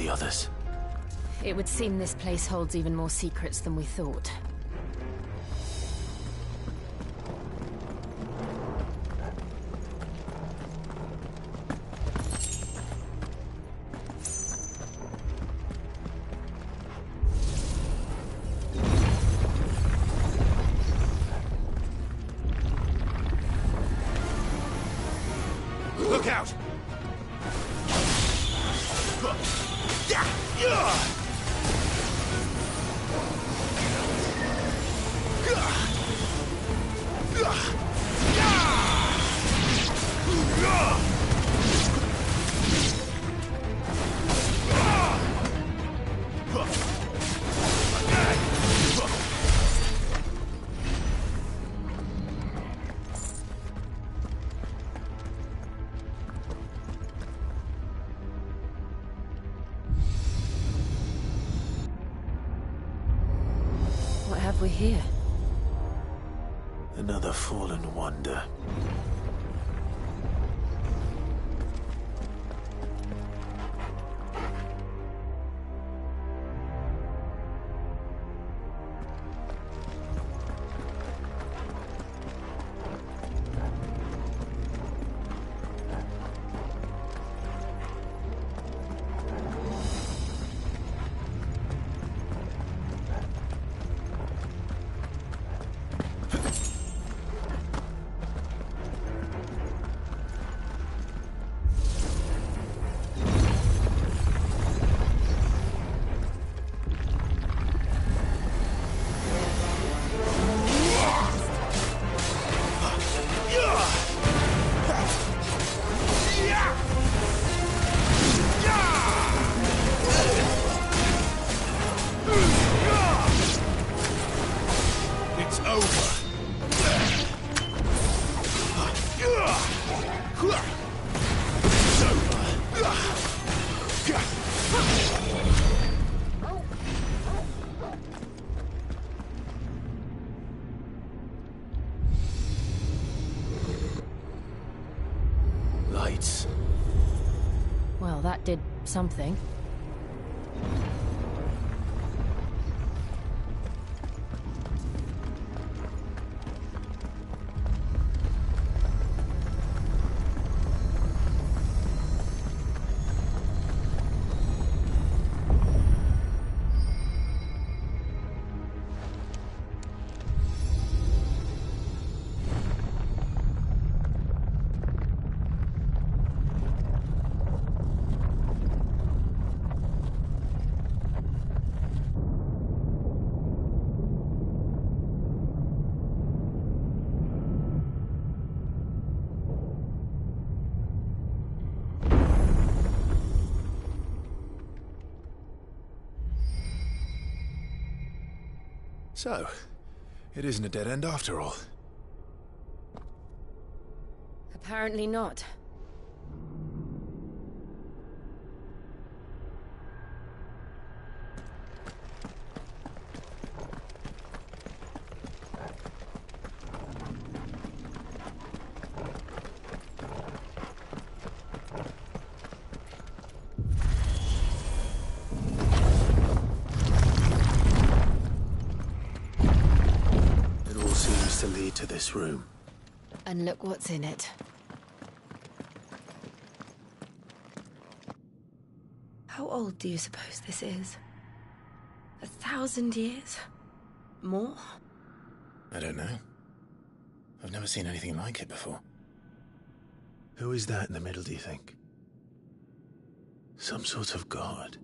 the others? It would seem this place holds even more secrets than we thought. Look out! What have we here? Another fallen wonder. It's over. Lights. Well, that did something. So, it isn't a dead end after all. Apparently not. To lead to this room. And look what's in it. How old do you suppose this is? 1,000 years? More? I don't know. I've never seen anything like it before. Who is that in the middle, do you think? Some sort of god?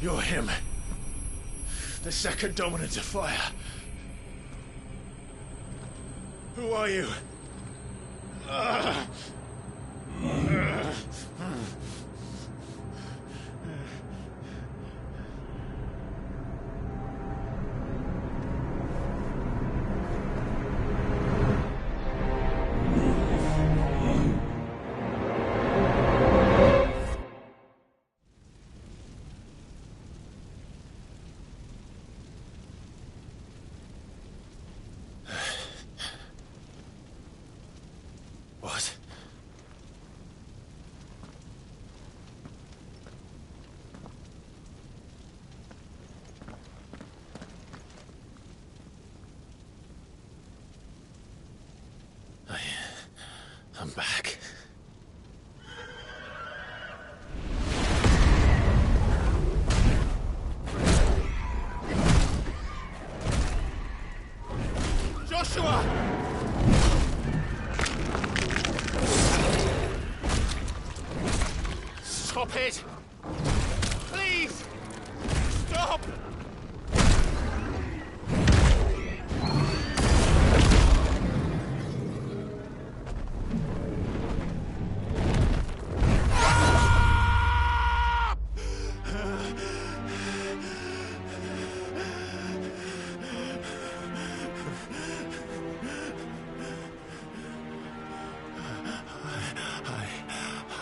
You're him. The second dominant of fire. Who are you? What? I'm back. Joshua! Stop it! Please! Stop!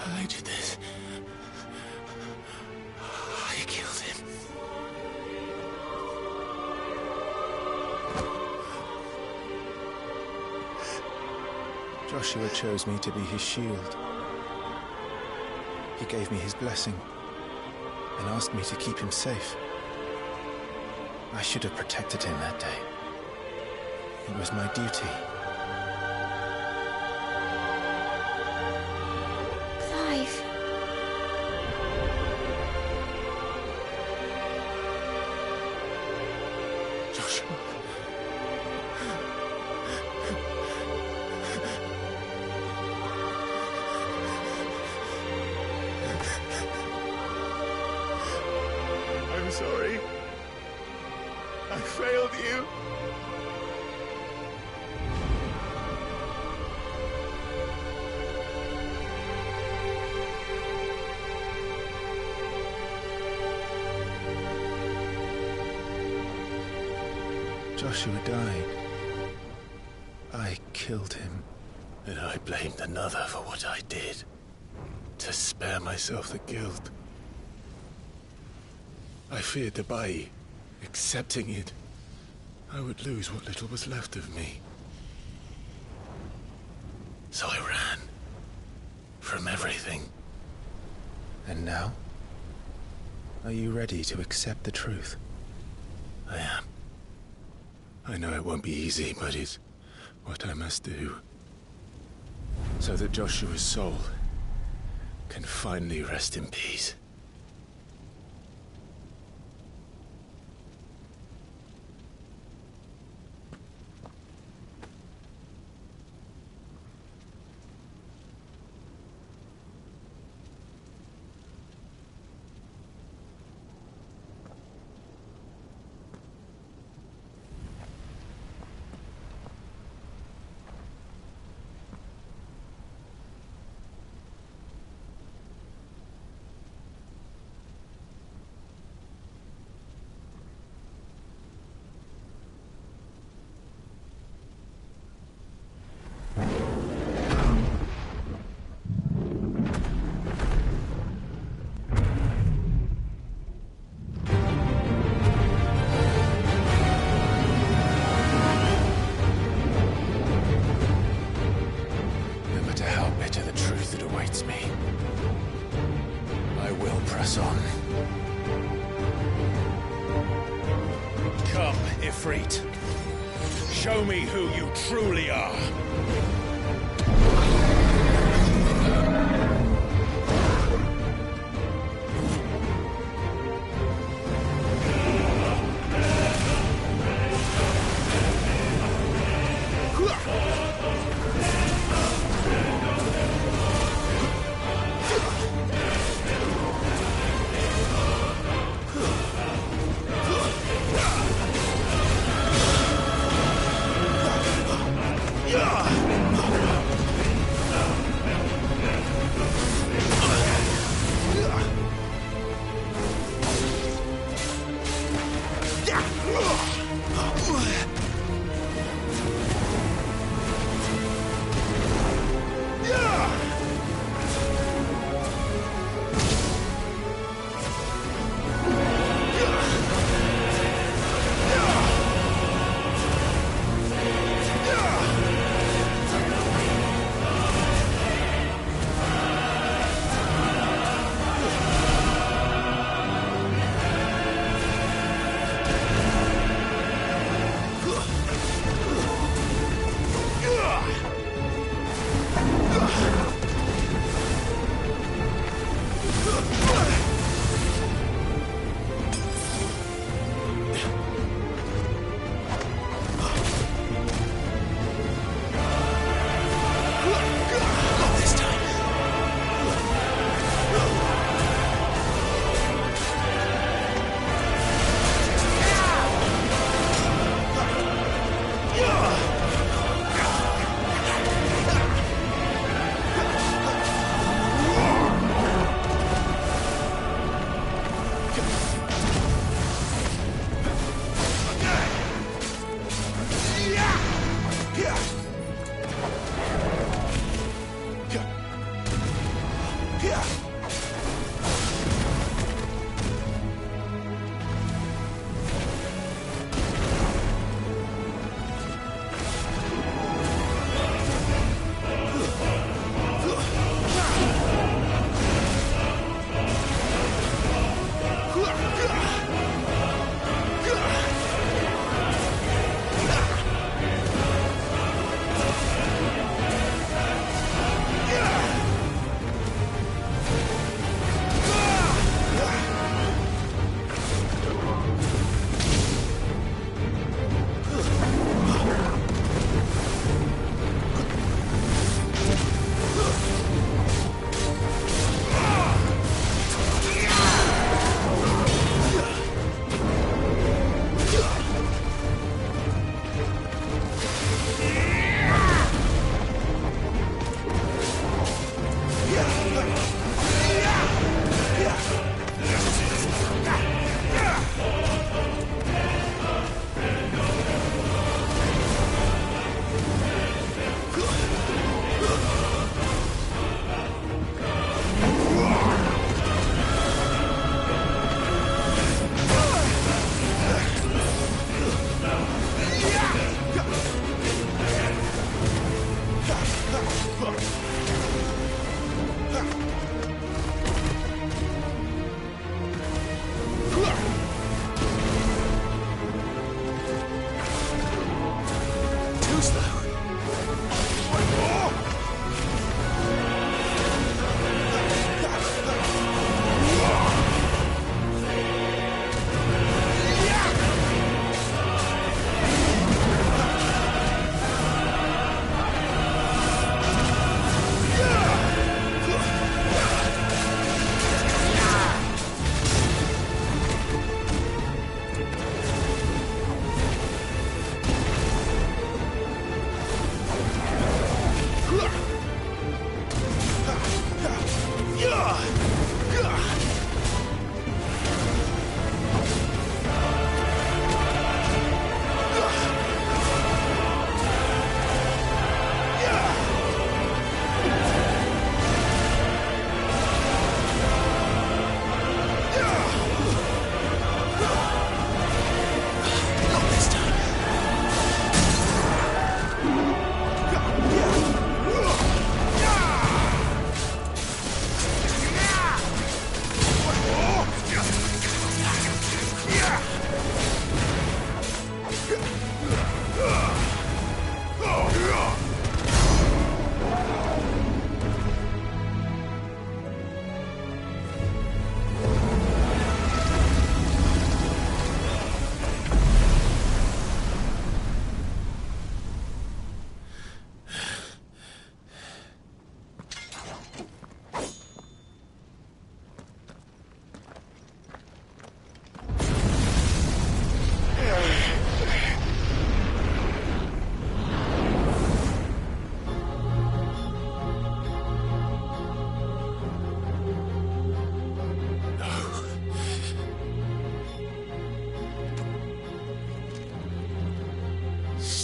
I did this. I killed him. Joshua chose me to be his shield. He gave me his blessing and asked me to keep him safe. I should have protected him that day. It was my duty. Clive. Joshua. I'm sorry. I failed you. Joshua died. I killed him. And I blamed another for what I did. To spare myself the guilt. I feared that by accepting it, I would lose what little was left of me. So I ran. From everything. And now? Are you ready to accept the truth? I am. I know it won't be easy, but it's what I must do. So that Joshua's soul can finally rest in peace. Press on. Come, Ifrit. Show me who you truly are. Yeah!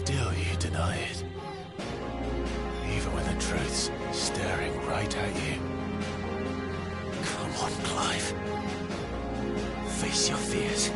still you deny it. Even when the truth's staring right at you. Come on, Clive. Face your fears.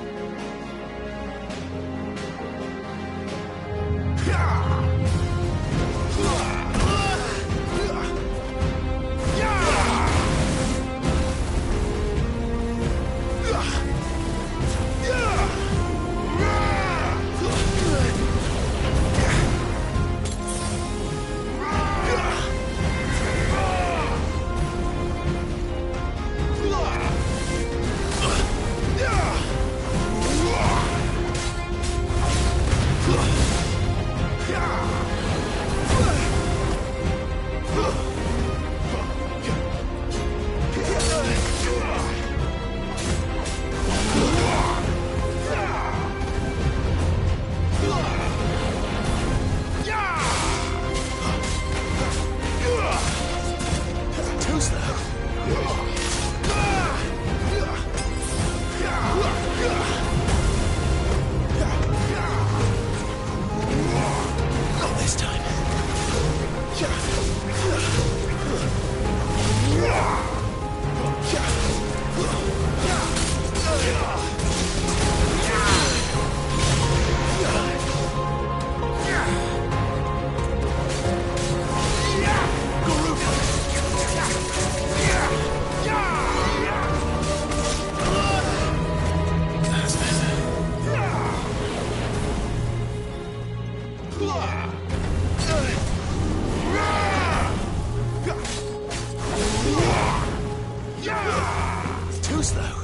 Too slow.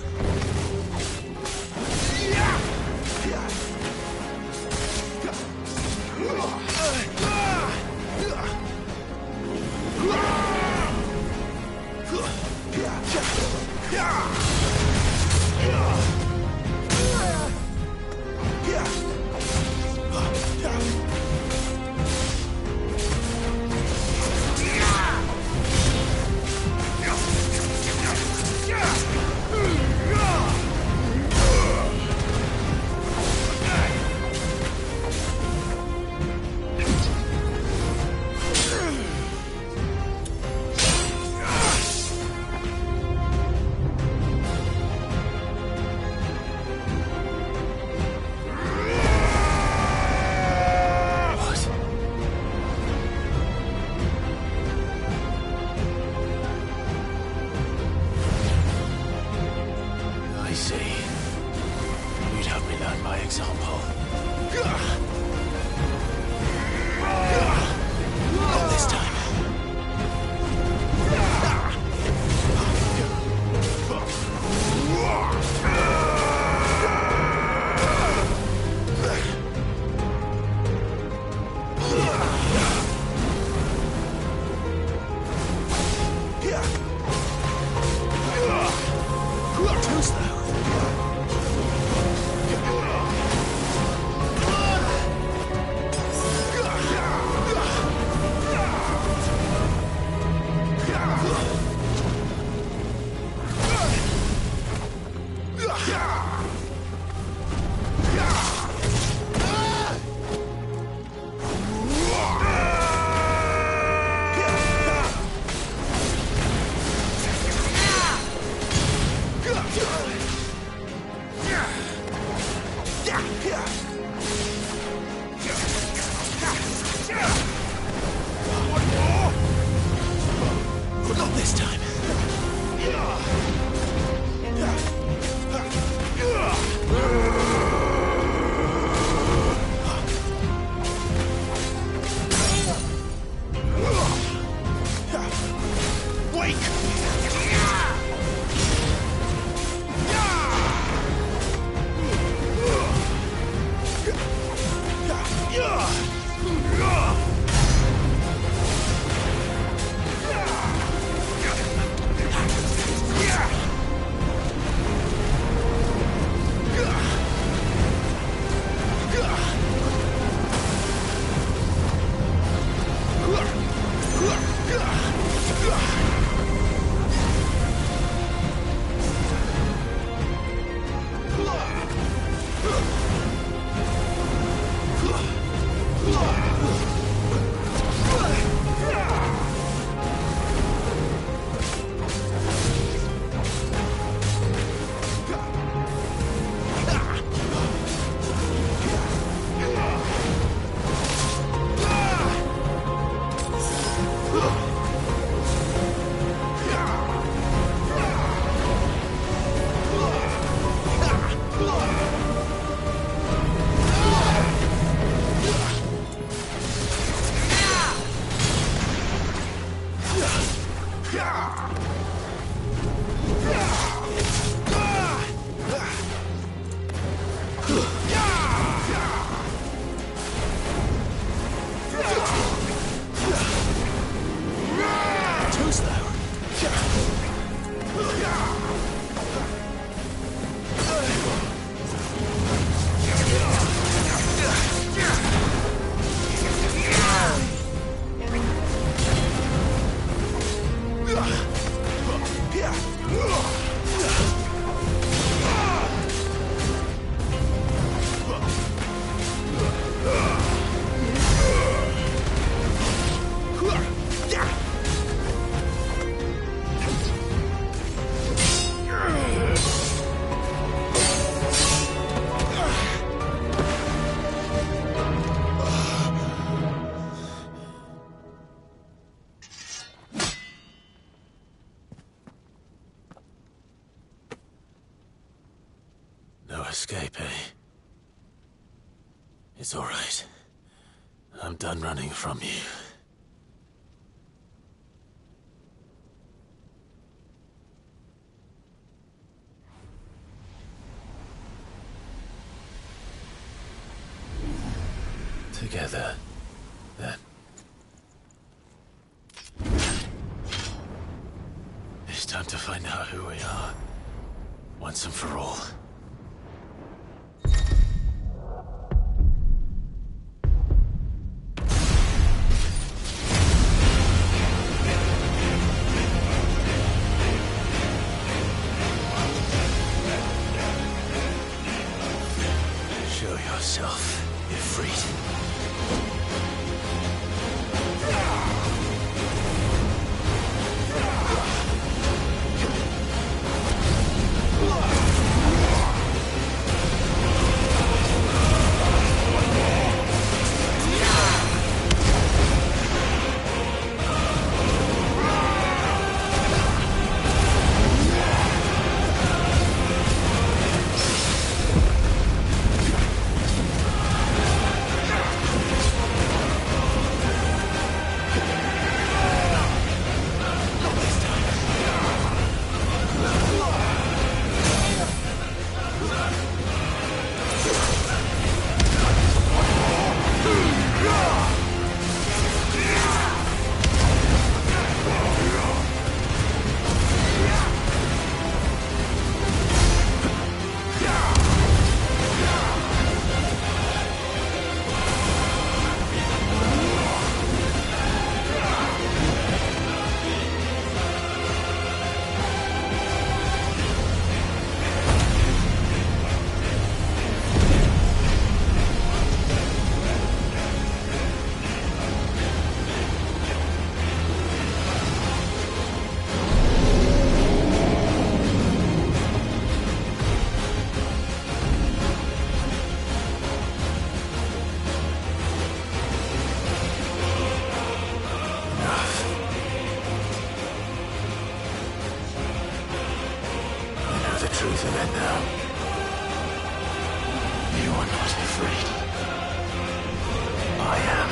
Not this time. It's all right. I'm done running from you. Together, then. It's time to find out who we are, once and for all. Show yourself, Ifrit. Truth of it now. You are not afraid. I am.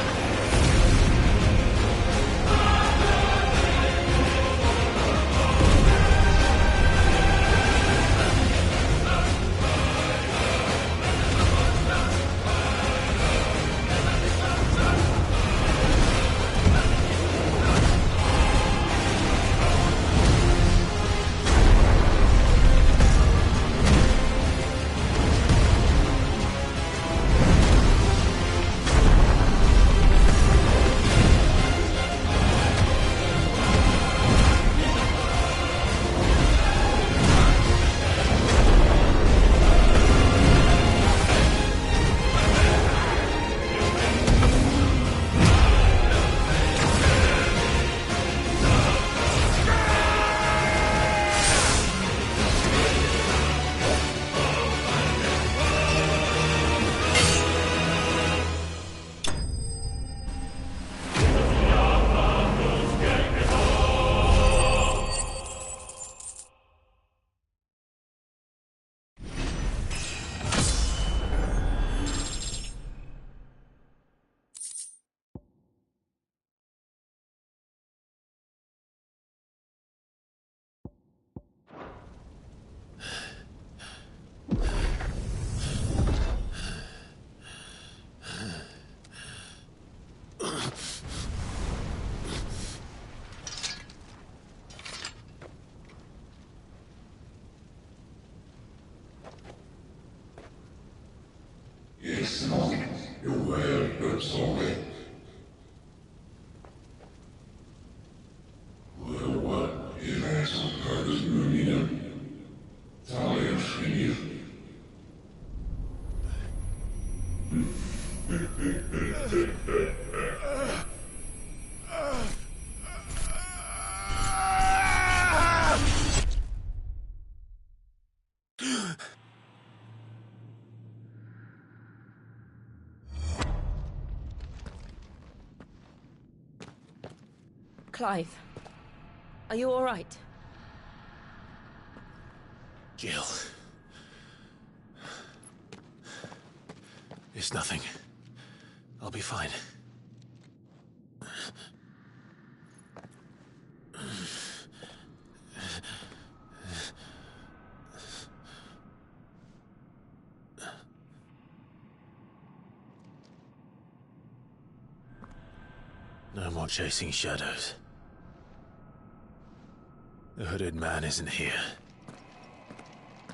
Clive, are you all right? Jill. It's nothing. I'll be fine. No more chasing shadows. The hooded man isn't here.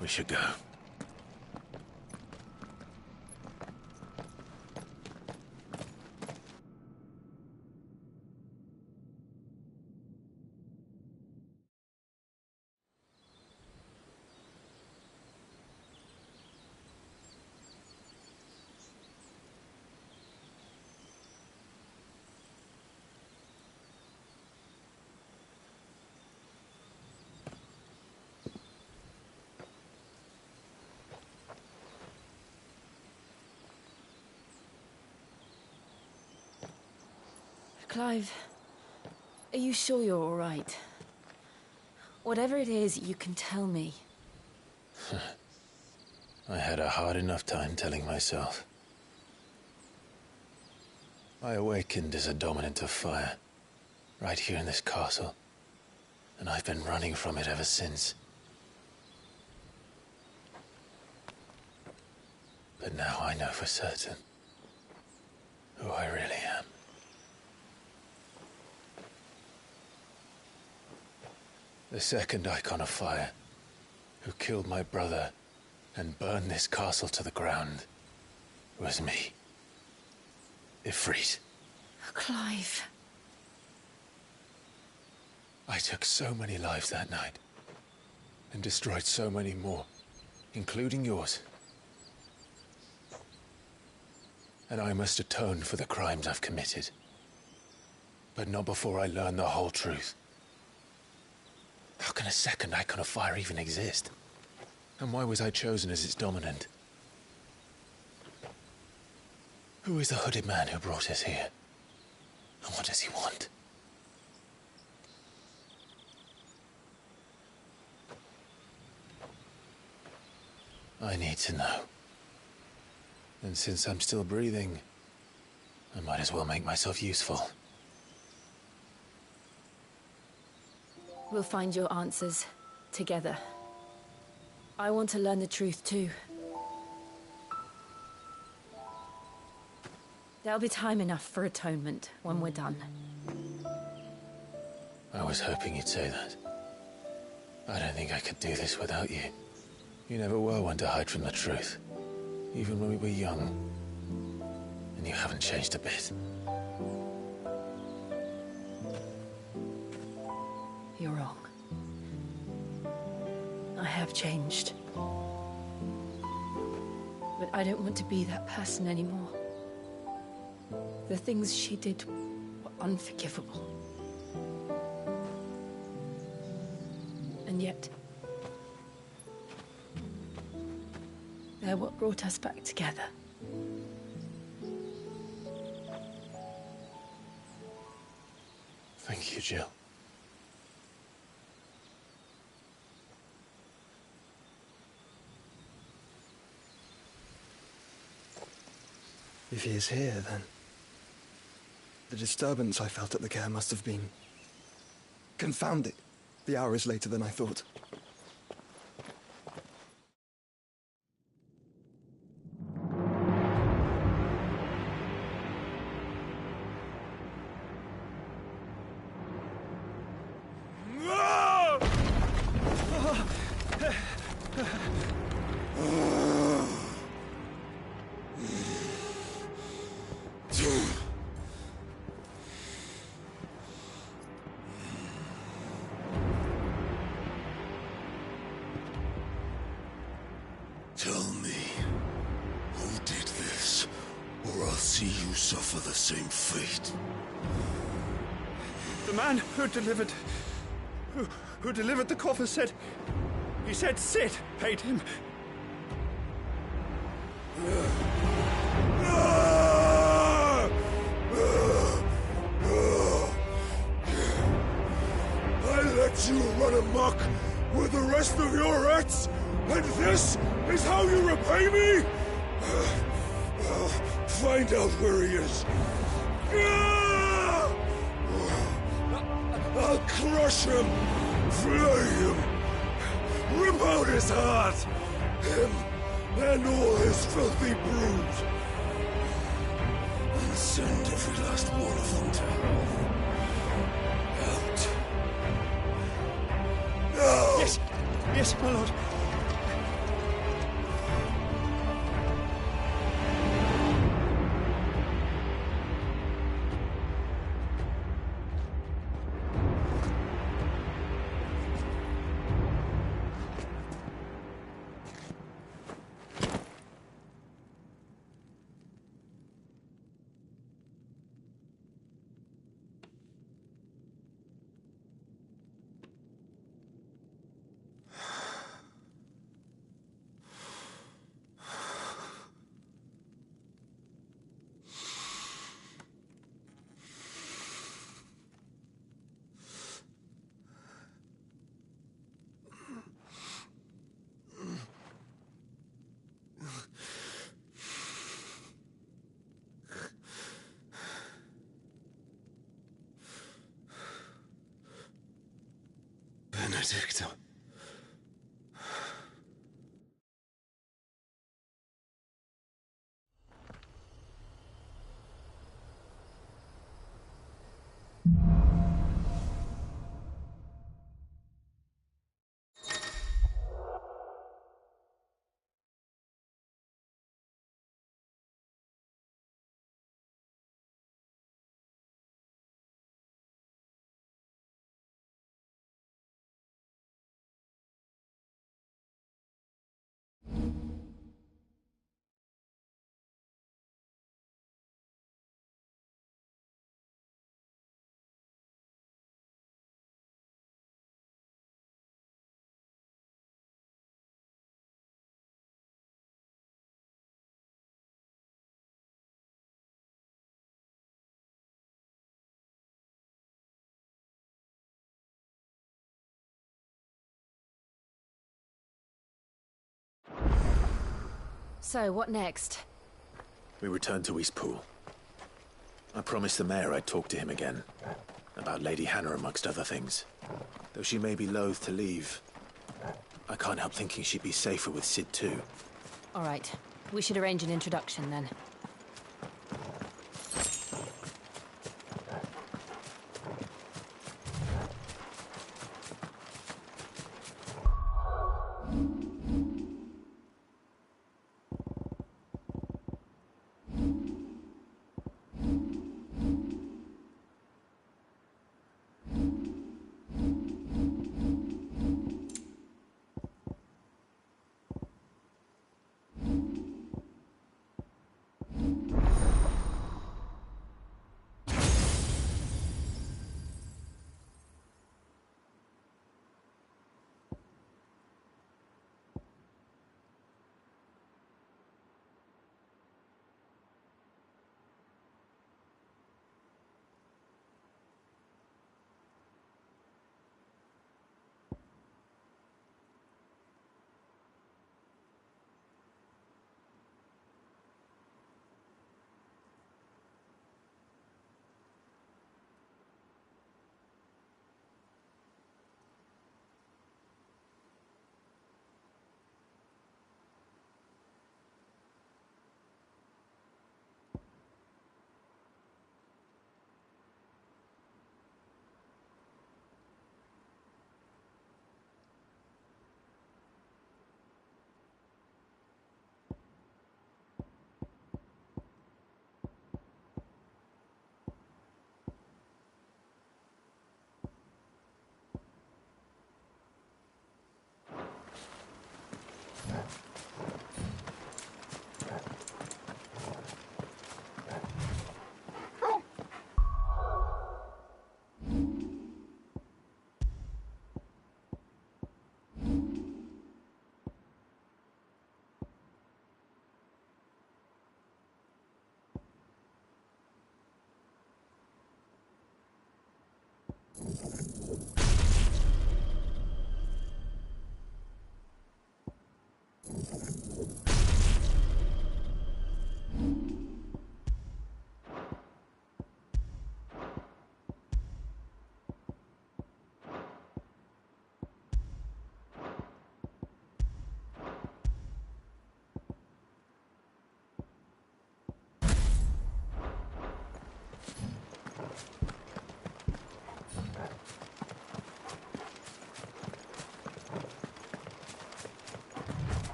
We should go. Clive, are you sure you're all right? Whatever it is, you can tell me. I had a hard enough time telling myself. I awakened as a dominant of fire, right here in this castle, and I've been running from it ever since. But now I know for certain who I really am. The second Icon of Fire, who killed my brother and burned this castle to the ground, was me. Ifrit. Clive. I took so many lives that night, and destroyed so many more, including yours. And I must atone for the crimes I've committed. But not before I learn the whole truth. How can a second Icon of Fire even exist? And why was I chosen as its dominant? Who is the hooded man who brought us here? And what does he want? I need to know. And since I'm still breathing, I might as well make myself useful. We'll find your answers together. I want to learn the truth too. There'll be time enough for atonement when we're done. I was hoping you'd say that. I don't think I could do this without you. You never were one to hide from the truth, even when we were young. And you haven't changed a bit. You're wrong. I have changed. But I don't want to be that person anymore. The things she did were unforgivable. And yet, they're what brought us back together. Thank you, Jill. If he is here, then the disturbance I felt at the care must have been confounded. The hour is later than I thought. Tell me, who did this, or I'll see you suffer the same fate. The man who delivered the coffer said... He said Sid paid him. I let you run amok with the rest of your rats, and this is how you repay me? find out where he is. I'll crush him, flay him, rip out his heart, him and all his filthy brood, and send every last one of them to hell. Out. Now! Yes! Yes, my lord. Benedicta. So, what next? We return to Eastpool. I promised the mayor I'd talk to him again. About Lady Hannah, amongst other things. Though she may be loath to leave, I can't help thinking she'd be safer with Cid too. All right. We should arrange an introduction, then.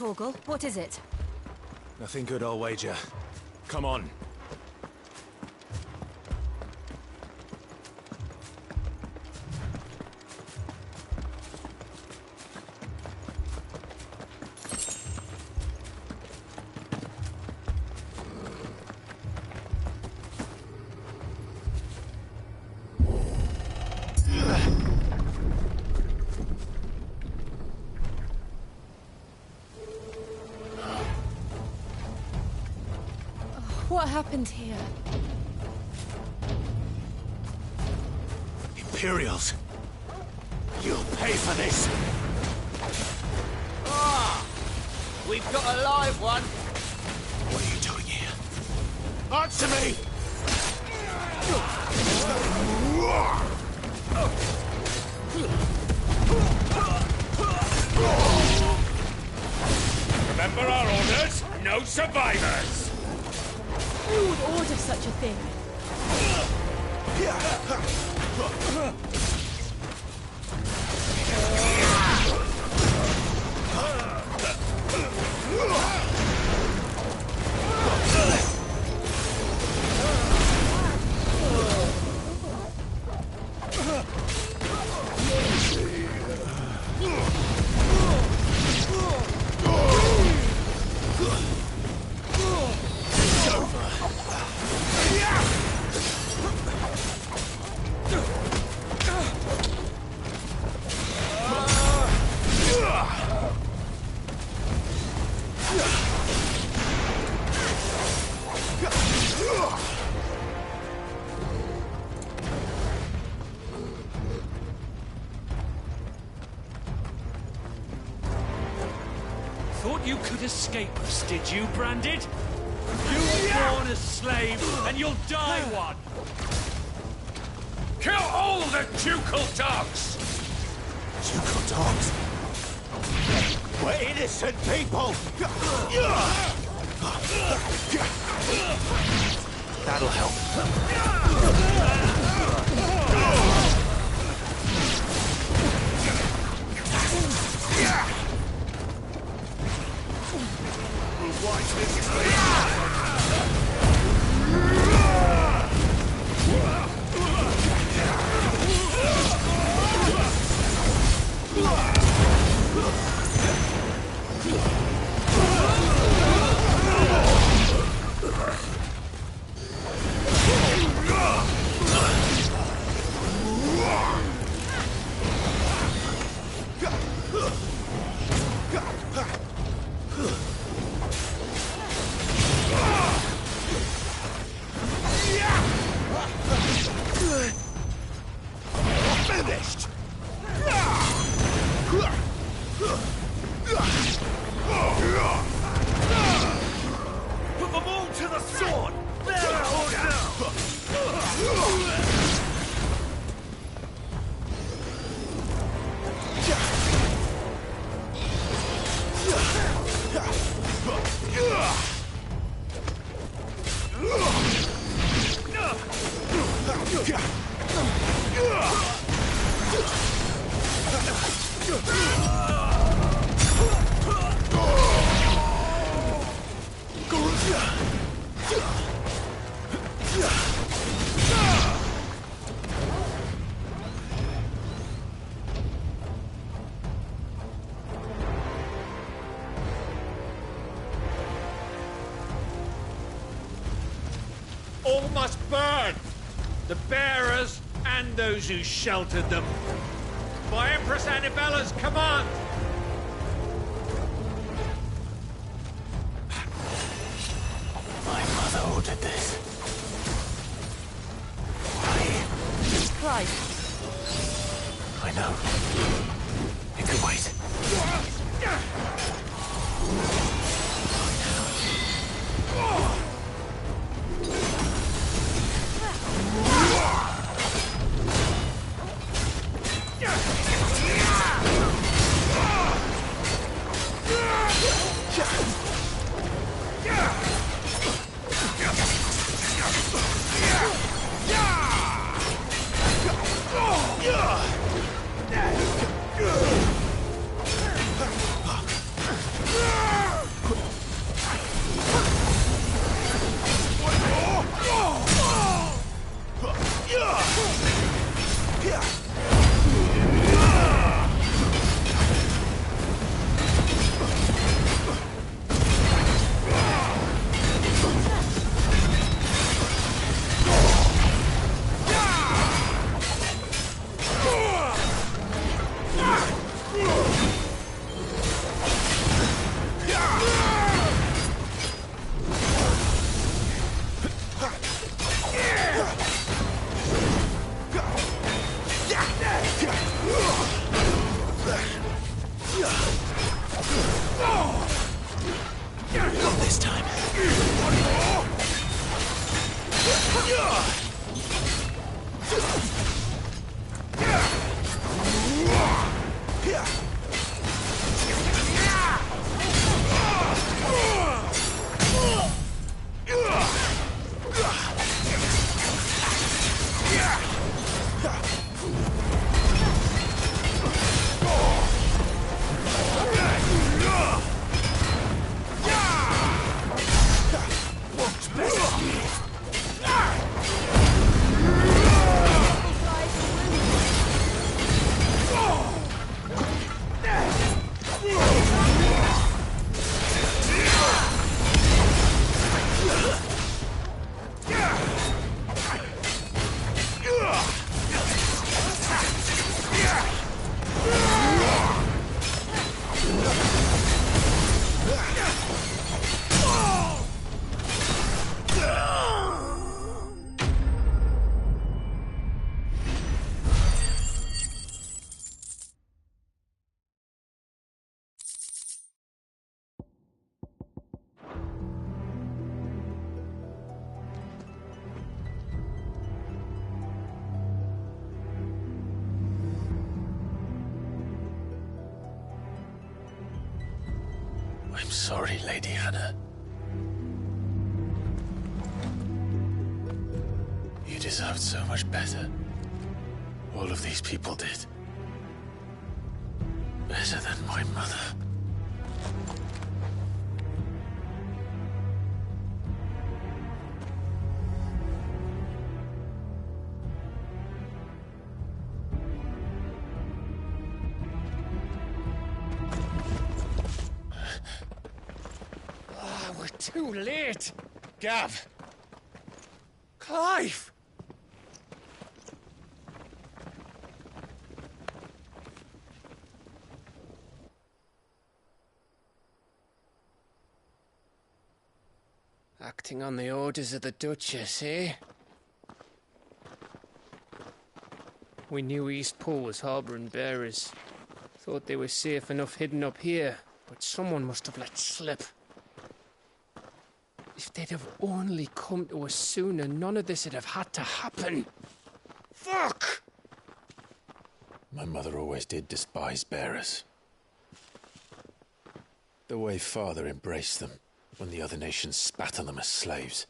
Torgal, what is it? Nothing good, I'll wager. Come on. What happened here? Imperials! You'll pay for this! Ah! We've got a live one! What are you doing here? Answer me! Remember our orders? No survivors! Who would order such a thing? Thought you could escape us, did you, Branded? You were born a slave, and you'll die one! Kill all the ducal dogs! Ducal dogs? We're innocent people! That'll help. Finished! Put them all to the sword! There or All must burn! The bearers and those who sheltered them. By Empress Annibella's command! My mother ordered this. Why? Clive, I know. It could wait. I'm sorry, Lady Hannah. You deserved so much better. All of these people did. Better than my mother. We're too late. Gav. Clive. Acting on the orders of the Duchess, eh? We knew Eastpool was harbouring bearers. Thought they were safe enough hidden up here, but someone must have let slip. If they'd have only come to us sooner, none of this would have had to happen. Fuck! My mother always did despise bearers. The way Father embraced them when the other nations spat on them as slaves.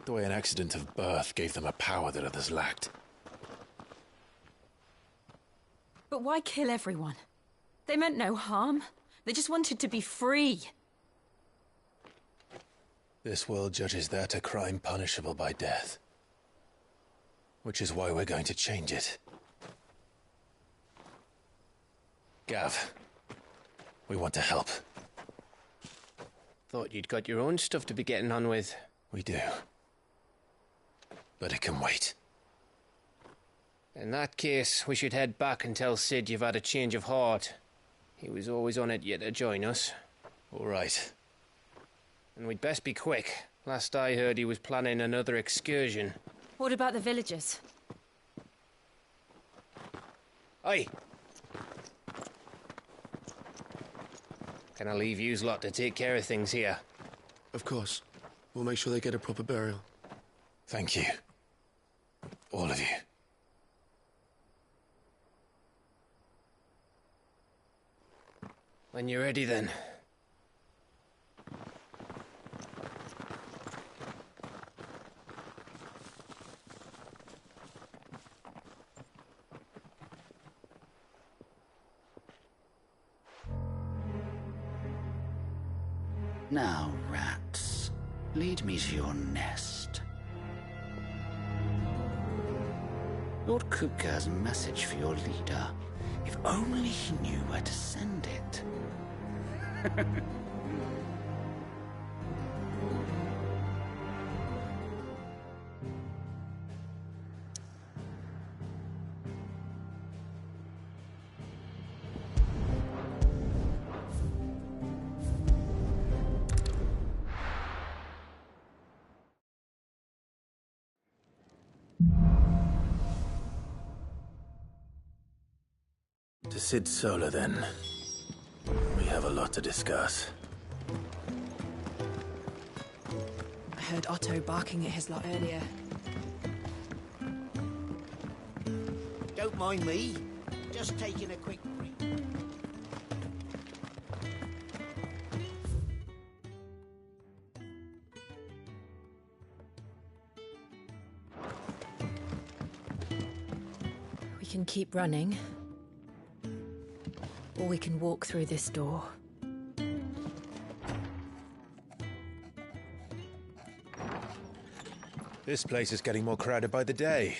The way an accident of birth gave them a power that others lacked. But why kill everyone? They meant no harm. They just wanted to be free. This world judges that a crime punishable by death. Which is why we're going to change it. Gav, we want to help. Thought you'd got your own stuff to be getting on with. We do. But it can wait. In that case, we should head back and tell Sid you've had a change of heart. He was always on it yet to join us. All right. And we'd best be quick. Last I heard, he was planning another excursion. What about the villagers? Aye. Can I leave yous lot to take care of things here? Of course. We'll make sure they get a proper burial. Thank you. All of you. When you're ready, then. Now, rats, lead me to your nest. Lord Kupka has a message for your leader. If only he knew where to send it. To Sid Solar, then. We have a lot to discuss. I heard Otto barking at his lot earlier. Don't mind me. Just taking a quick break. We can keep running. Or we can walk through this door. This place is getting more crowded by the day.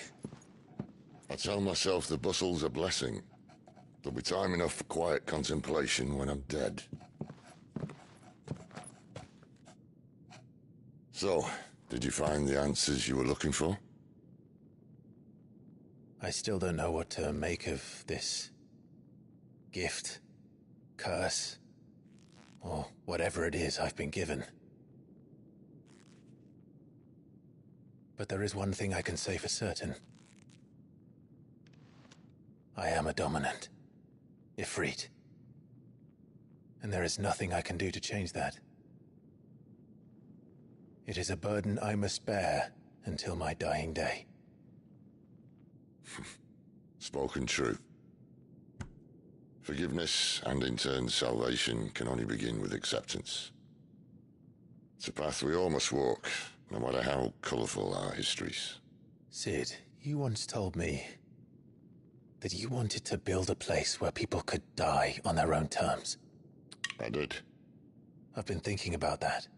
I tell myself the bustle's a blessing. There'll be time enough for quiet contemplation when I'm dead. So, did you find the answers you were looking for? I still don't know what to make of this gift, curse, or whatever it is I've been given. But there is one thing I can say for certain. I am a dominant, Ifrit. And there is nothing I can do to change that. It is a burden I must bear until my dying day. Spoken true. Forgiveness, and in turn salvation, can only begin with acceptance. It's a path we all must walk, no matter how colourful our histories. Cid, you once told me that you wanted to build a place where people could die on their own terms. I did. I've been thinking about that.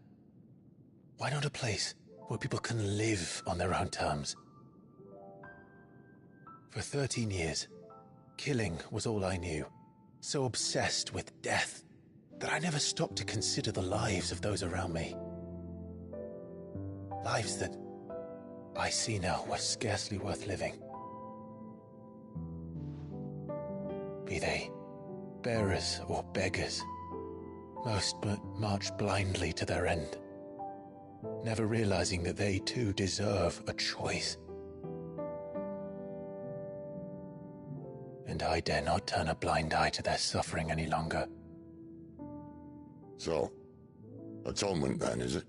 Why not a place where people can live on their own terms? For 13 years, killing was all I knew. So obsessed with death that I never stopped to consider the lives of those around me. Lives that I see now were scarcely worth living. Be they bearers or beggars, most but march blindly to their end, never realizing that they too deserve a choice. And I dare not turn a blind eye to their suffering any longer. So, atonement then, is it?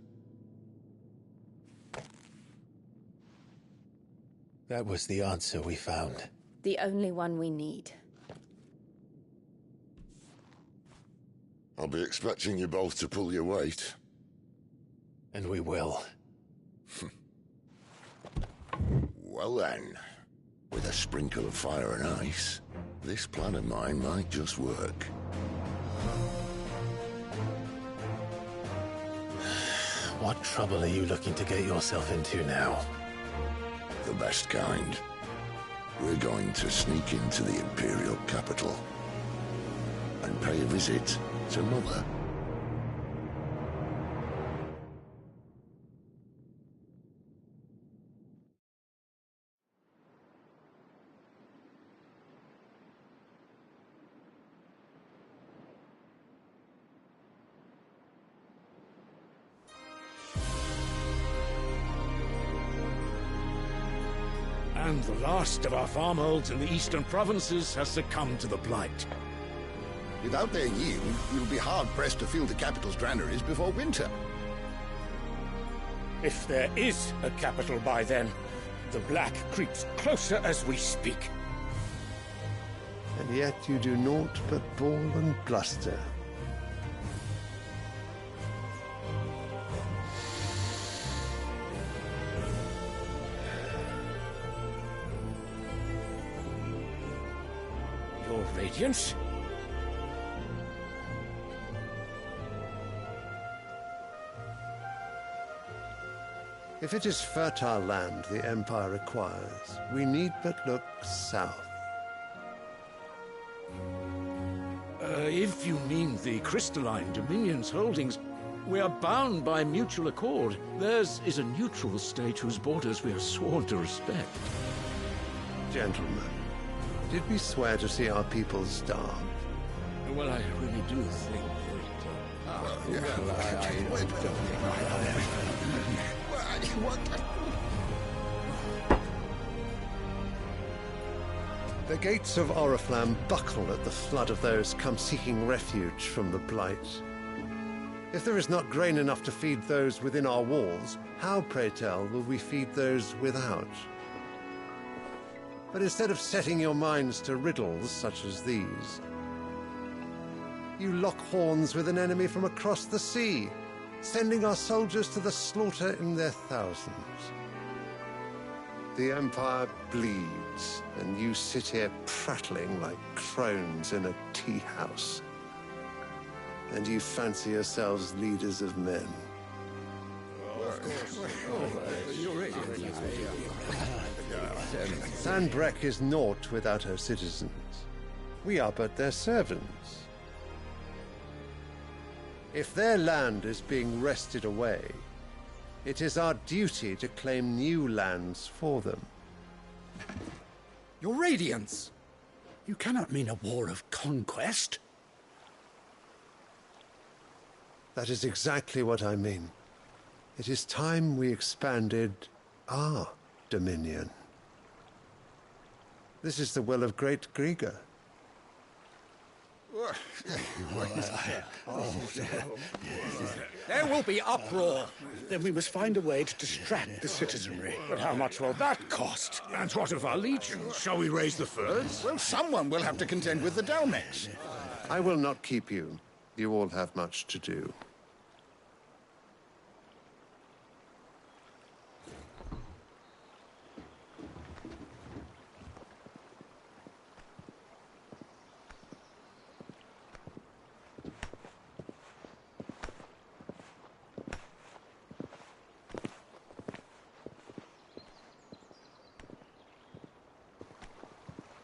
That was the answer we found. The only one we need. I'll be expecting you both to pull your weight. And we will. Well then, with a sprinkle of fire and ice, this plan of mine might just work. What trouble are you looking to get yourself into now? The best kind. We're going to sneak into the Imperial capital and pay a visit to Mother. And the last of our farmholds in the eastern provinces has succumbed to the blight. Without their yield, we'll be hard-pressed to fill the capital's granaries before winter. If there is a capital by then, the black creeps closer as we speak. And yet you do naught but bawl and bluster. Your Radiance? If it is fertile land the Empire requires, we need but look south. If you mean the Crystalline Dominion's holdings, we are bound by mutual accord. Theirs is a neutral state whose borders we are sworn to respect. Gentlemen, did we swear to see our people starve? Well, I really do think The gates of Oriflamme buckle at the flood of those come seeking refuge from the Blight. If there is not grain enough to feed those within our walls, how, pray tell, will we feed those without? But instead of setting your minds to riddles such as these, you lock horns with an enemy from across the sea, sending our soldiers to the slaughter in their thousands. The Empire bleeds, and you sit here prattling like crones in a tea house. And you fancy yourselves leaders of men. Sanbreque is naught without her citizens. We are but their servants. If their land is being wrested away, it is our duty to claim new lands for them. Your Radiance! You cannot mean a war of conquest. That is exactly what I mean. It is time we expanded our dominion. This is the will of great Griga. There will be uproar. Then we must find a way to distract the citizenry. But how much will that cost? And what of our legions? Shall we raise the furs? Well, someone will have to contend with the Dalmex. I will not keep you. You all have much to do.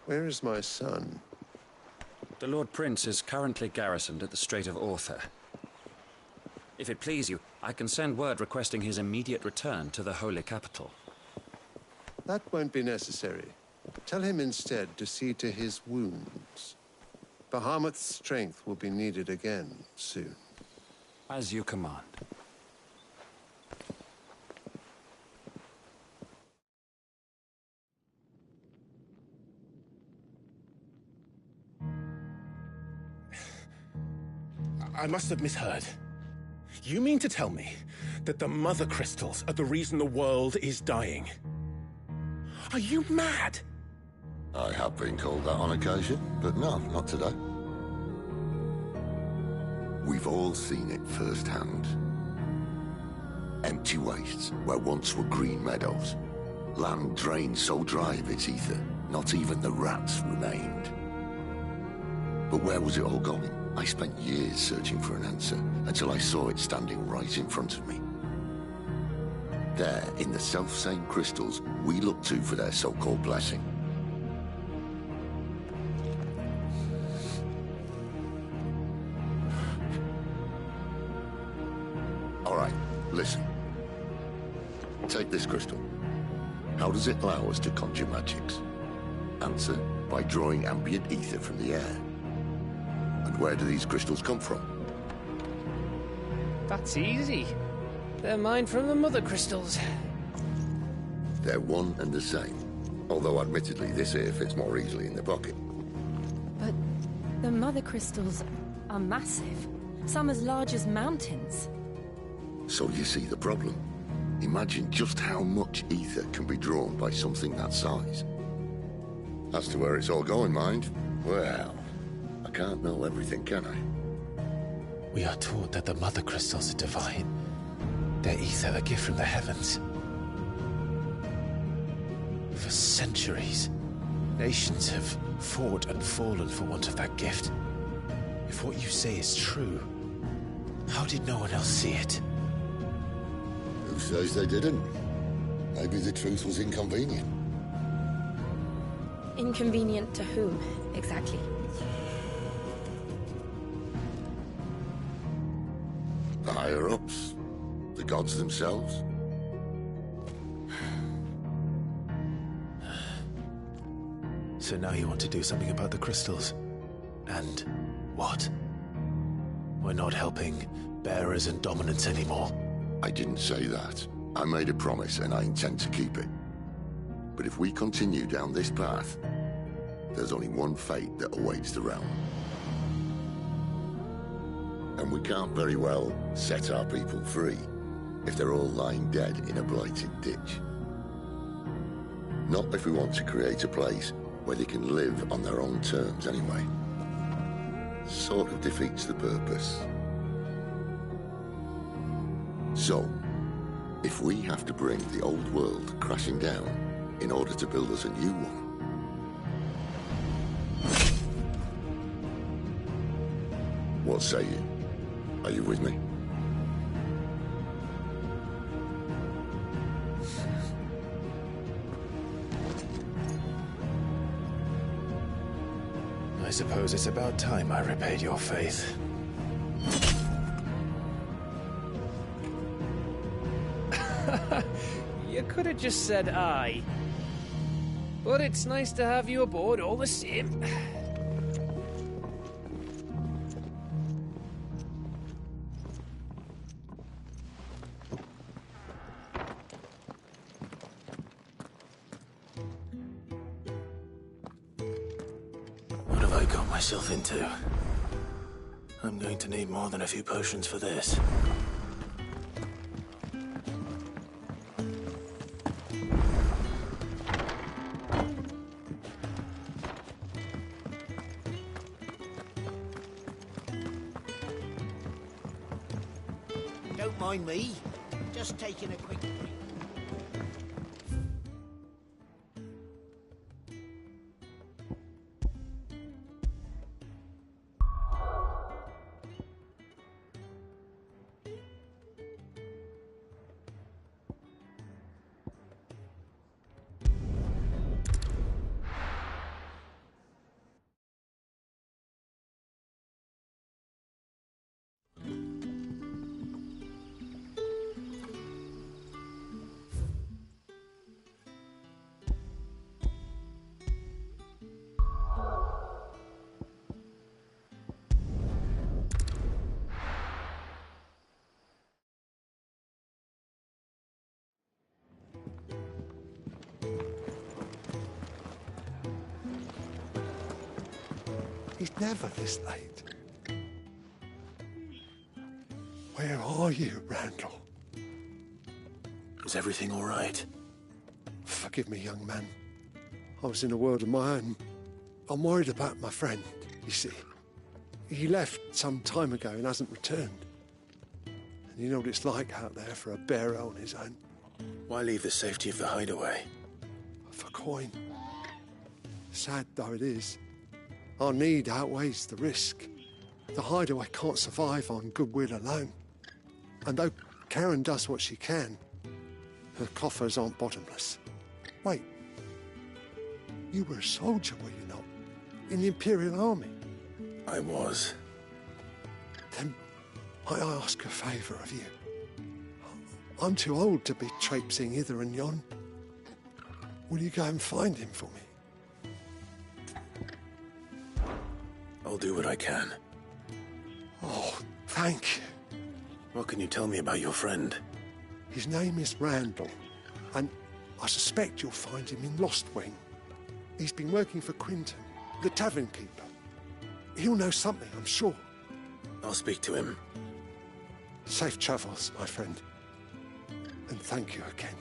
Where is my son? The Lord Prince is currently garrisoned at the Strait of Orther. If it please you, I can send word requesting his immediate return to the Holy Capital. That won't be necessary. Tell him instead to see to his wounds. Bahamut's strength will be needed again soon. As you command. I must have misheard. You mean to tell me that the Mother Crystals are the reason the world is dying? Are you mad? I have been called that on occasion, but no, not today. We've all seen it firsthand. Empty wastes where once were green meadows. Land drained so dry of its ether, not even the rats remained. But where was it all going? I spent years searching for an answer, until I saw it standing right in front of me. There, in the self-same crystals we look to for their so-called blessing. All right, listen. Take this crystal. How does it allow us to conjure magics? Answer, by drawing ambient ether from the air. And where do these crystals come from? That's easy. They're mine from the Mother Crystals. They're one and the same. Although admittedly this here fits more easily in the pocket. But the Mother Crystals are massive. Some as large as mountains. So you see the problem. Imagine just how much ether can be drawn by something that size. As to where it's all going, mind, well, I can't know everything, can I? We are taught that the Mother Crystals are divine. Their ether a gift from the heavens. For centuries, nations have fought and fallen for want of that gift. If what you say is true, how did no one else see it? Who says they didn't? Maybe the truth was inconvenient. Inconvenient to whom, exactly? The higher-ups? The gods themselves? So now you want to do something about the crystals? And what? We're not helping bearers and dominants anymore. I didn't say that. I made a promise and I intend to keep it. But if we continue down this path, there's only one fate that awaits the realm. And we can't very well set our people free if they're all lying dead in a blighted ditch. Not if we want to create a place where they can live on their own terms anyway. Sort of defeats the purpose. So, if we have to bring the old world crashing down in order to build us a new one, what say you? Are you with me? I suppose it's about time I repaid your faith. You could have just said aye. But it's nice to have you aboard all the same. What have I got myself into? I'm going to need more than a few potions for this. Don't mind me. Just taking a quick break. He's never this late. Where are you, Randall? Is everything all right? Forgive me, young man. I was in a world of my own. I'm worried about my friend, you see. He left some time ago and hasn't returned. And you know what it's like out there for a bearer on his own. Why leave the safety of the hideaway? For coin. Sad though it is, our need outweighs the risk. The hideaway can't survive on goodwill alone. And though Karen does what she can, her coffers aren't bottomless. Wait, you were a soldier, were you not? In the Imperial Army? I was. Then might I ask a favour of you? I'm too old to be traipsing hither and yon. Will you go and find him for me? I'll do what I can. Oh, thank you. What can you tell me about your friend? His name is Randall, and I suspect you'll find him in Lostwing. He's been working for Quinton, the tavern keeper. He'll know something, I'm sure. I'll speak to him. Safe travels, my friend. And thank you again.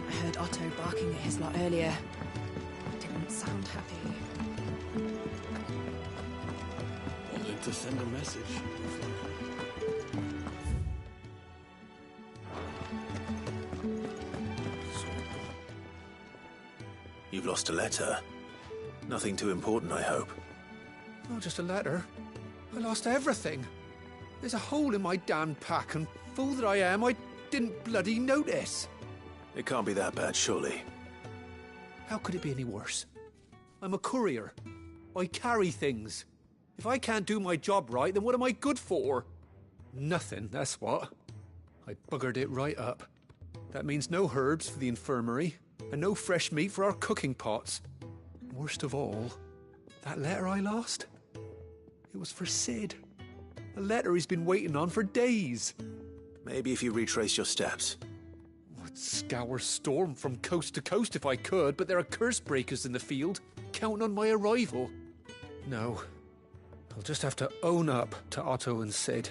I heard Otto barking at his lot earlier. He didn't sound happy. Wanted to send a message. You've lost a letter. Nothing too important, I hope. Not just a letter. I lost everything. There's a hole in my damned pack, and fool that I am, I didn't bloody notice. It can't be that bad, surely. How could it be any worse? I'm a courier. I carry things. If I can't do my job right, then what am I good for? Nothing, that's what. I buggered it right up. That means no herbs for the infirmary, and no fresh meat for our cooking pots. Worst of all, that letter I lost? It was for Sid. A letter he's been waiting on for days. Maybe if you retrace your steps. I'd scour Storm from coast to coast if I could, but there are curse breakers in the field, counting on my arrival. No, I'll just have to own up to Otto and Sid.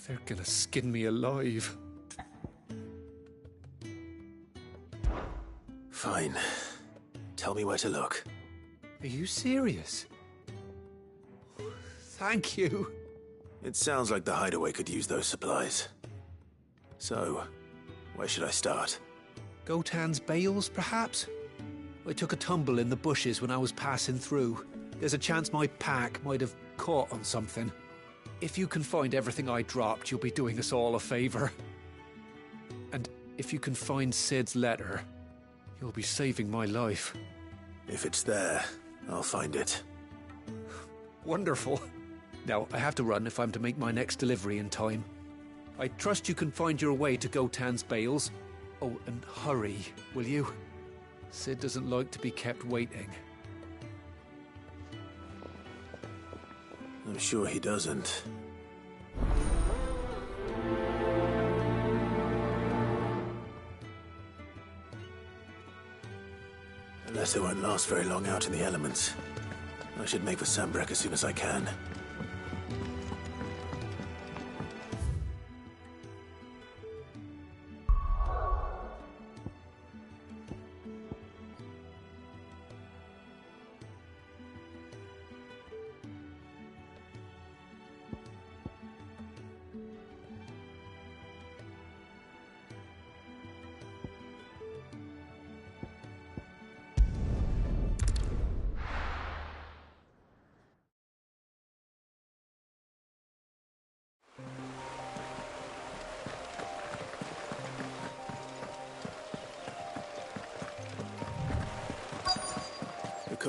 They're gonna skin me alive. Fine. Tell me where to look. Are you serious? Thank you. It sounds like the hideaway could use those supplies. So, where should I start? Gotan's bales, perhaps? I took a tumble in the bushes when I was passing through. There's a chance my pack might have caught on something. If you can find everything I dropped, you'll be doing us all a favor. And if you can find Sid's letter, you'll be saving my life. If it's there, I'll find it. Wonderful. Now, I have to run if I'm to make my next delivery in time. I trust you can find your way to Gotan's bales. Oh, and hurry, will you? Sid doesn't like to be kept waiting. I'm sure he doesn't. The letter won't last very long out in the elements. I should make for Sanbreque as soon as I can.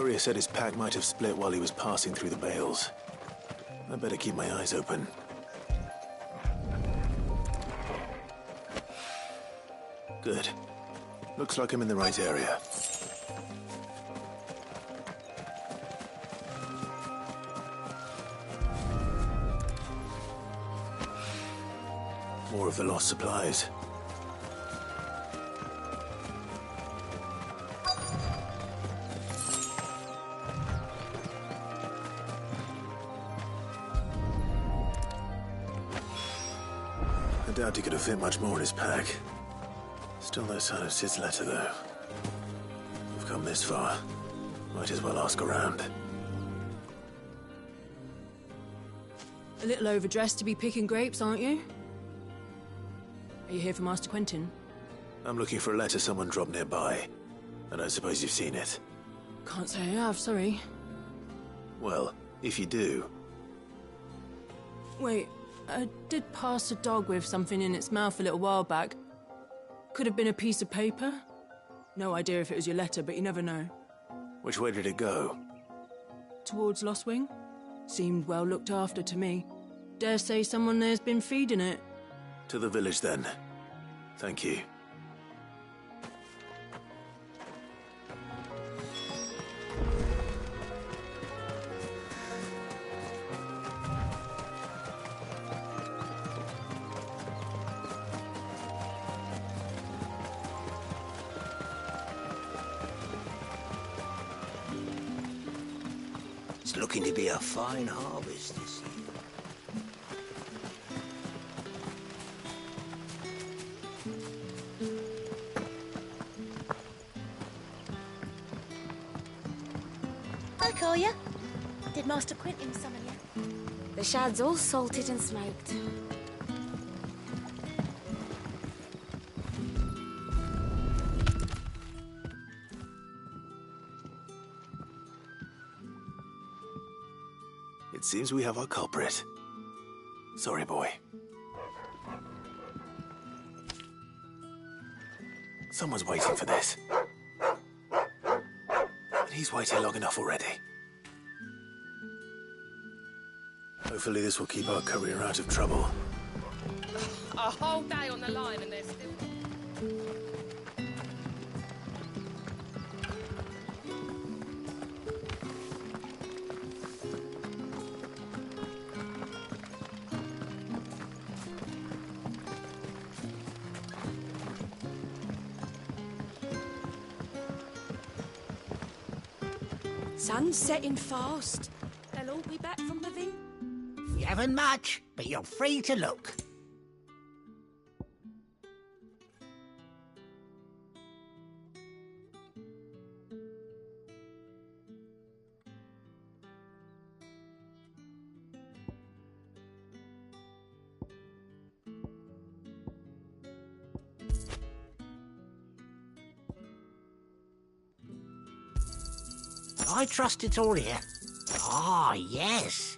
Courier said his pack might have split while he was passing through the bales. I better keep my eyes open. Good. Looks like I'm in the right area. More of the lost supplies. I doubt he could have fit much more in his pack. Still no sign of Sid's letter, though. We've come this far. Might as well ask around. A little overdressed to be picking grapes, aren't you? Are you here for Master Quentin? I'm looking for a letter someone dropped nearby. I don't suppose you've seen it. Can't say I have, sorry. Well, if you do... Wait, I did pass a dog with something in its mouth a little while back. Could have been a piece of paper. No idea if it was your letter, but you never know. Which way did it go? Towards Lostwing. Seemed well looked after to me. Dare say someone there's been feeding it. To the village, then. Thank you. It's looking to be a fine harvest this year. Hi, Courier. Did Master Quentin summon you? The shad's all salted and smoked. It seems we have our culprit. Sorry, boy. Someone's waiting for this. And he's waited long enough already. Hopefully this will keep our courier out of trouble. A whole day on the line and they're still... Sun's setting fast. They'll all be back from the vin. You haven't much, but you're free to look. I trust it's all here. Ah, yes.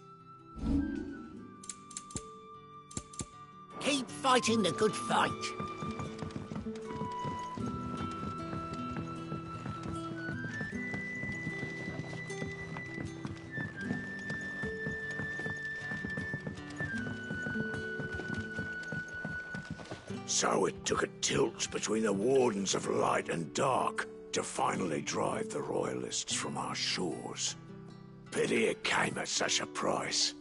Keep fighting the good fight. So it took a tilt between the Wardens of Light and Dark to finally drive the Royalists from our shores. Pity it came at such a price.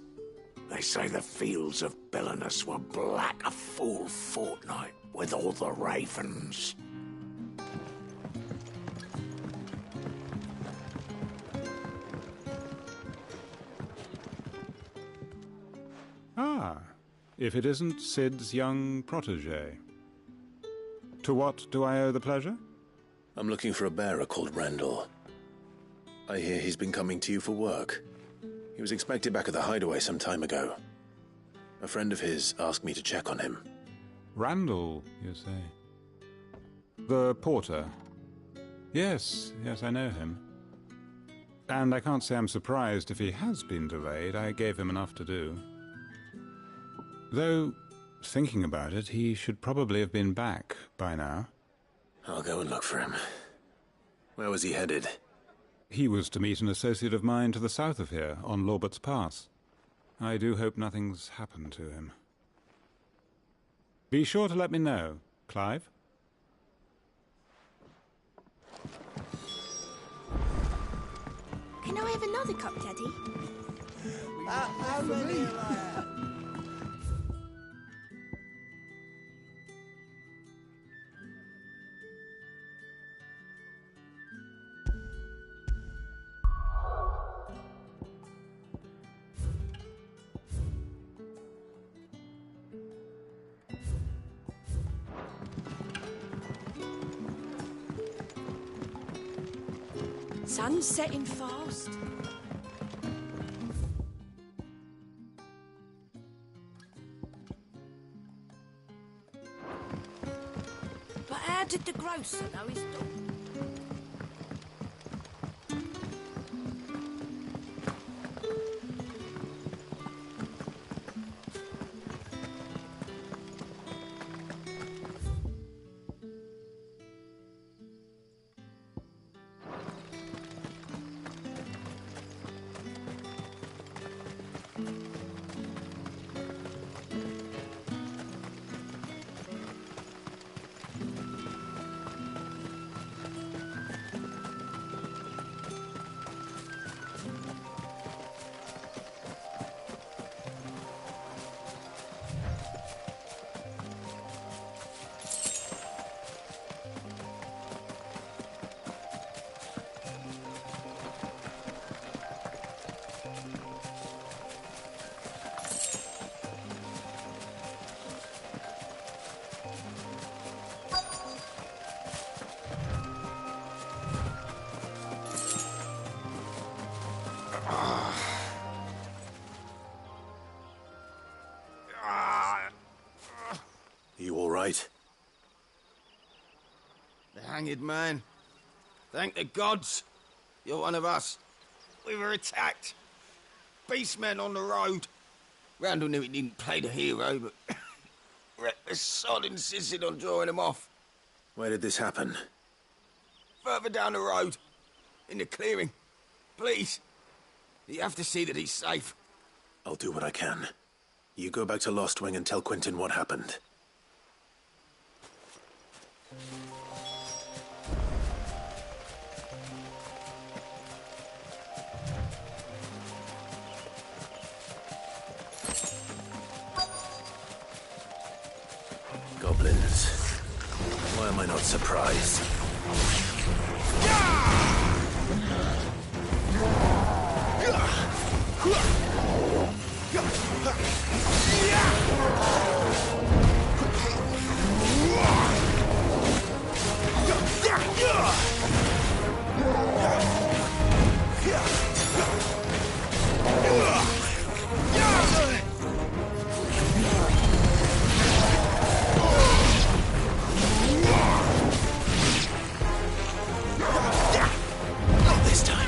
They say the fields of Belenus were black a full fortnight with all the ravens. Ah, if it isn't Sid's young protege. To what do I owe the pleasure? I'm looking for a bearer called Randall. I hear he's been coming to you for work. He was expected back at the hideaway some time ago. A friend of his asked me to check on him. Randall, you say? The porter? Yes, I know him. And I can't say I'm surprised if he has been delayed. I gave him enough to do. Though, thinking about it, he should probably have been back by now. I'll go and look for him. Where was he headed? He was to meet an associate of mine to the south of here, on Lorbert's Pass. I do hope nothing's happened to him. Be sure to let me know, Clive. Can I have another cup, Daddy? How many? Sun's setting fast. But how did the grocer know his dog? You all right? The hanged man. Thank the gods. You're one of us. We were attacked. Beastmen on the road. Randall knew he didn't play the hero, but reckless sod insisted on drawing him off. Where did this happen? Further down the road. In the clearing. Please. You have to see that he's safe. I'll do what I can. You go back to Lost Wing and tell Quentin what happened. Goblins. Why am I not surprised? Not this time.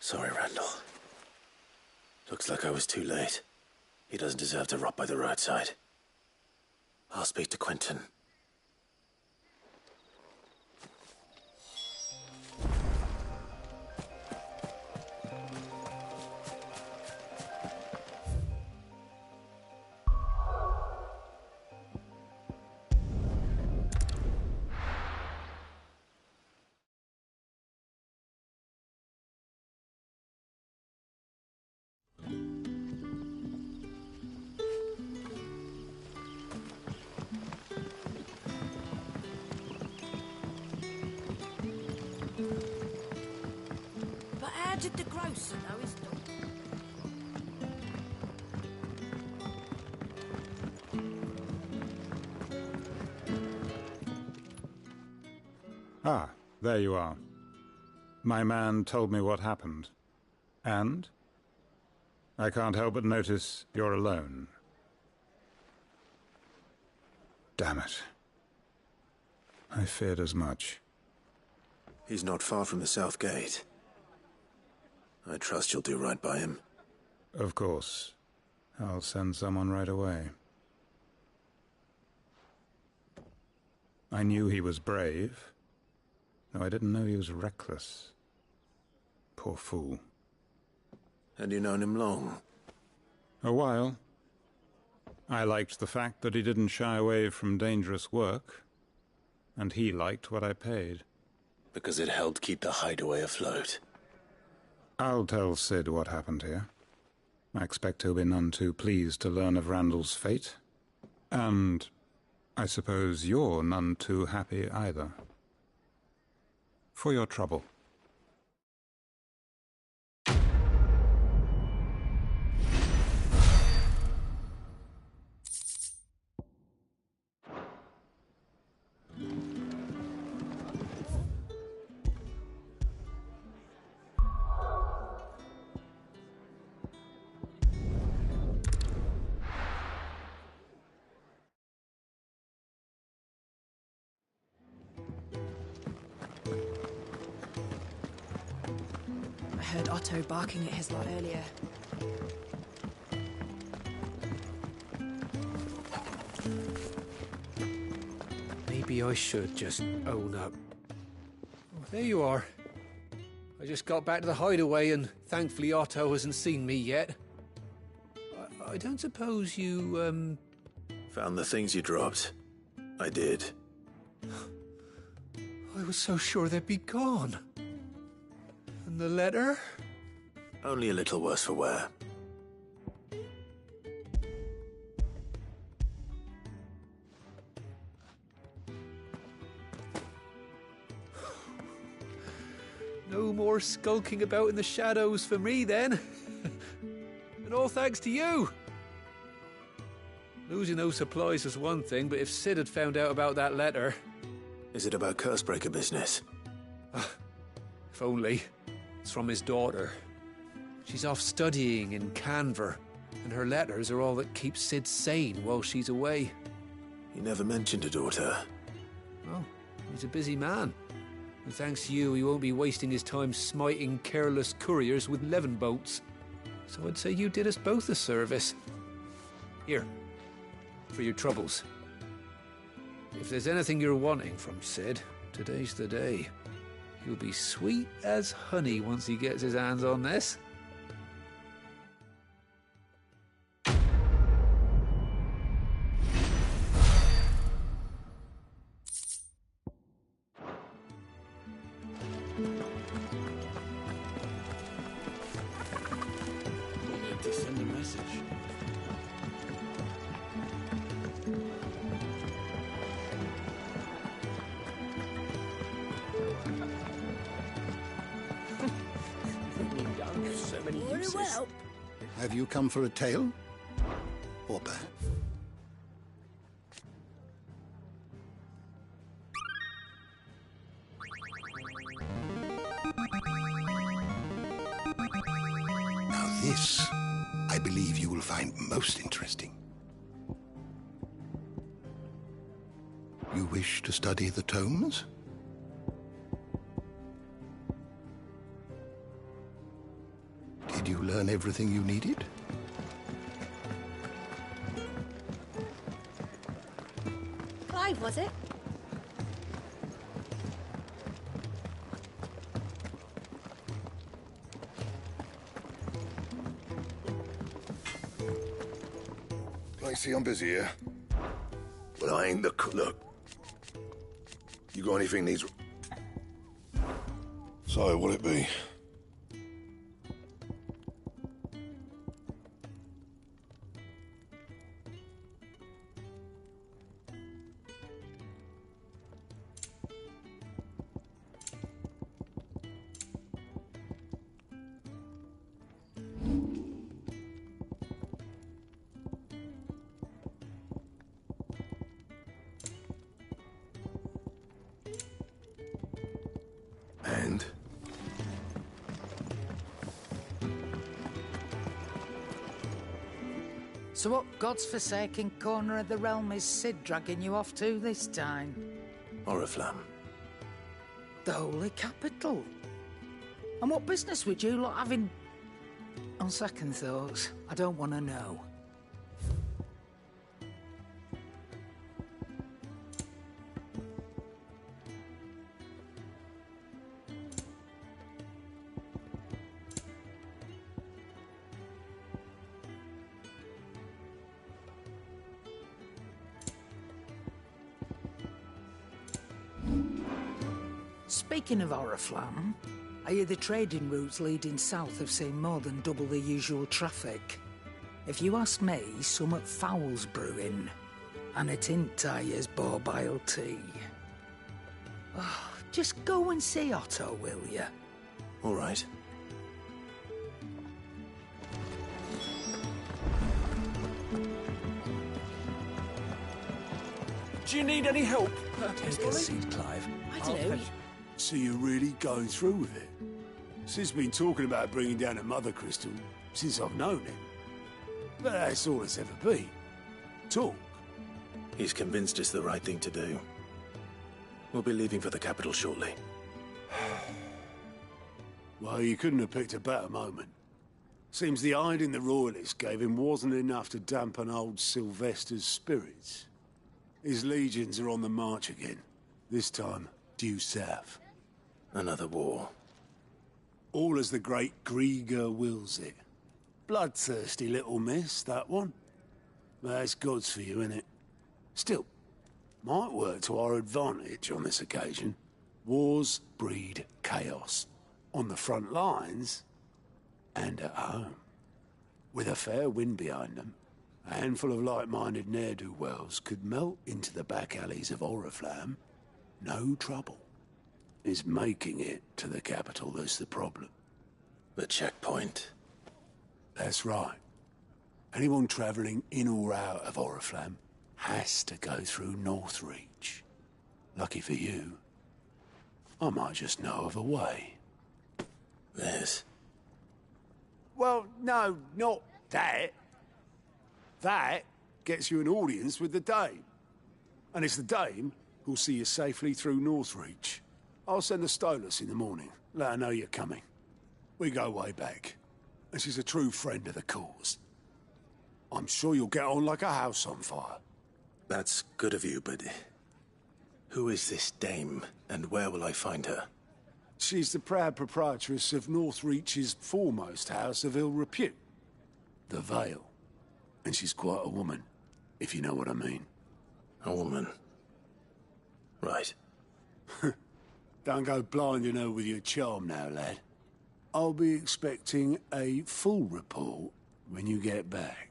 Sorry, Randall. Looks like I was too late. He doesn't deserve to rot by the roadside. I'll speak to Quentin. But how did the grocer know his dog? Ah, there you are. My man told me what happened. And? I can't help but notice you're alone. Damn it. I feared as much. He's not far from the South Gate. I trust you'll do right by him. Of course. I'll send someone right away. I knew he was brave, though I didn't know he was reckless. Poor fool. And you known him long? A while. I liked the fact that he didn't shy away from dangerous work, and he liked what I paid. Because it helped keep the hideaway afloat. I'll tell Sid what happened here. I expect he'll be none too pleased to learn of Randall's fate. And I suppose you're none too happy either. For your trouble. I heard Otto barking at his lot earlier. Maybe I should just own up. Oh, there you are. I just got back to the hideaway and thankfully Otto hasn't seen me yet. I don't suppose you, Found the things you dropped. I did. I was so sure they'd be gone. And the letter? Only a little worse for wear. No more skulking about in the shadows for me, then. And all thanks to you. Losing those supplies was one thing, but if Sid had found out about that letter... Is it about Cursebreaker business? If only. It's from his daughter. She's off studying in Canver, and her letters are all that keeps Sid sane while she's away. He never mentioned a daughter. Well, he's a busy man. And thanks to you, he won't be wasting his time smiting careless couriers with levin boats. So I'd say you did us both a service. Here, for your troubles. If there's anything you're wanting from Sid, today's the day. He'll be sweet as honey once he gets his hands on this. To send a message. So many uses. Well. Have you come for a tale? Or perhaps? Now this, I believe you will find most interesting. You wish to study the tomes? learn everything you needed? Clive, was it? I see I'm busy here. Well, I ain't the look. You got anything needs... So, what'll it be? And? So what god's-forsaken corner of the realm is Cid dragging you off to this time? Oriflamme. The Holy Capital. And what business would you lot have in... On second thoughts, I don't want to know. Speaking of Oriflamme, I hear the trading routes leading south have seen more than double the usual traffic. If you ask me, summat foul's brewing, and it ain't Tyre's borbile tea. Oh, just go and see Otto, will you? All right. Do you need any help? Take a seat, Clive. I don't know. So you're really going through with it? Sid's been talking about bringing down a mother crystal since I've known him. But that's all it's ever been. Talk. He's convinced it's the right thing to do. We'll be leaving for the capital shortly. Well, you couldn't have picked a better moment. Seems the hiding the Royalists gave him wasn't enough to dampen old Sylvester's spirits. His legions are on the march again, this time due south. Another war. All as the great Grieger wills it. Bloodthirsty little miss, that one. That's God's for you, innit? Still, might work to our advantage on this occasion. Wars breed chaos. On the front lines, and at home. With a fair wind behind them, a handful of like-minded ne'er-do-wells could melt into the back alleys of Oriflamme. No trouble. Is making it to the capital that's the problem. The checkpoint. That's right. Anyone travelling in or out of Oriflamme has to go through Northreach. Lucky for you, I might just know of a way. This? Well, no, not that. That gets you an audience with the Dame. And it's the Dame who'll see you safely through Northreach. I'll send the Stolas in the morning. Let her know you're coming. We go way back. And she's a true friend of the cause. I'm sure you'll get on like a house on fire. That's good of you, but... who is this Dame, and where will I find her? She's the proud proprietress of Northreach's foremost house of ill repute. The Vale. And she's quite a woman, if you know what I mean. A woman? Right. Don't go blinding her with your charm now, lad. I'll be expecting a full report when you get back.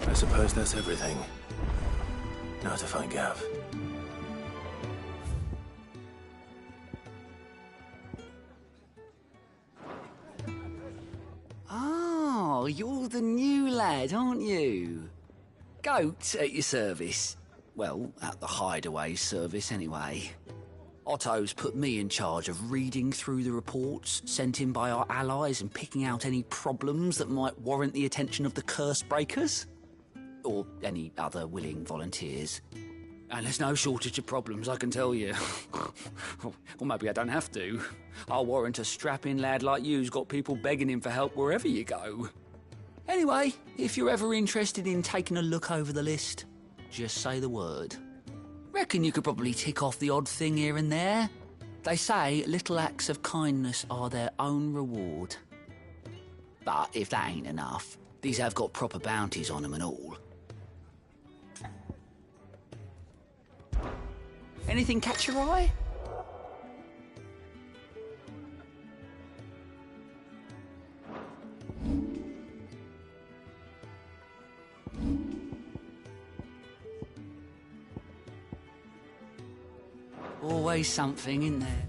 I suppose that's everything. Now to find Gav. you're the new lad, aren't you? Goat at your service. Well, at the Hideaway service, anyway. Otto's put me in charge of reading through the reports sent in by our allies and picking out any problems that might warrant the attention of the Curse Breakers. Or any other willing volunteers. And there's no shortage of problems, I can tell you. Or maybe I don't have to. I'll warrant a strapping lad like you's got people begging him for help wherever you go. Anyway, if you're ever interested in taking a look over the list, just say the word. Reckon you could probably tick off the odd thing here and there. They say little acts of kindness are their own reward. But if that ain't enough, these have got proper bounties on them and all. Anything catch your eye? Always something, isn't there?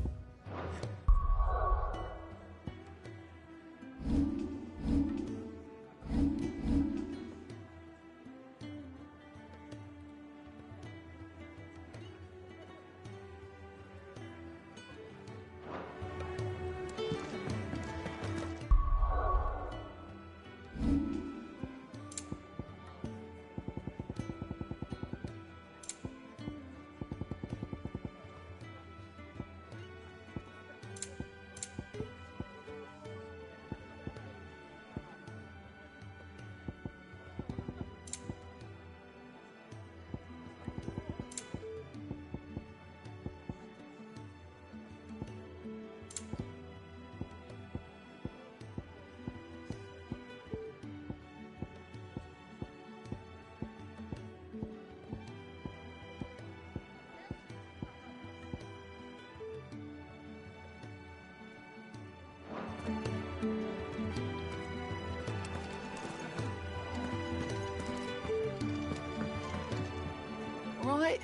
Right.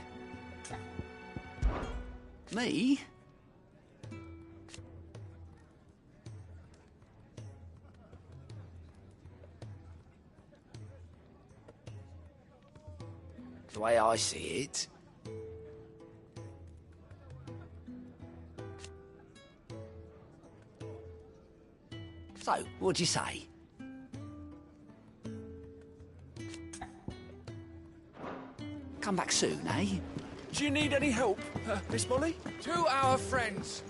Me? The way I see it, so, what'd you say? Come back soon, eh? Do you need any help, Miss Molly? To our friends.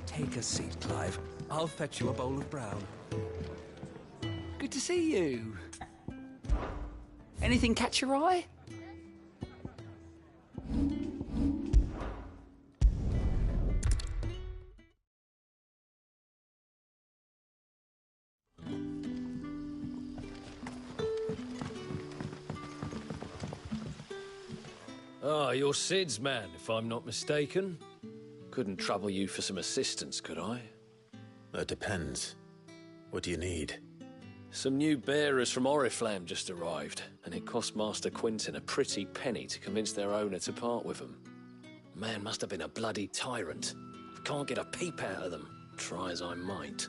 Take a seat, Clive. I'll fetch you a bowl of brown. Good to see you. Anything catch your eye? Ah, you're Sid's man, if I'm not mistaken. Couldn't trouble you for some assistance, could I? That depends. What do you need? Some new bearers from Oriflamme just arrived, and it cost Master Quintin a pretty penny to convince their owner to part with them. Man must have been a bloody tyrant. Can't get a peep out of them, try as I might.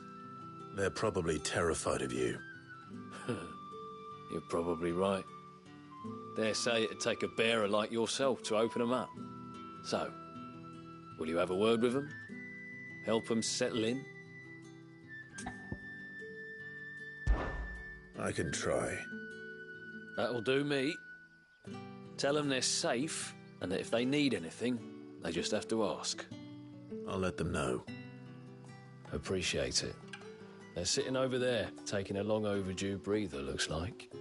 They're probably terrified of you. You're probably right. Dare say it'd take a bearer like yourself to open them up. So, will you have a word with them? Help them settle in? I can try. That'll do me. Tell them they're safe, and that if they need anything, they just have to ask. I'll let them know. Appreciate it. They're sitting over there, taking a long overdue breather, looks like.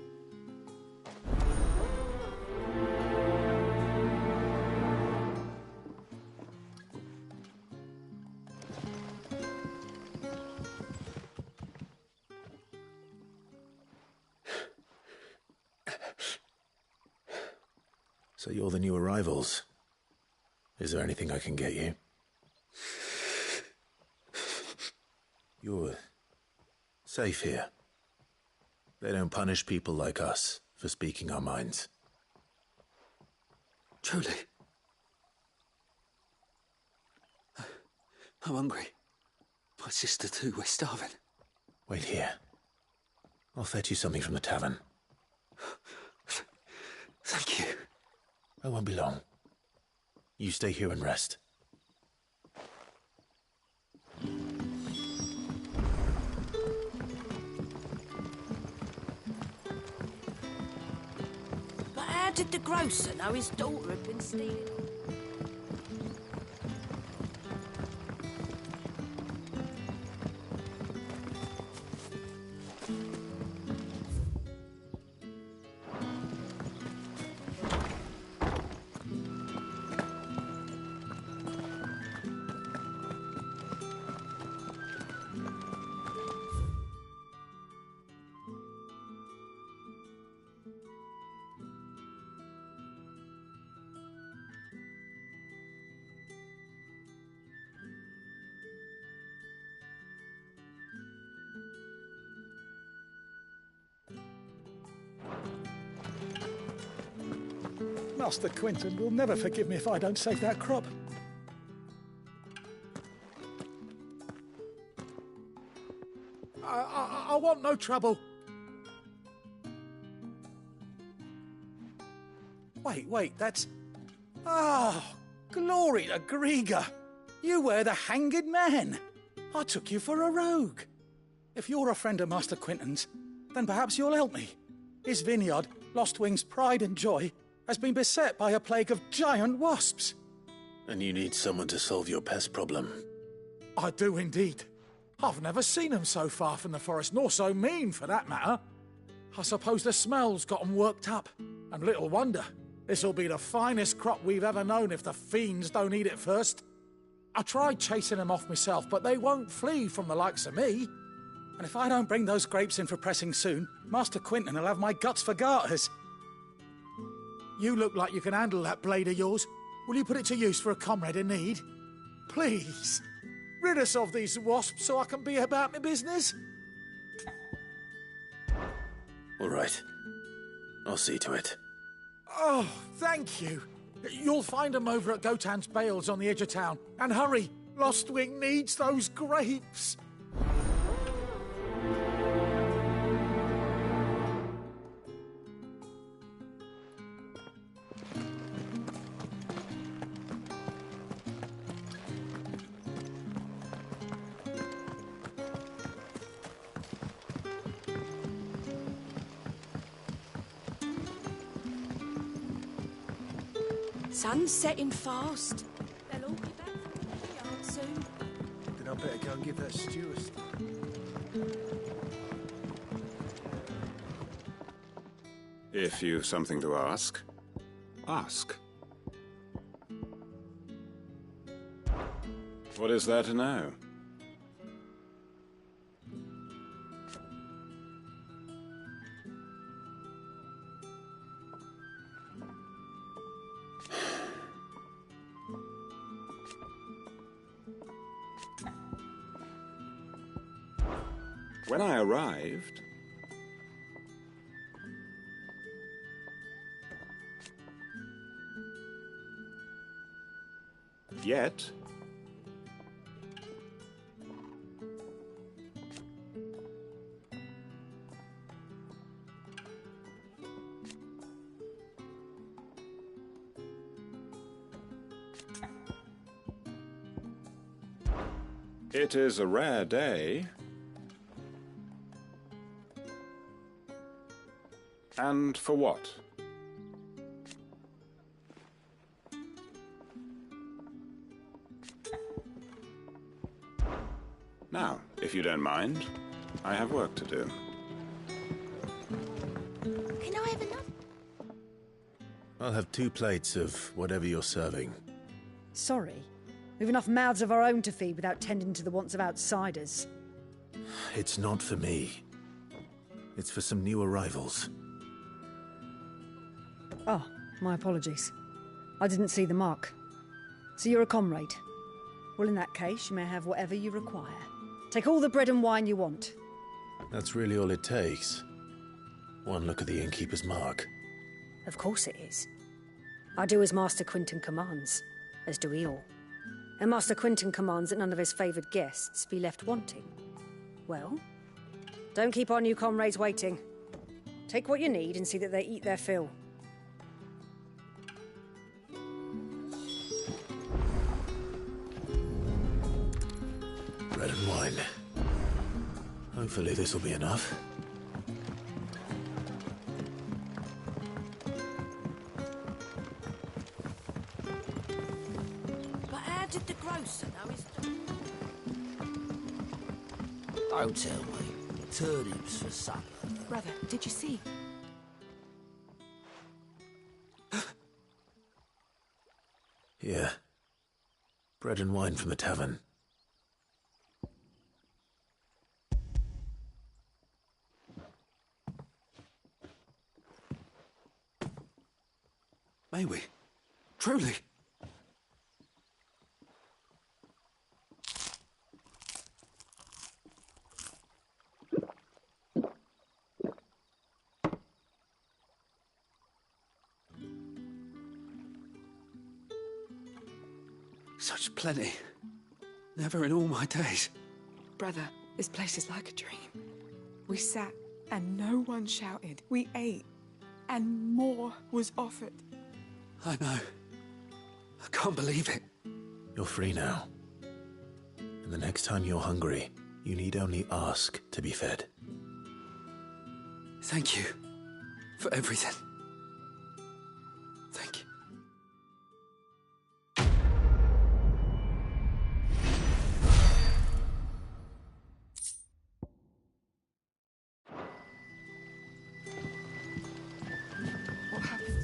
So you're the new arrivals. Is there anything I can get you? You're safe here. They don't punish people like us for speaking our minds. Truly. I'm hungry. My sister too, we're starving. Wait here. I'll fetch you something from the tavern. Thank you. I won't be long. You stay here and rest. But how did the grocer know his daughter had been stealing? Master Quinton will never forgive me if I don't save that crop. I want no trouble. Wait, that's... Oh, glory to Grieger. You were the hanged man. I took you for a rogue. If you're a friend of Master Quinton's, then perhaps you'll help me. His vineyard, Lostwing's pride and joy, has been beset by a plague of giant wasps. And you need someone to solve your pest problem. I do indeed. I've never seen them so far from the forest, nor so mean, for that matter. I suppose the smell's got 'em worked up. And little wonder. This'll be the finest crop we've ever known if the fiends don't eat it first. I tried chasing them off myself, but they won't flee from the likes of me. And if I don't bring those grapes in for pressing soon, Master Quinton will have my guts for garters. You look like you can handle that blade of yours. Will you put it to use for a comrade in need? Please, rid us of these wasps so I can be about my business. All right. I'll see to it. Oh, thank you. You'll find them over at Gotan's Bales on the edge of town. And hurry, Lostwing needs those grapes. Sun's setting fast. They'll all be back from the yard soon. Then I better go and give that stew a start. If you've something to ask, ask. What is there to know? When I arrived, yet it is a rare day. And for what? Now, if you don't mind, I have work to do. Can I have another? I'll have 2 plates of whatever you're serving. Sorry. We've enough mouths of our own to feed without tending to the wants of outsiders. It's not for me. It's for some new arrivals. Oh, my apologies. I didn't see the mark. So you're a comrade? Well, in that case, you may have whatever you require. Take all the bread and wine you want. That's really all it takes. One look at the innkeeper's mark. Of course it is. I do as Master Quinton commands, as do we all. And Master Quinton commands that none of his favoured guests be left wanting. Well, don't keep our new comrades waiting. Take what you need and see that they eat their fill. Bread and wine. Hopefully this will be enough. But how did the grocer know his... Don't tell me. Turnips for supper. Brother, did you see? Yeah. Bread and wine from the tavern. May we? Truly? Such plenty. Never in all my days. Brother, this place is like a dream. We sat and no one shouted. We ate and more was offered. I know. I can't believe it. You're free now. And the next time you're hungry, you need only ask to be fed. Thank you for everything. Thank you. What happened?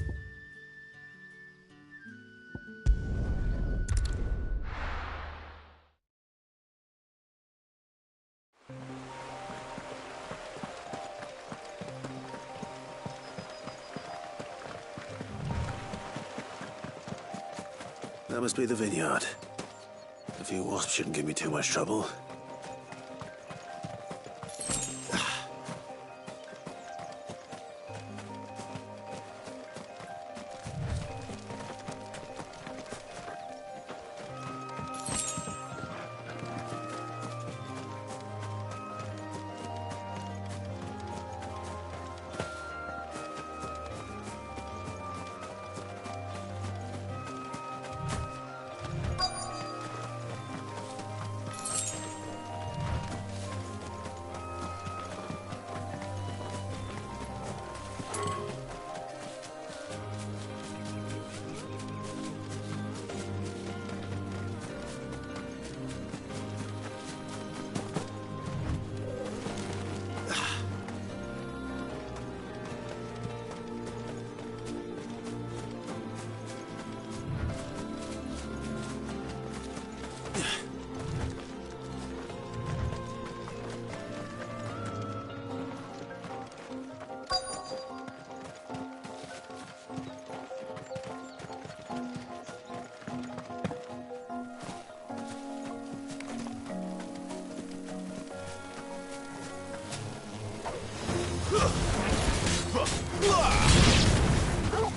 That must be the vineyard. A few wasps shouldn't give me too much trouble.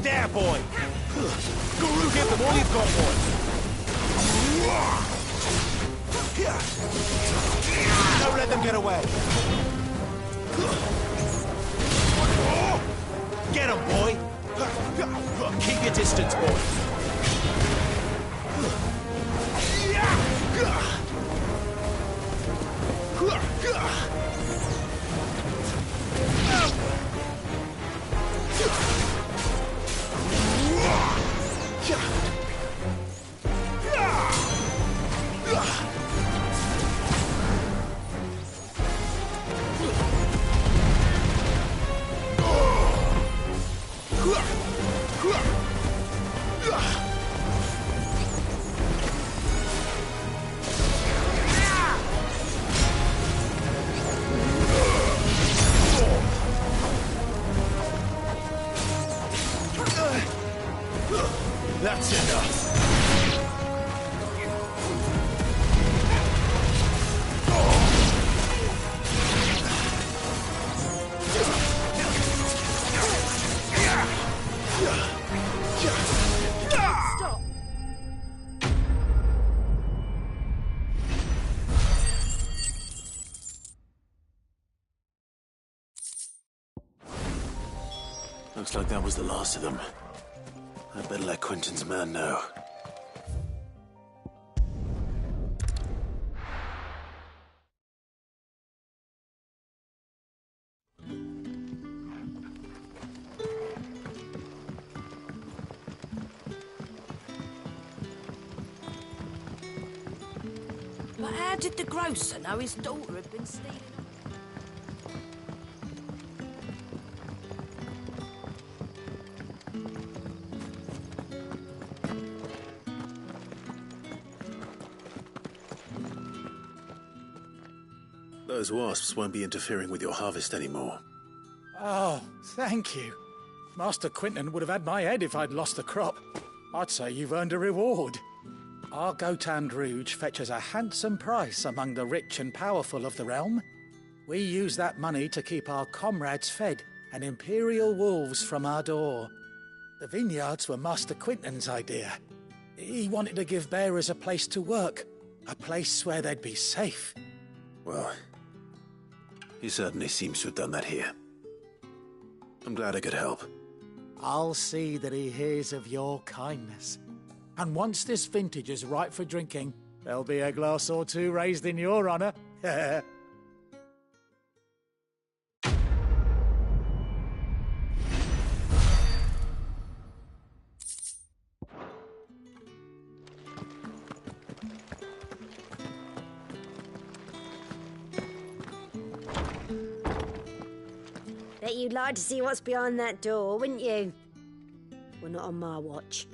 There, boy! Guru, give them all you've got, boy! Don't let them get away! Get him, boy! Keep your distance, boy! Looks like that was the last of them. I'd better let Quentin's man know. But how did the grocer know his daughter had been stealing? Those wasps won't be interfering with your harvest anymore. Oh, thank you. Master Quentin would have had my head if I'd lost the crop. I'd say you've earned a reward. Our Gotand Rouge fetches a handsome price among the rich and powerful of the realm. We use that money to keep our comrades fed and imperial wolves from our door. The vineyards were Master Quentin's idea. He wanted to give bearers a place to work, a place where they'd be safe. Well, he certainly seems to have done that here. I'm glad I could help. I'll see that he hears of your kindness. And once this vintage is ripe for drinking, there'll be a glass or two raised in your honour. Bet you'd like to see what's behind that door, wouldn't you? Well, not on my watch.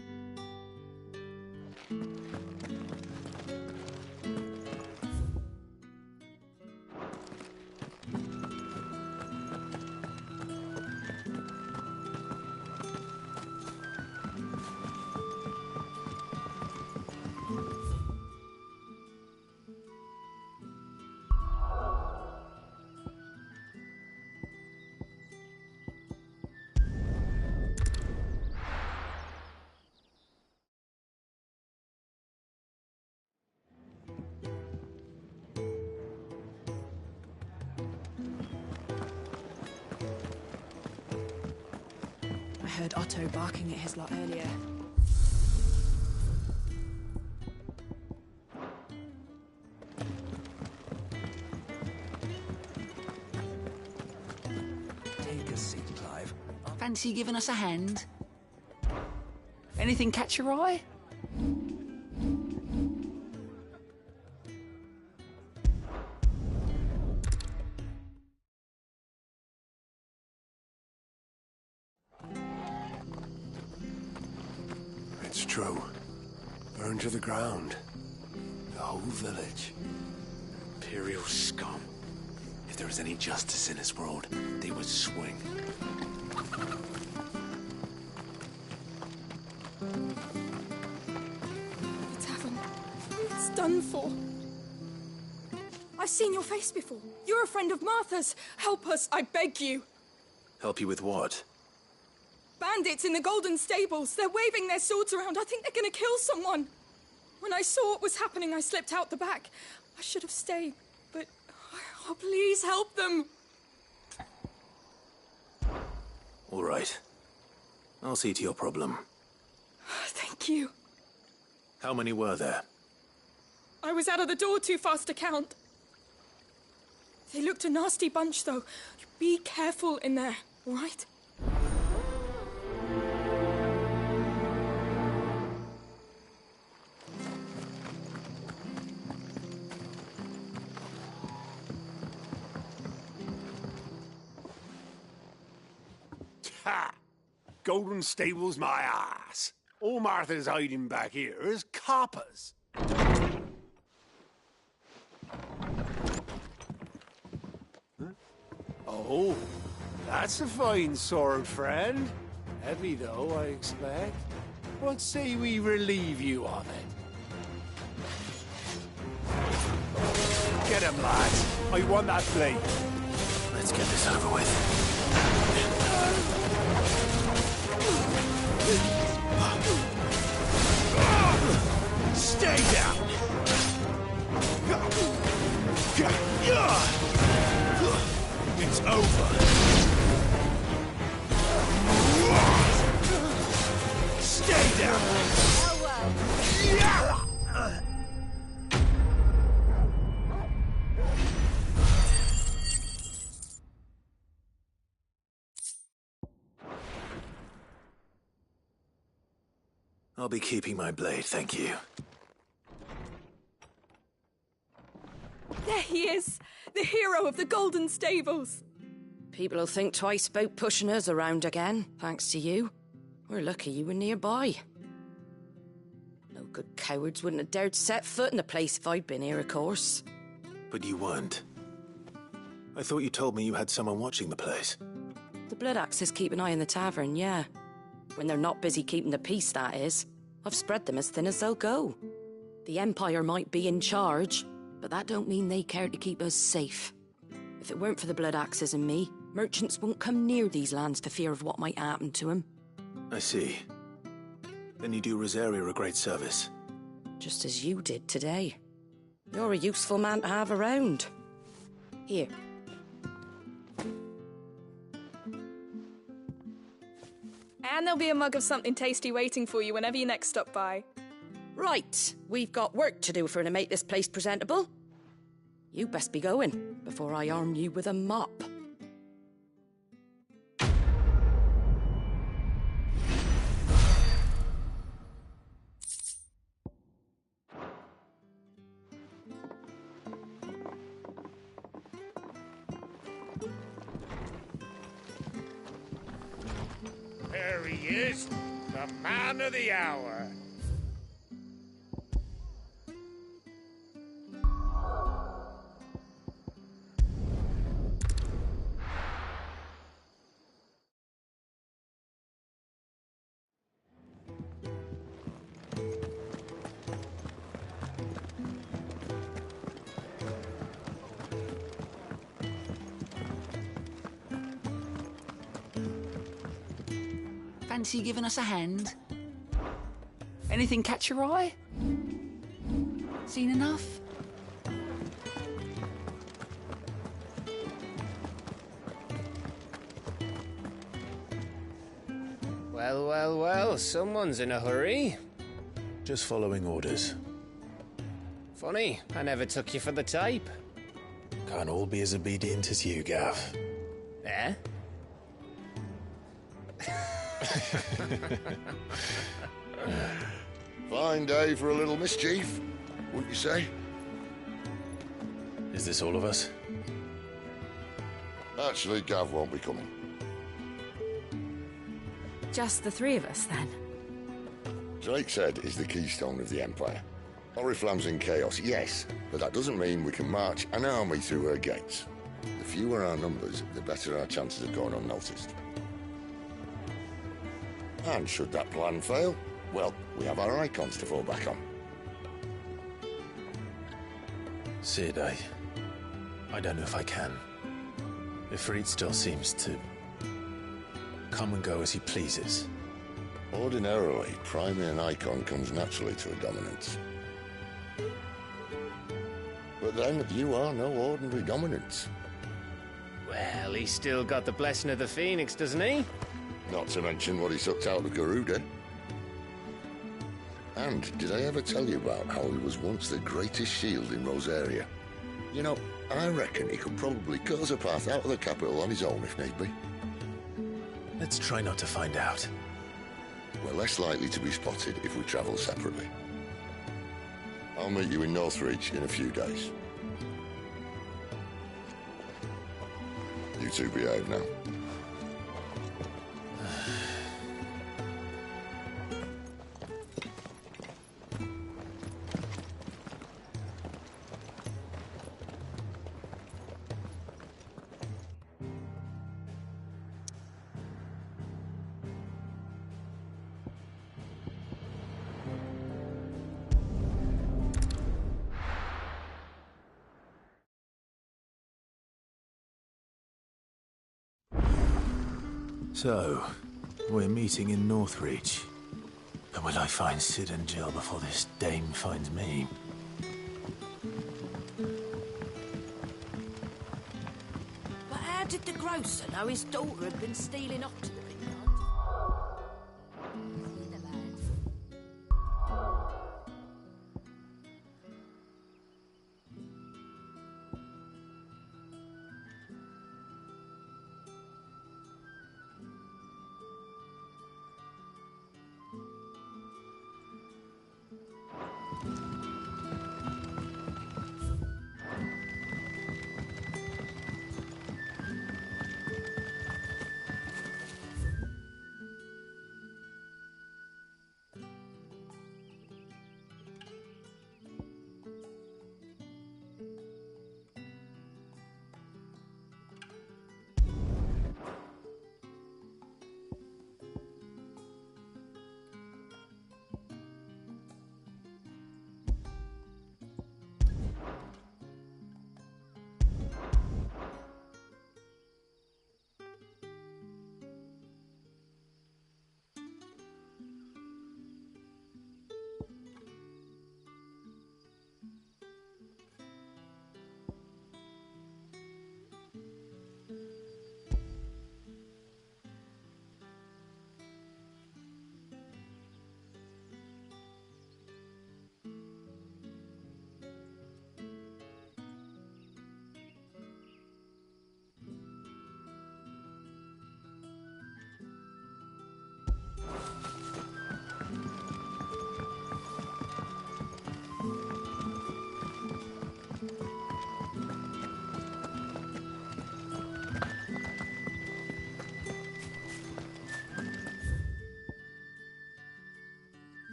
I heard Otto barking at his lot earlier. Take a seat, Clive. Fancy giving us a hand? Anything catch your eye? It's true. Burned to the ground. The whole village. Imperial scum. If there was any justice in this world, they would swing. The tavern. It's done for. I've seen your face before. You're a friend of Martha's. Help us, I beg you. Help you with what? Bandits in the Golden Stables. They're waving their swords around. I think they're going to kill someone. When I saw what was happening, I slipped out the back. I should have stayed, but... Oh, please help them. All right. I'll see to your problem. Thank you. How many were there? I was out of the door too fast to count. They looked a nasty bunch, though. Be careful in there, all right? Ha! Golden Stables, my ass. All Martha's hiding back here is coppers. Huh? Oh, that's a fine sword, friend. Heavy, though, I expect. What say we relieve you of it? Get him, lads. I want that blade. Let's get this over with. Stay down! It's over. I'll be keeping my blade, thank you. There he is! The hero of the Golden Stables! People'll think twice about pushing us around again, thanks to you. We're lucky you were nearby. No good cowards wouldn't have dared set foot in the place if I'd been here, of course. But you weren't. I thought you told me you had someone watching the place. The Blood Axes keep an eye on the tavern, yeah. When they're not busy keeping the peace, that is. I've spread them as thin as they'll go. The Empire might be in charge, but that don't mean they care to keep us safe. If it weren't for the Blood Axes and me, merchants won't come near these lands for fear of what might happen to them. I see. Then you do Rosaria a great service. Just as you did today. You're a useful man to have around. Here. And there'll be a mug of something tasty waiting for you whenever you next stop by. Right, we've got work to do for to make this place presentable. You best be going, before I arm you with a mop. There he is, the man of the hour. Fancy giving us a hand? Anything catch your eye? Seen enough? Well, well, well, someone's in a hurry. Just following orders. Funny, I never took you for the type. Can't all be as obedient as you, Gav. Eh? Fine day for a little mischief, wouldn't you say? Is this all of us? Actually, Gav won't be coming. Just the three of us, then? Drakeshead is the keystone of the Empire. Oriflamme's in chaos, yes, but that doesn't mean we can march an army through her gates. The fewer our numbers, the better our chances of going unnoticed. And should that plan fail, well, we have our icons to fall back on. Sid, I don't know if I can. Ifrit still seems to come and go as he pleases. Ordinarily, priming an icon comes naturally to a dominance. But then, you are no ordinary dominance. Well, he's still got the blessing of the Phoenix, doesn't he? Not to mention what he sucked out of Garuda. And did I ever tell you about how he was once the greatest shield in Rosaria? You know, I reckon he could probably cut us a path out of the capital on his own if need be. Let's try not to find out. We're less likely to be spotted if we travel separately. I'll meet you in Northreach in a few days. You two behave now. So, we're meeting in Northreach. But will I find Sid and Jill before this dame finds me? But how did the grocer know his daughter had been stealing off to the vineyard?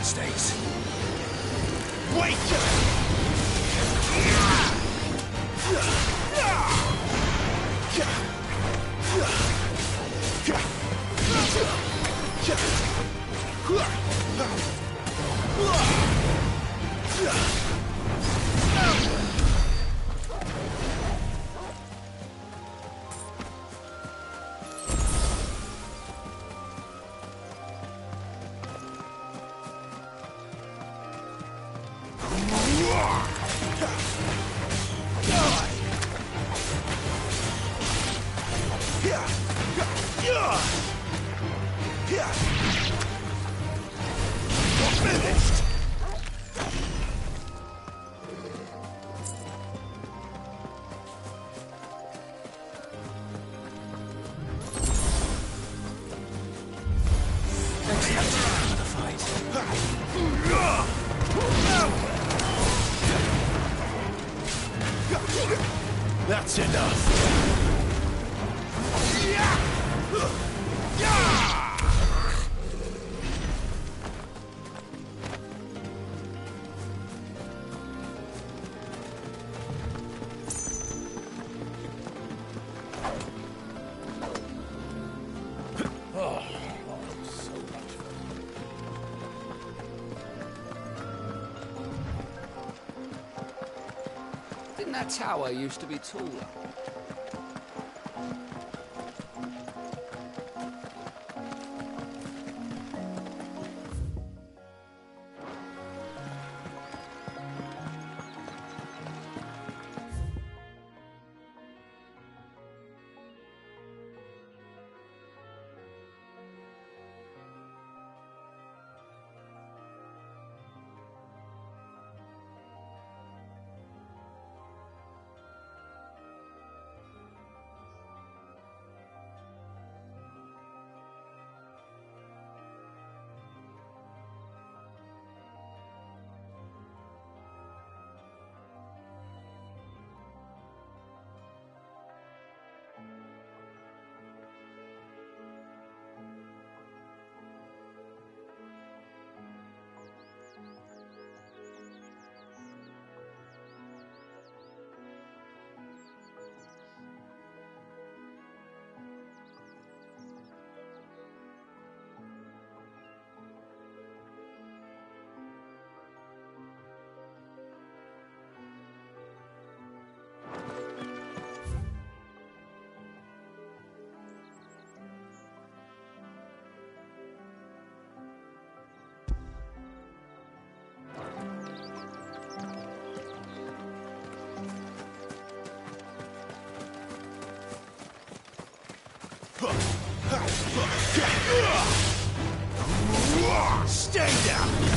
Stays. Wait! Finished! That's enough. Didn't that tower used to be taller? Stay down!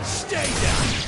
Stay down!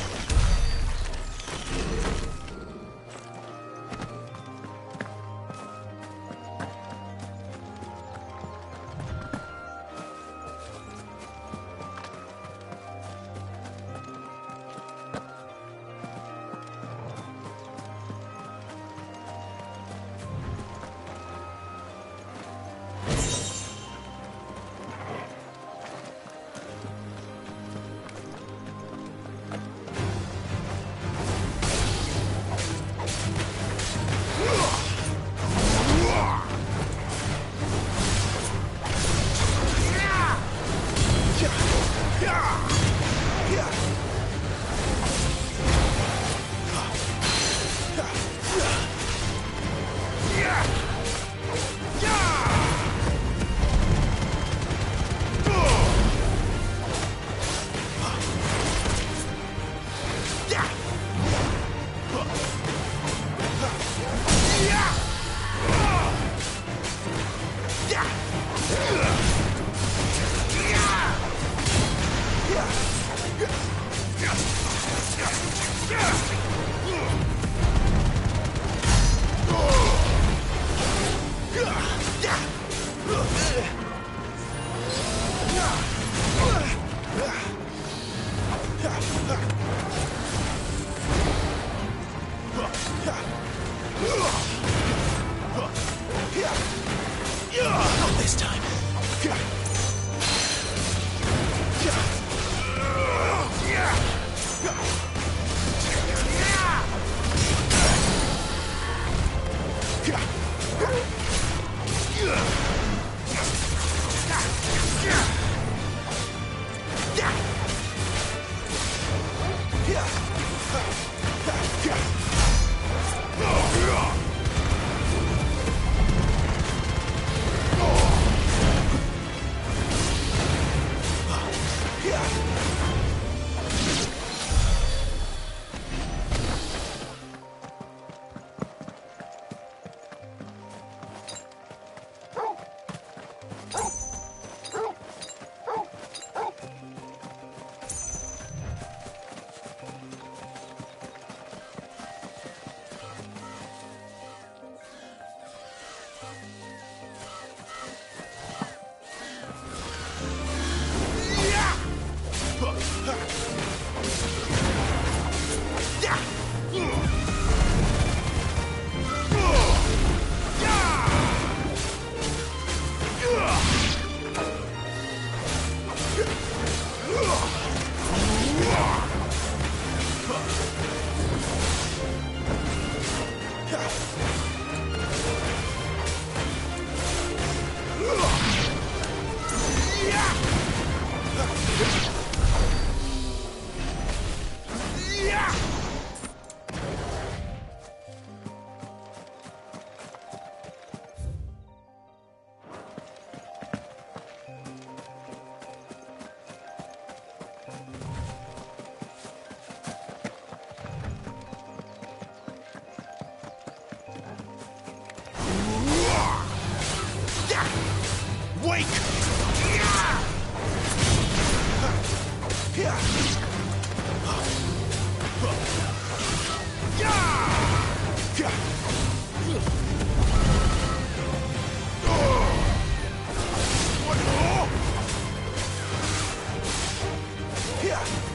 Not this time.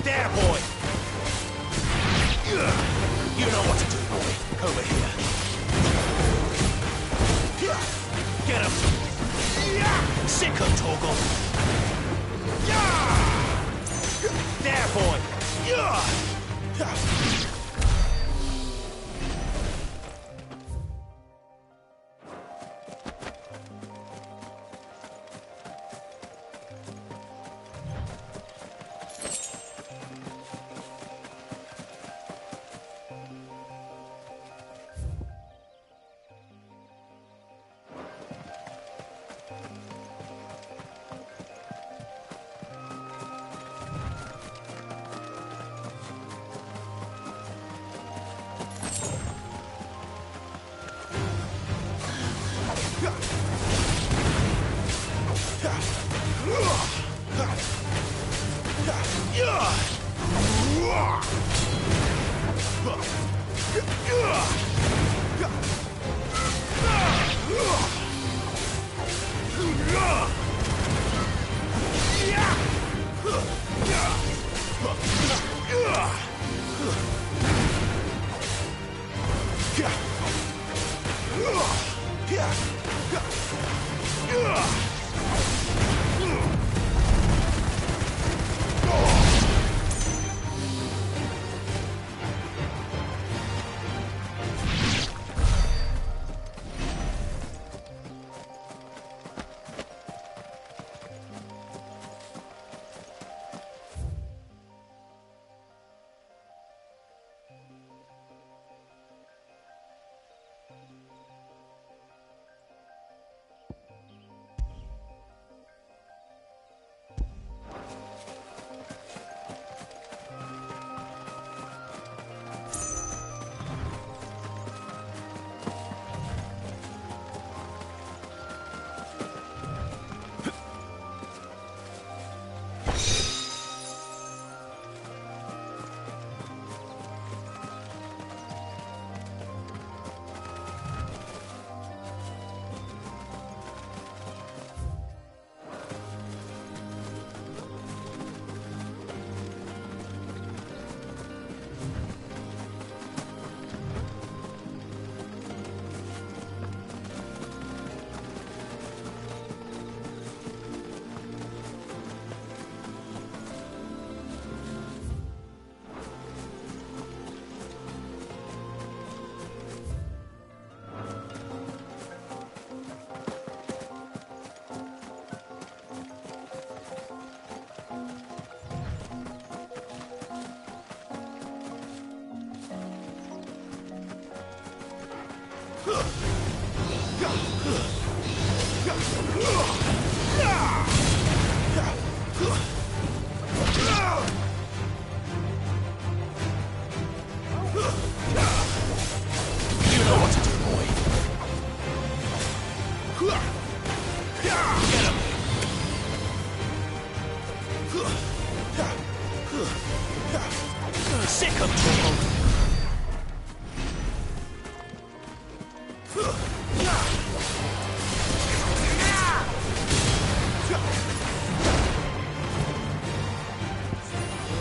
There, boy! You know what to do, boy. Over here. Get him! Sick him, Torgal! There, boy!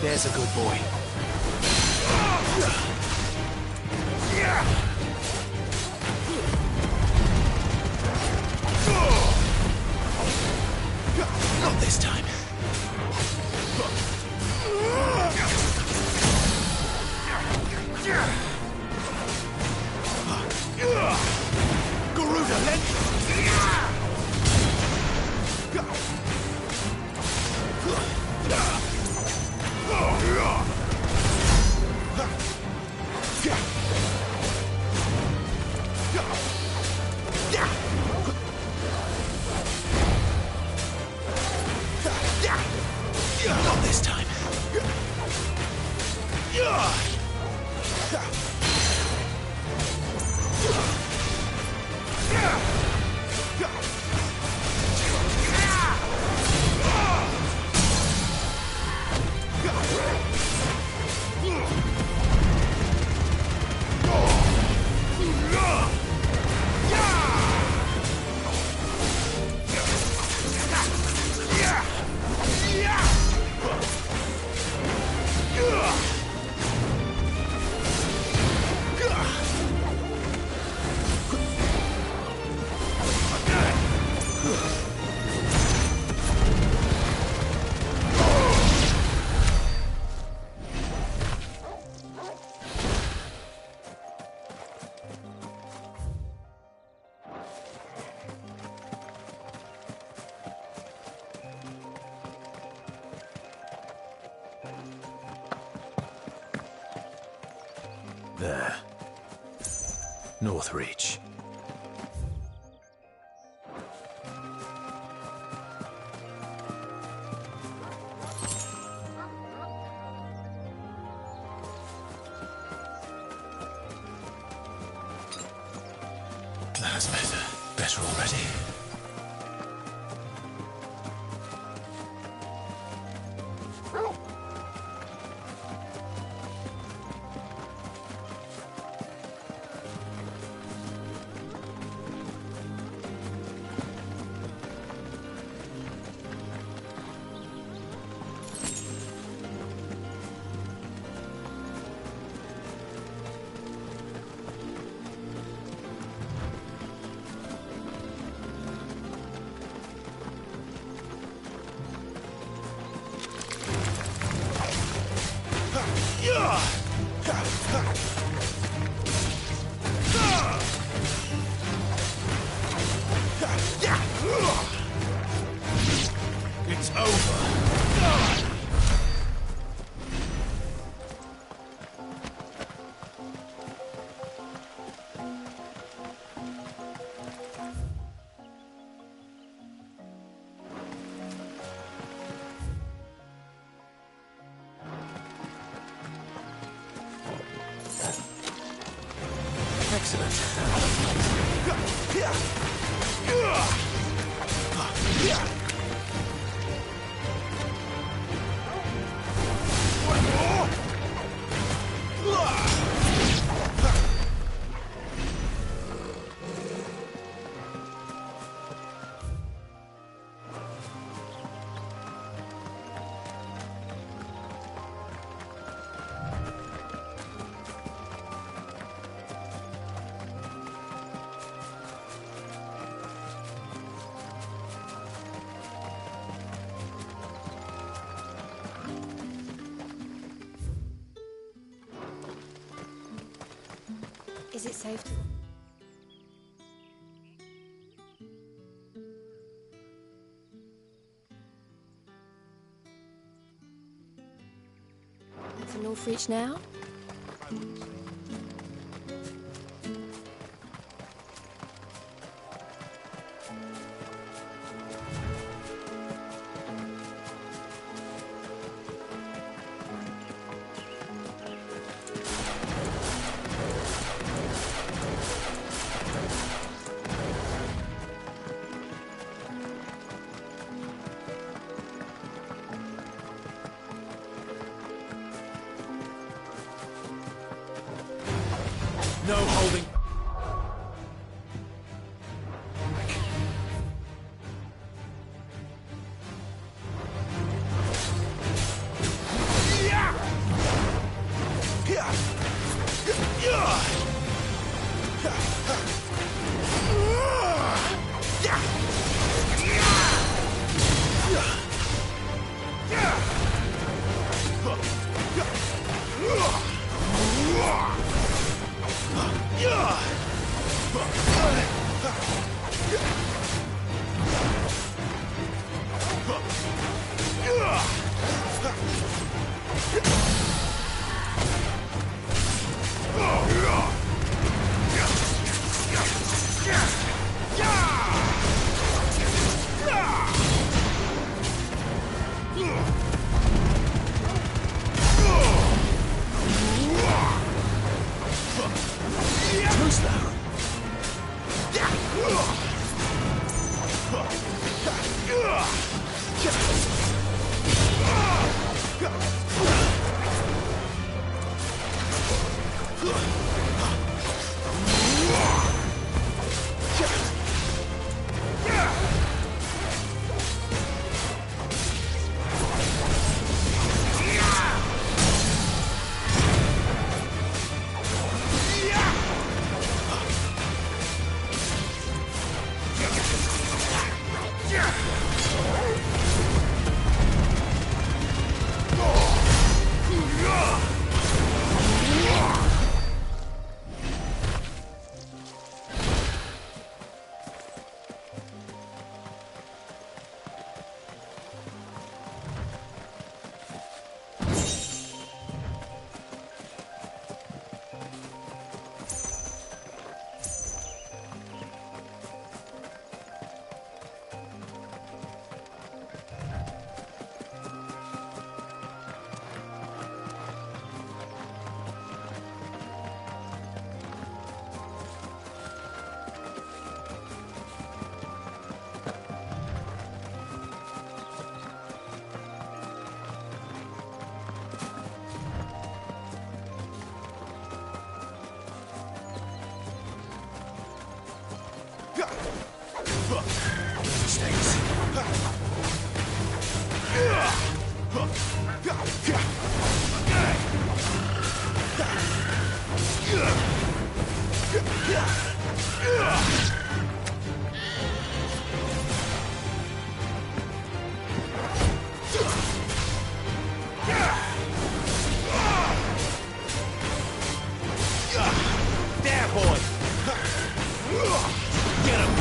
There's a good boy. Not this time. Not this time. There. Northreach. That's better. Better already. It's over. Is it safe to... To Northreach now? No holding. Yeah! slow. There, boy! Get him!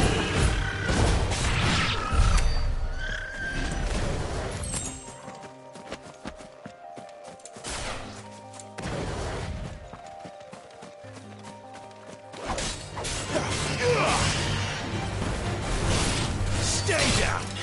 Stay down!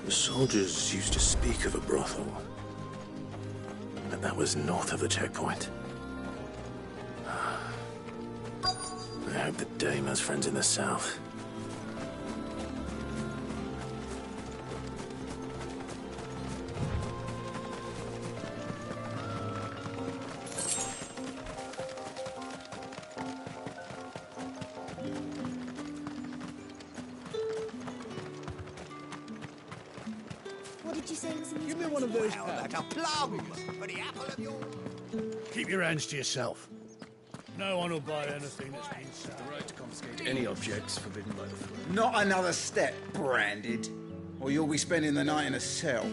The soldiers used to speak of a brothel, but that was north of the checkpoint. I hope the Dame has friends in the south. What did you say was in Give me one of those like a plum for the apple of your... Keep your hands to yourself. No one will buy anything that's been sold. The right to confiscate any objects forbidden by the throne. Not another step, Branded, or you'll be spending the night in a cell.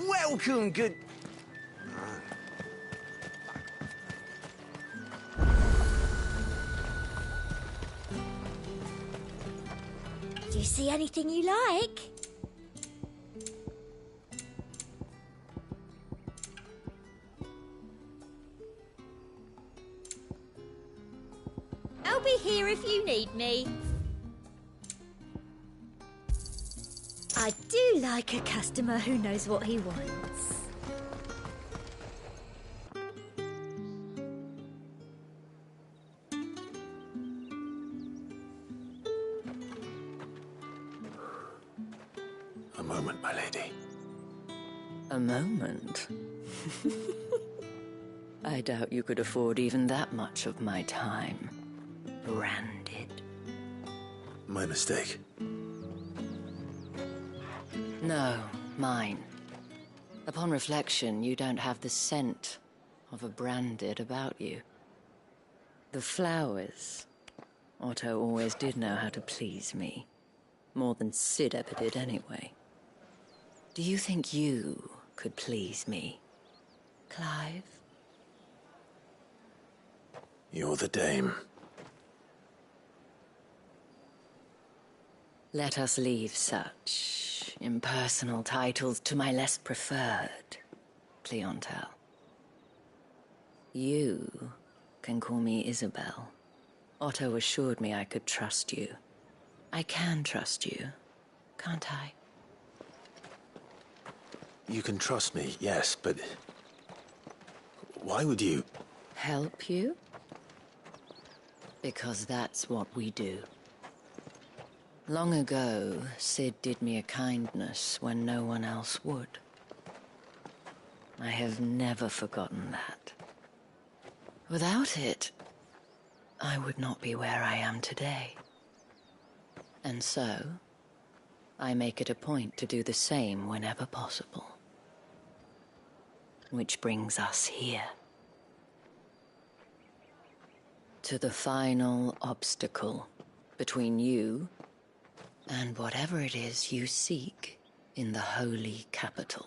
Welcome, good... Do you see anything you like? I'll be here if you need me. I do like a customer who knows what he wants. A moment, my lady. A moment? I doubt you could afford even that much of my time. Branded. My mistake. No, mine. Upon reflection, you don't have the scent of a Branded about you. The flowers. Otto always did know how to please me. More than Sid ever did anyway. Do you think you could please me, Clive? You're the Dame. Let us leave such impersonal titles to my less preferred clientele. You can call me Isabel. Otto assured me I could trust you. I can trust you, can't I? You can trust me, yes, but... why would you... Help you? Because that's what we do. Long ago, Sid did me a kindness when no one else would. I have never forgotten that. Without it, I would not be where I am today. And so, I make it a point to do the same whenever possible. Which brings us here. To the final obstacle between you and whatever it is you seek in the holy capital.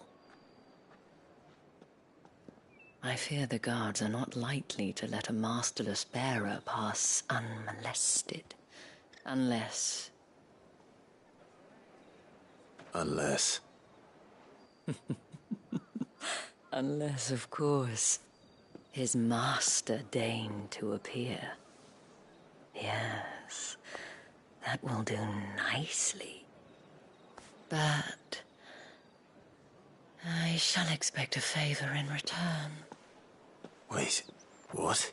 I fear the guards are not likely to let a masterless bearer pass unmolested, unless... Unless... Unless, of course, his master deigned to appear. Yes, that will do nicely. But I shall expect a favor in return. Wait, what?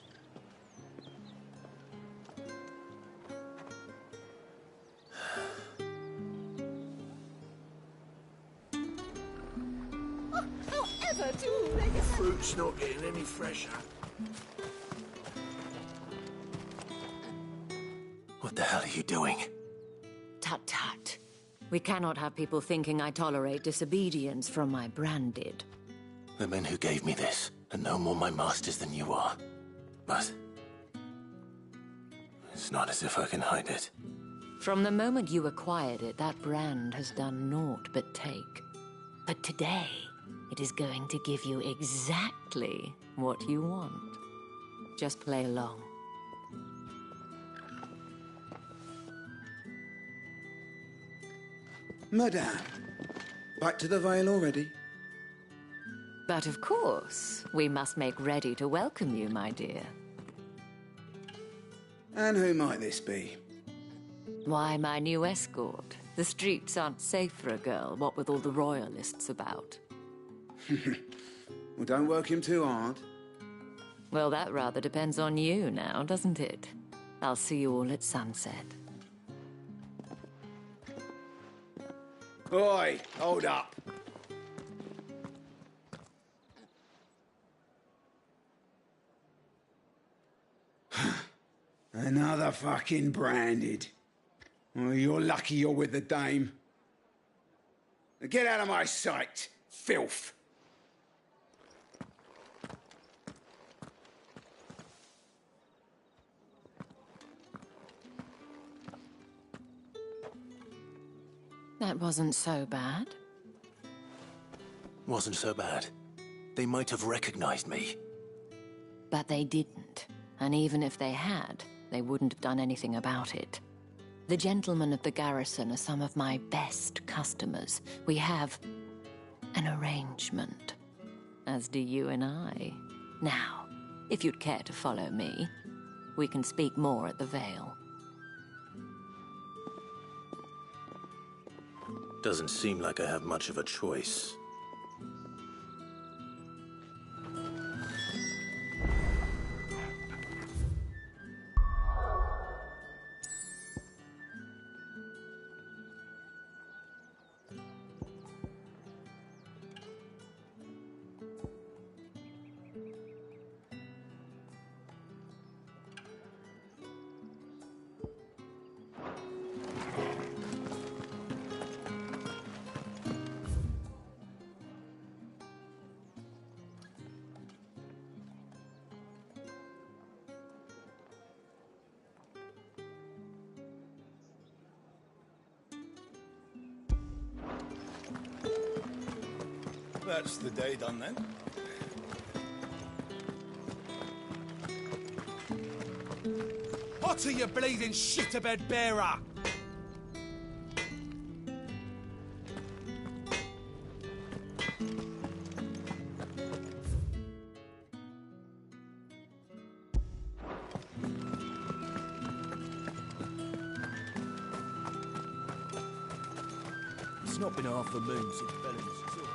never do. Fruit's not getting any fresher. What the hell are you doing? Tut-tut. We cannot have people thinking I tolerate disobedience from my branded. The men who gave me this are no more my masters than you are. But it's not as if I can hide it. From the moment you acquired it, that brand has done naught but take. But today, it is going to give you exactly what you want. Just play along. Madame, back to the Vale already? But of course, we must make ready to welcome you, my dear. And who might this be? Why, my new escort. The streets aren't safe for a girl, what with all the royalists about. Well, don't work him too hard. Well, that rather depends on you now, doesn't it? I'll see you all at sunset. Oi, hold up. Another fucking branded. Well, you're lucky you're with the dame. Get out of my sight, filth. That wasn't so bad. Wasn't so bad. They might have recognized me. But they didn't. And even if they had, they wouldn't have done anything about it. The gentlemen of the garrison are some of my best customers. We have an arrangement, as do you and I. Now, if you'd care to follow me, we can speak more at the Vale. Doesn't seem like I have much of a choice. That's the day done then. What are you bleeding shit-a-bed bearer? It's not been half a moon since Bellamy's took.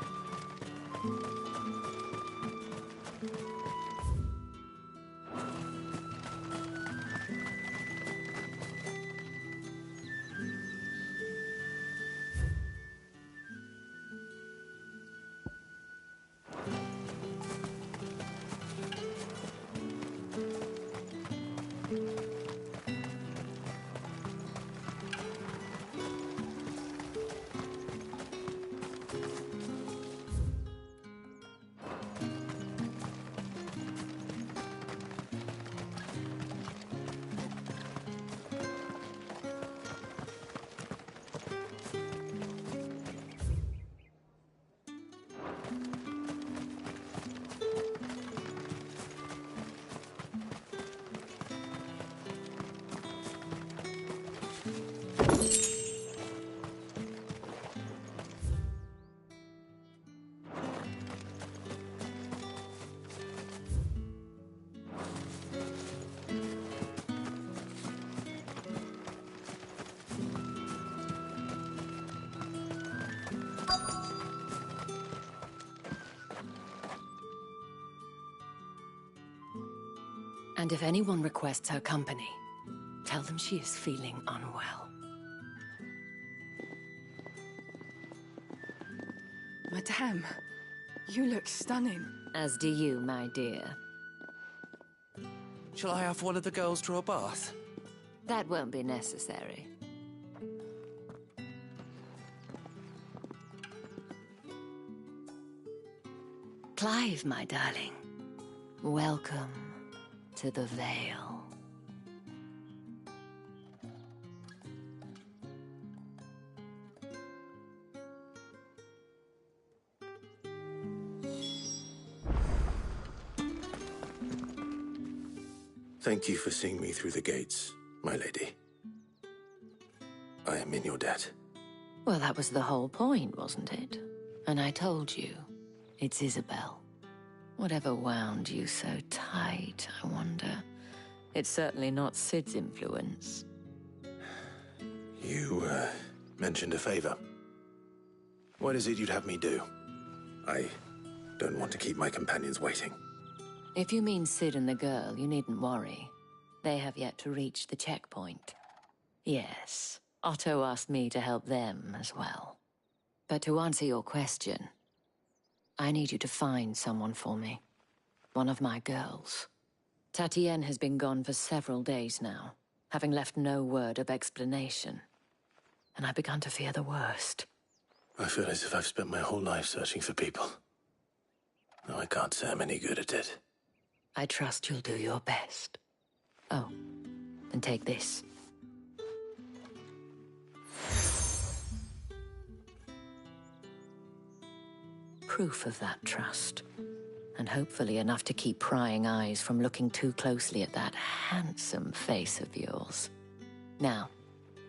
And if anyone requests her company, tell them she is feeling unwell. Madame, You look stunning. As do you, my dear. Shall I have one of the girls draw a bath? That won't be necessary. Clive, my darling. Welcome to the Vale. Thank you for seeing me through the gates, my lady. I am in your debt. Well, that was the whole point, wasn't it? And I told you, it's Isabel. Whatever wound you so tight, I wonder. It's certainly not Sid's influence. You, mentioned a favor. What is it you'd have me do? I don't want to keep my companions waiting. If you mean Sid and the girl, you needn't worry. They have yet to reach the checkpoint. Yes, Otto asked me to help them as well. But to answer your question, I need you to find someone for me. One of my girls. Tatienne has been gone for several days now, having left no word of explanation. And I've begun to fear the worst. I feel as if I've spent my whole life searching for people. No, I can't say I'm any good at it. I trust you'll do your best. Oh, and take this. Proof of that trust. And hopefully enough to keep prying eyes from looking too closely at that handsome face of yours. Now,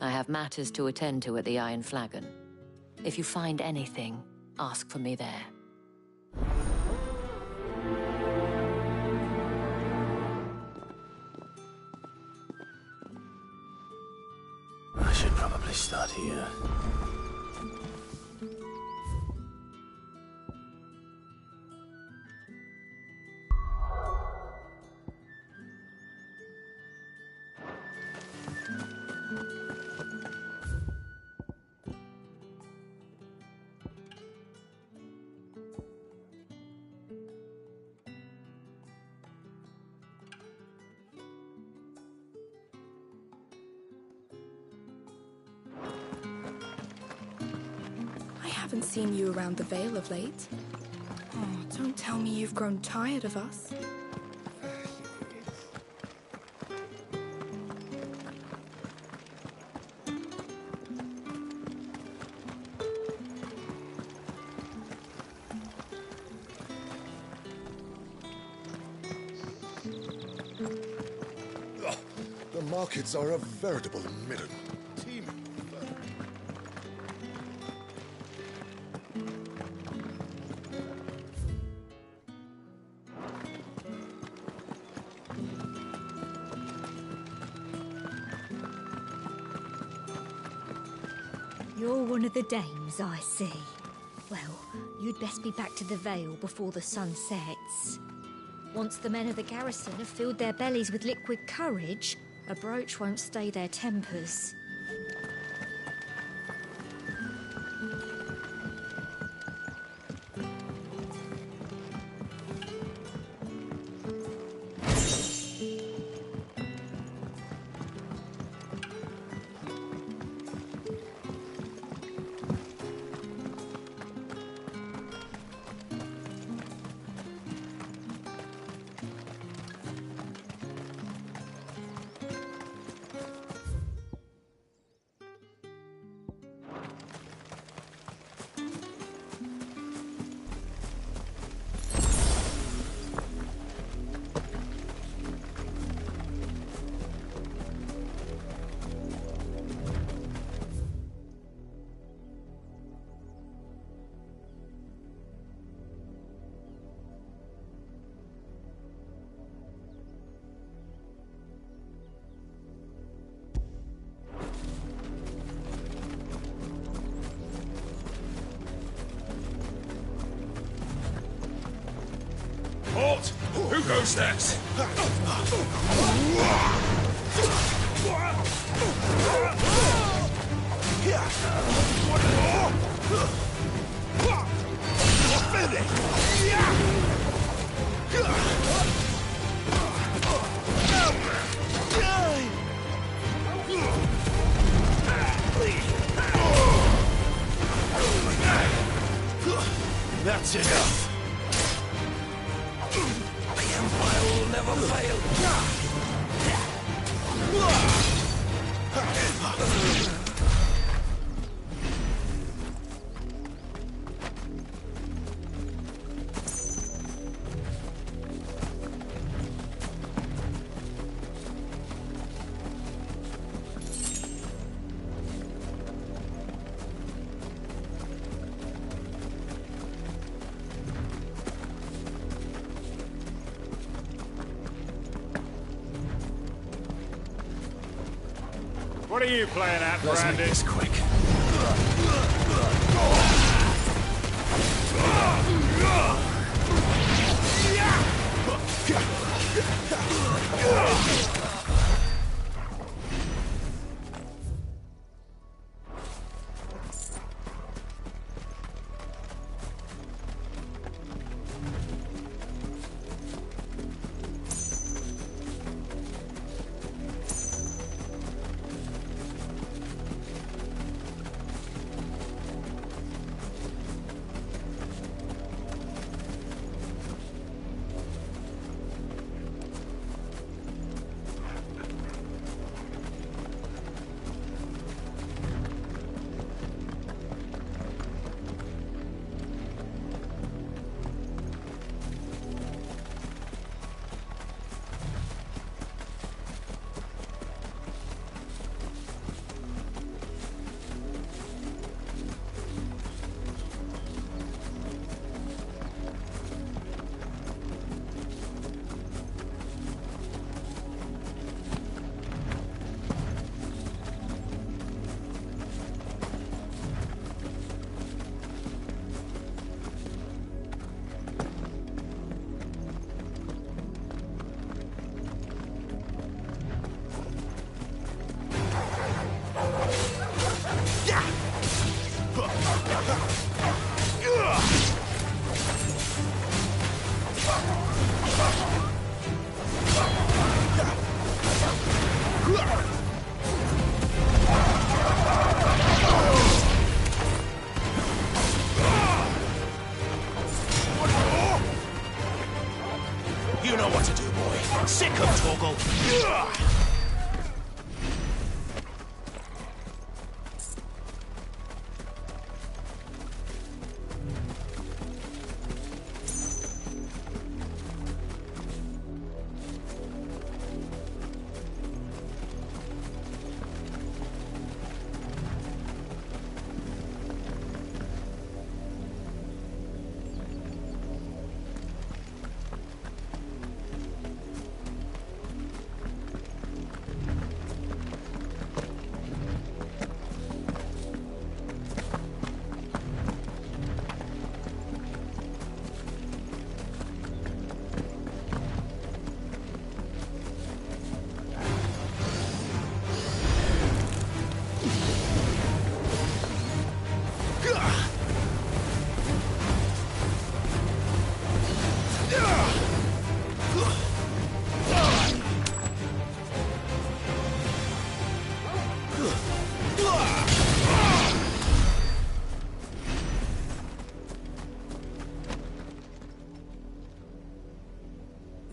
I have matters to attend to at the Iron Flagon. If you find anything, ask for me there. I should probably start here. I haven't seen you around the Vale of late. Oh, don't tell me you've grown tired of us. The markets are a veritable midden. You're one of the dames, I see. Well, you'd best be back to the Vale before the sun sets. Once the men of the garrison have filled their bellies with liquid courage, a brooch won't stay their tempers. Halt! Who goes next? That's enough. The Empire will never fail. What are you playing at, Let's Brandy? make this quick. You know what to do, boy. Sick of Torgal.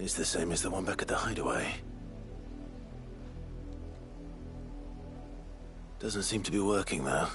It's the same as the one back at the hideaway. Doesn't seem to be working, though.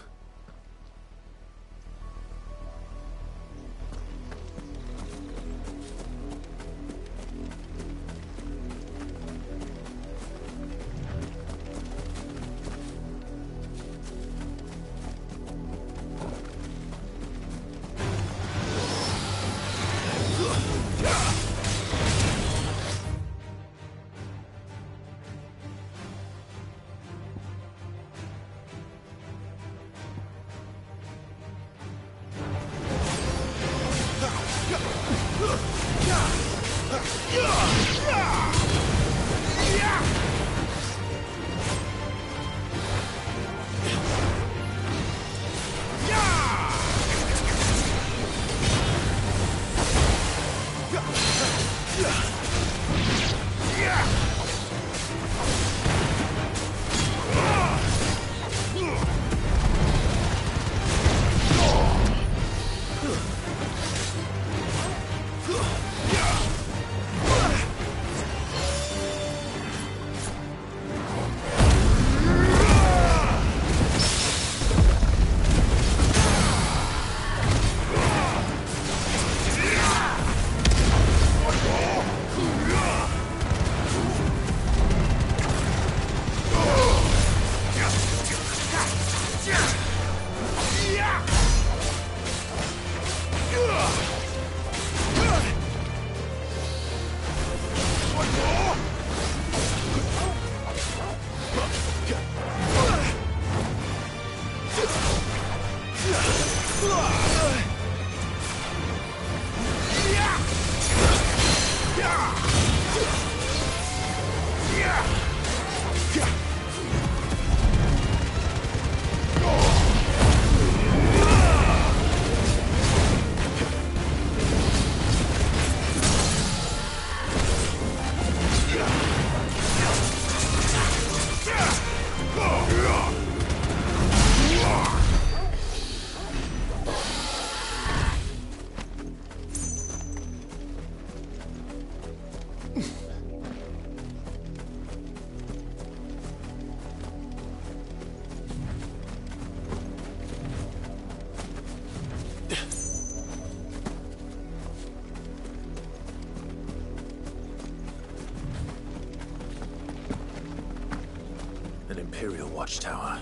An Imperial watchtower.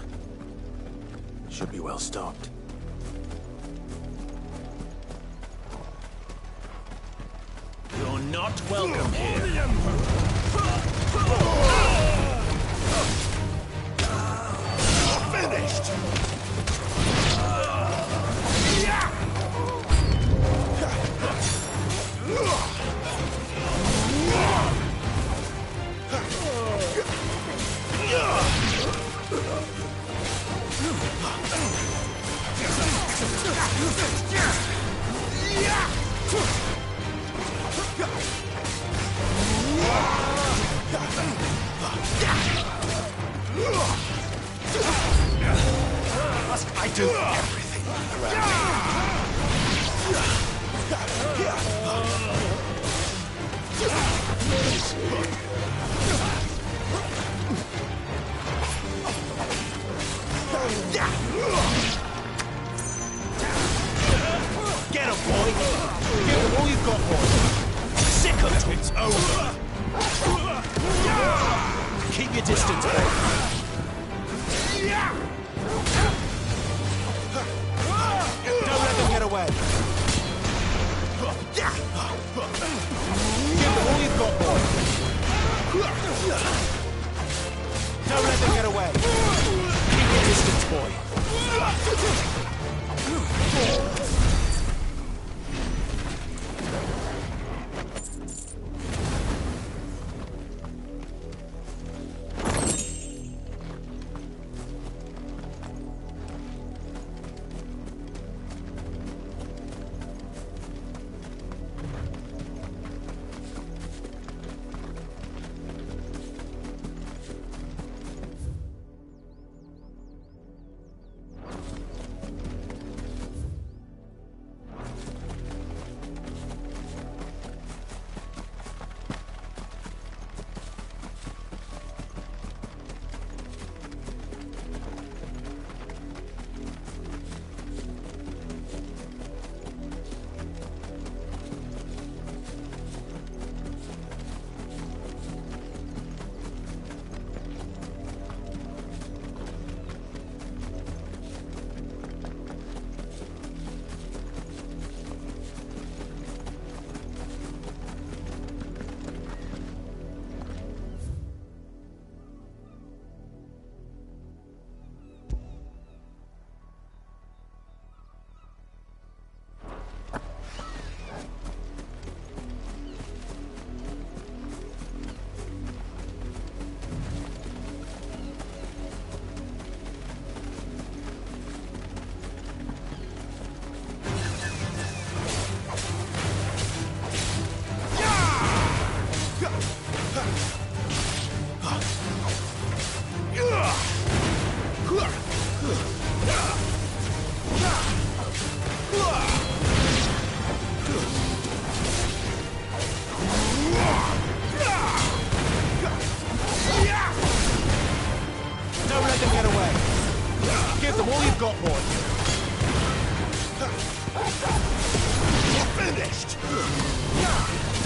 Should be well stocked. You're not welcome here. Finished! Must I do everything Get him, boy! Give him all you've got, boy! Sick of it! It's over! Keep your distance, boy! Don't let them get away! Give them all you've got, boy! Don't let them get away! Keep your distance, boy!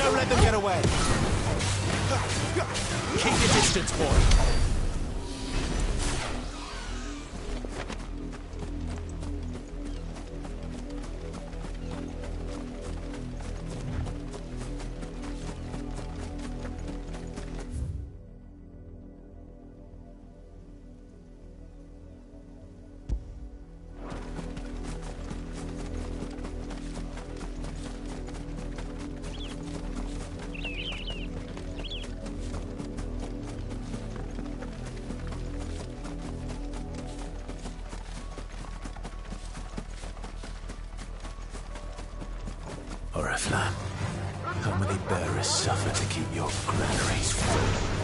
Don't let them get away. Keep your distance, boy. Oriflamme, how many bearers suffer to keep your granaries full?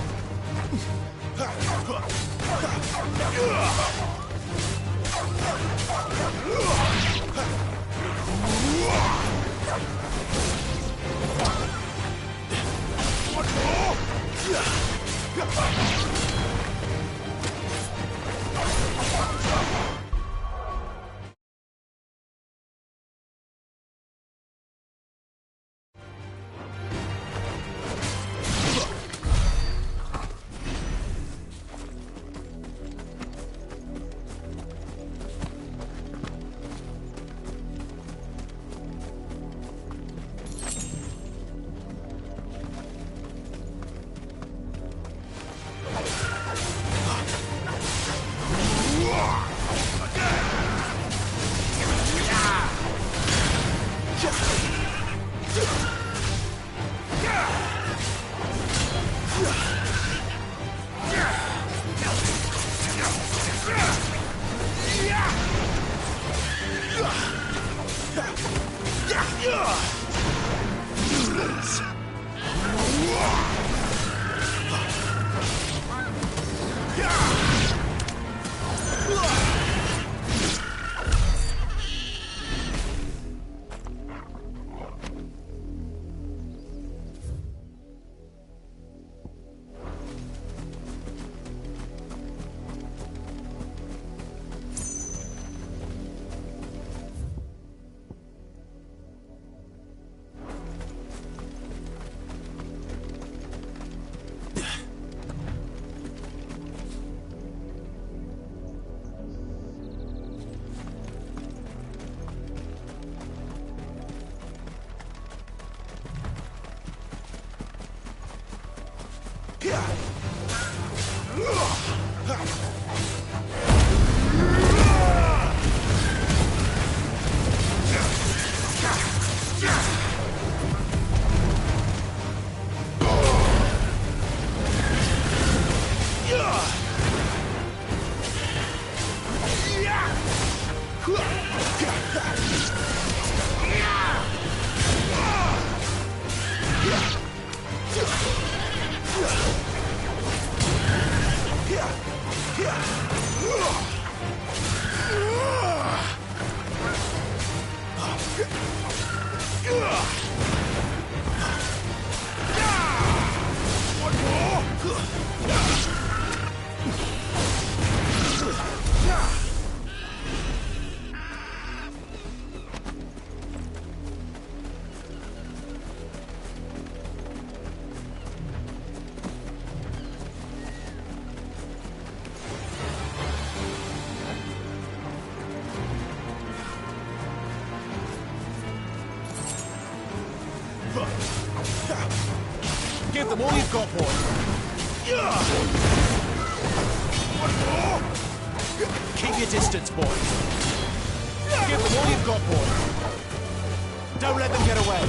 Give them all you've got, boy. Keep your distance, boy. Give them all you've got, boy. Don't let them get away.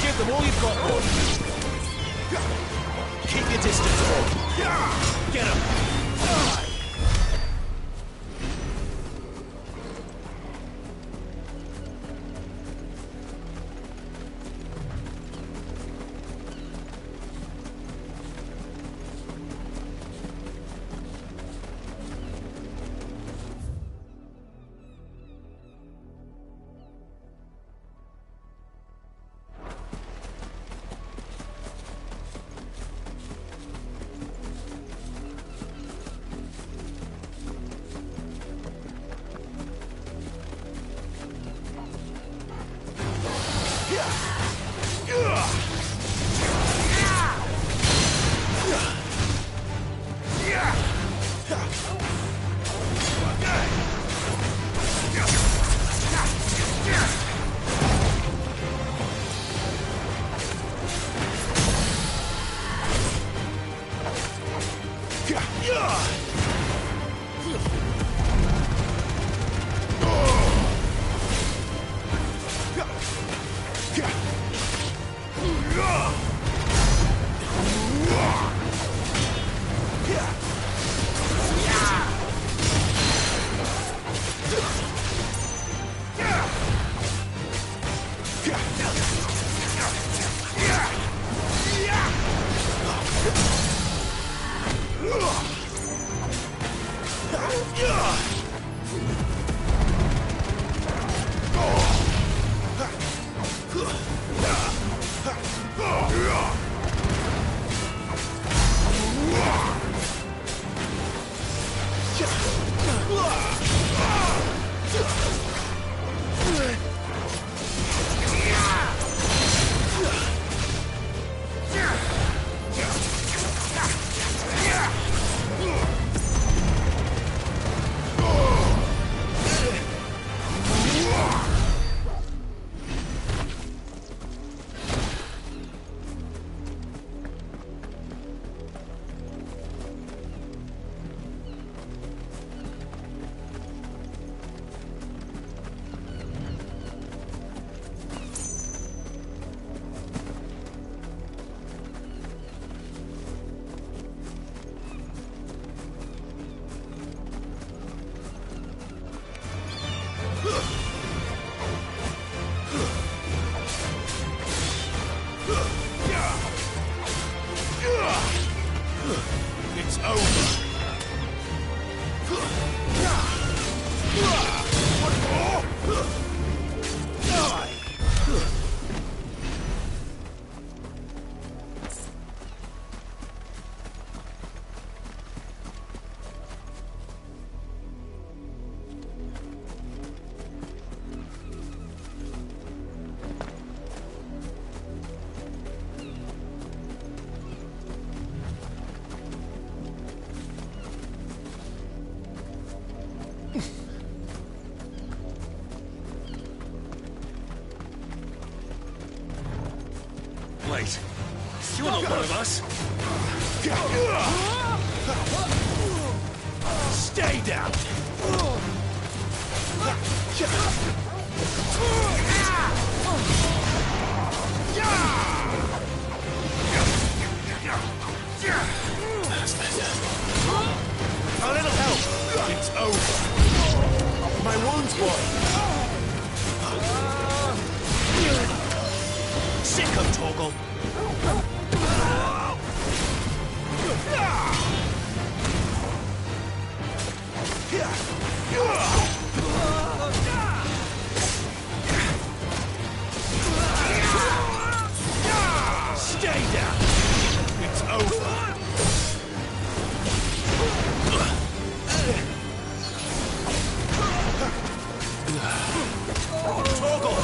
Give them all you've got, boy. Keep your distance, boy. Get him. It's over. Wait, you're not one of us. Stay down. A little help. It's over. My wounds, boy. Sick of Torgal. Stay down. It's over. Torgal!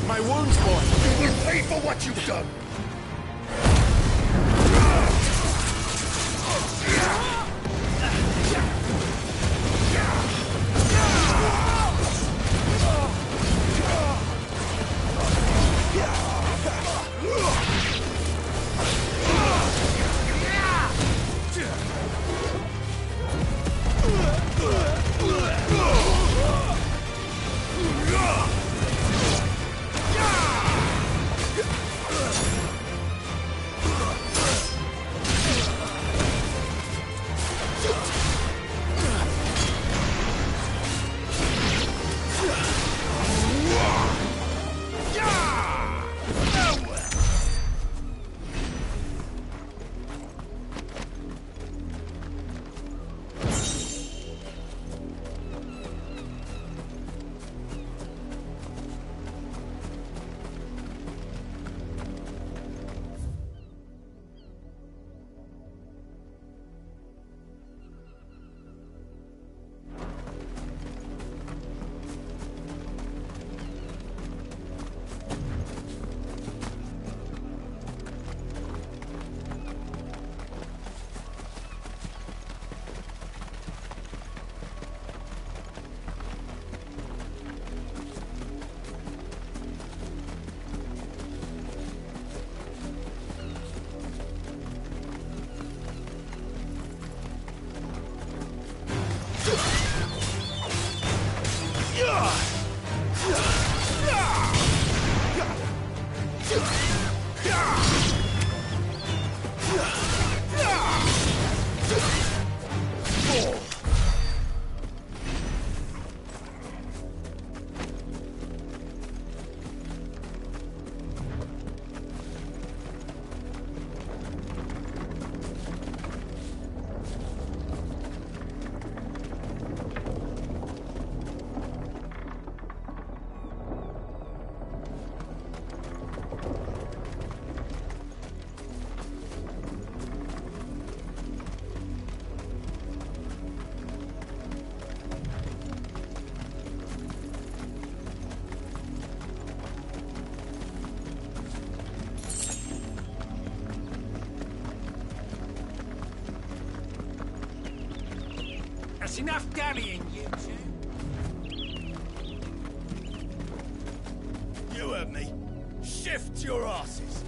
My wounds, boy. You will pay for what you've done. That's enough dallying, you two. You heard me. Shift your asses.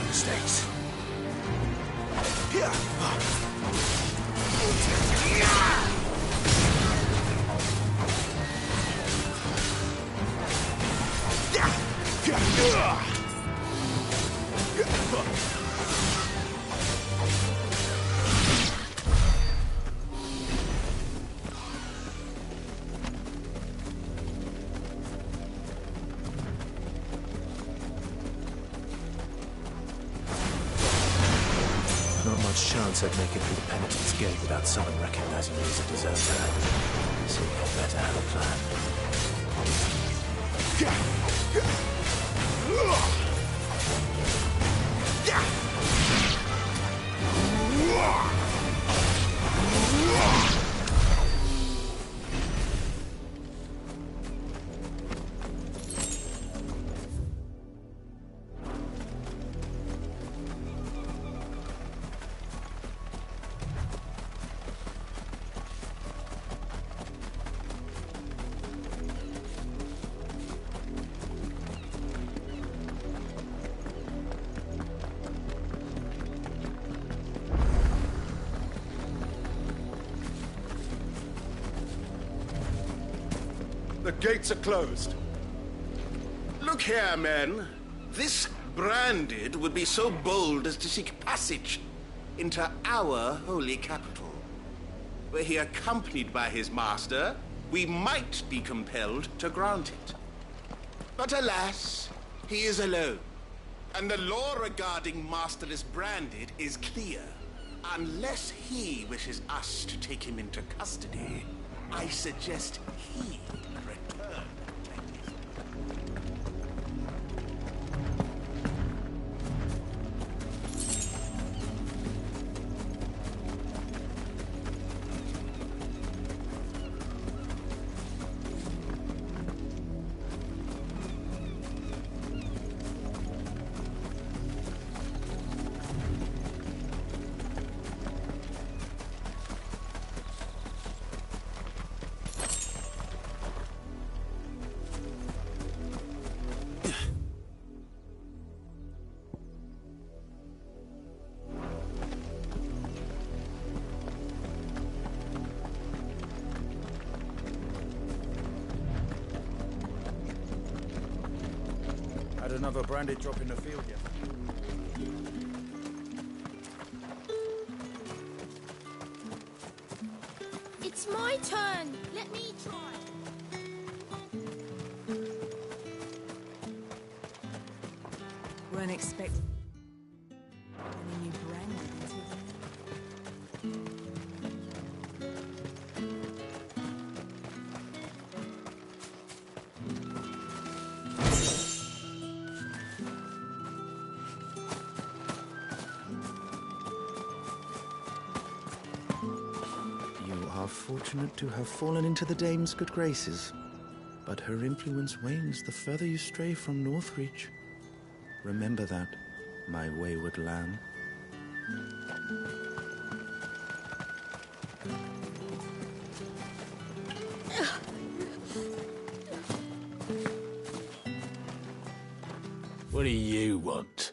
Mistakes. Not much chance I'd make it through the Penitent's Gate without someone recognizing me as a deserter. So I better have a plan. The gates are closed. Look here, men. This Branded would be so bold as to seek passage into our holy capital. Were he accompanied by his master, we might be compelled to grant it. But alas, he is alone. And the law regarding masterless Branded is clear. Unless he wishes us to take him into custody, I suggest he return. Had another Branded drop in the field yet? It's my turn. Let me try. Weren't expecting any new Branded until are fortunate to have fallen into the dame's good graces. But her influence wanes the further you stray from Northreach. Remember that, my wayward lamb. What do you want?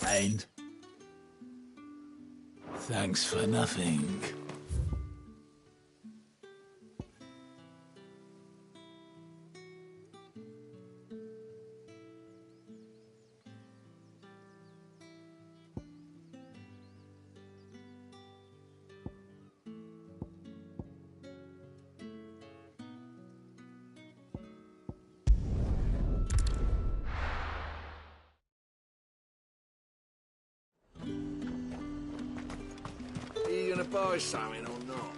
And thanks for nothing. Are you gonna buy something or not?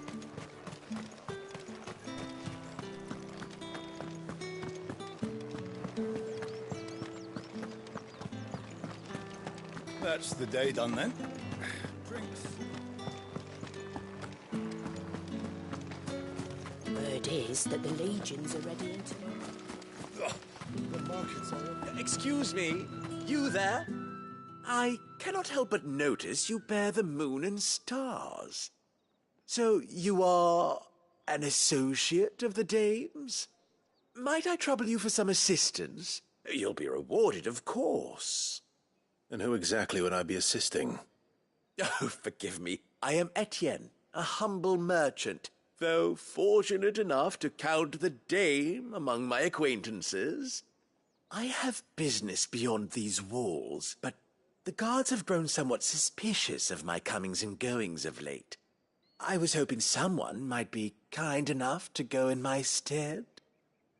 That's the day done then. Drinks. Word is that the legions are ready into The markets are... Excuse me, you there? I cannot help but notice you bear the moon and stars. So you are an associate of the dames? Might I trouble you for some assistance? You'll be rewarded, of course. And who exactly would I be assisting? Oh, forgive me. I am Etienne, a humble merchant, though fortunate enough to count the dame among my acquaintances. I have business beyond these walls, but the guards have grown somewhat suspicious of my comings and goings of late. I was hoping someone might be kind enough to go in my stead.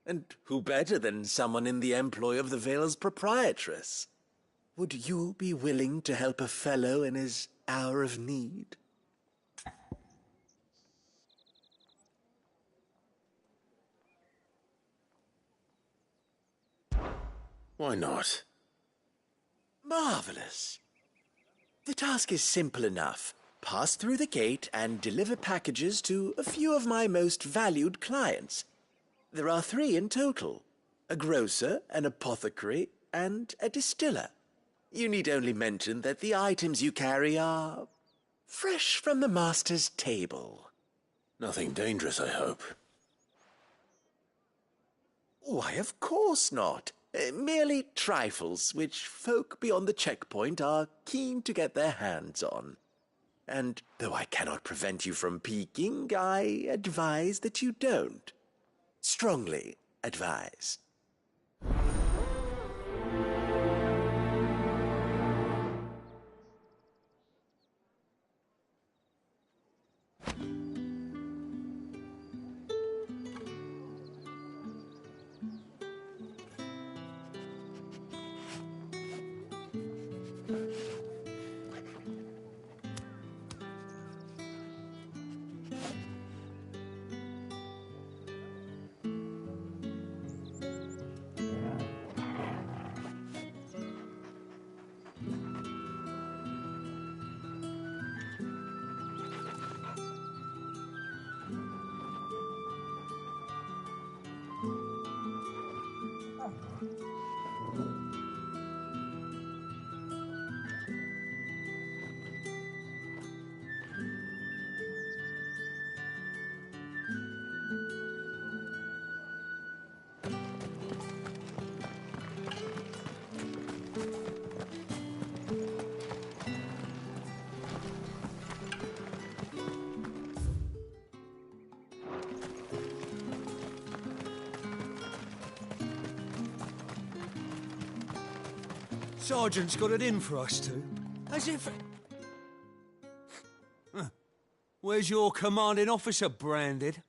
And who better than someone in the employ of the Vale's proprietress? Would you be willing to help a fellow in his hour of need? Why not? Marvelous. The task is simple enough. Pass through the gate and deliver packages to a few of my most valued clients. There are 3 in total: a grocer, an apothecary, and a distiller. You need only mention that the items you carry are fresh from the master's table. Nothing dangerous, I hope. Why, of course not. Merely trifles which folk beyond the checkpoint are keen to get their hands on. And though I cannot prevent you from peeking, I advise that you don't. Strongly advise. Sergeant's got it in for us two. As if... Where's your commanding officer, Branded?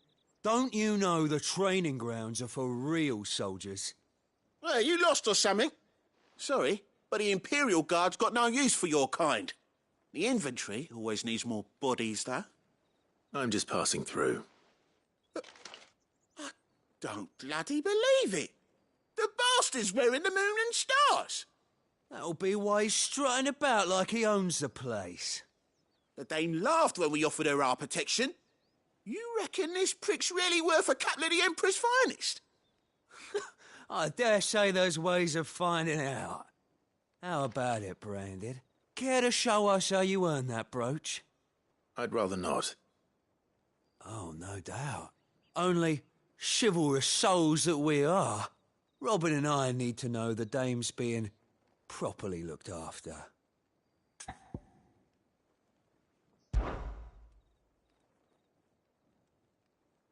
Don't you know the training grounds are for real soldiers? Hey, you lost or something? Sorry, but the Imperial Guard's got no use for your kind. The inventory always needs more bodies, though. I'm just passing through. I don't bloody believe it. The bastard's wearing the moon and stars. That'll be why he's strutting about like he owns the place. The Dane laughed when we offered her our protection. You reckon this prick's really worth a couple of the Emperor's finest? I dare say there's ways of finding out. How about it, Branded? Care to show us how you earned that brooch? I'd rather not. Oh, no doubt. Only, chivalrous souls that we are, Robin and I need to know the dame's being properly looked after.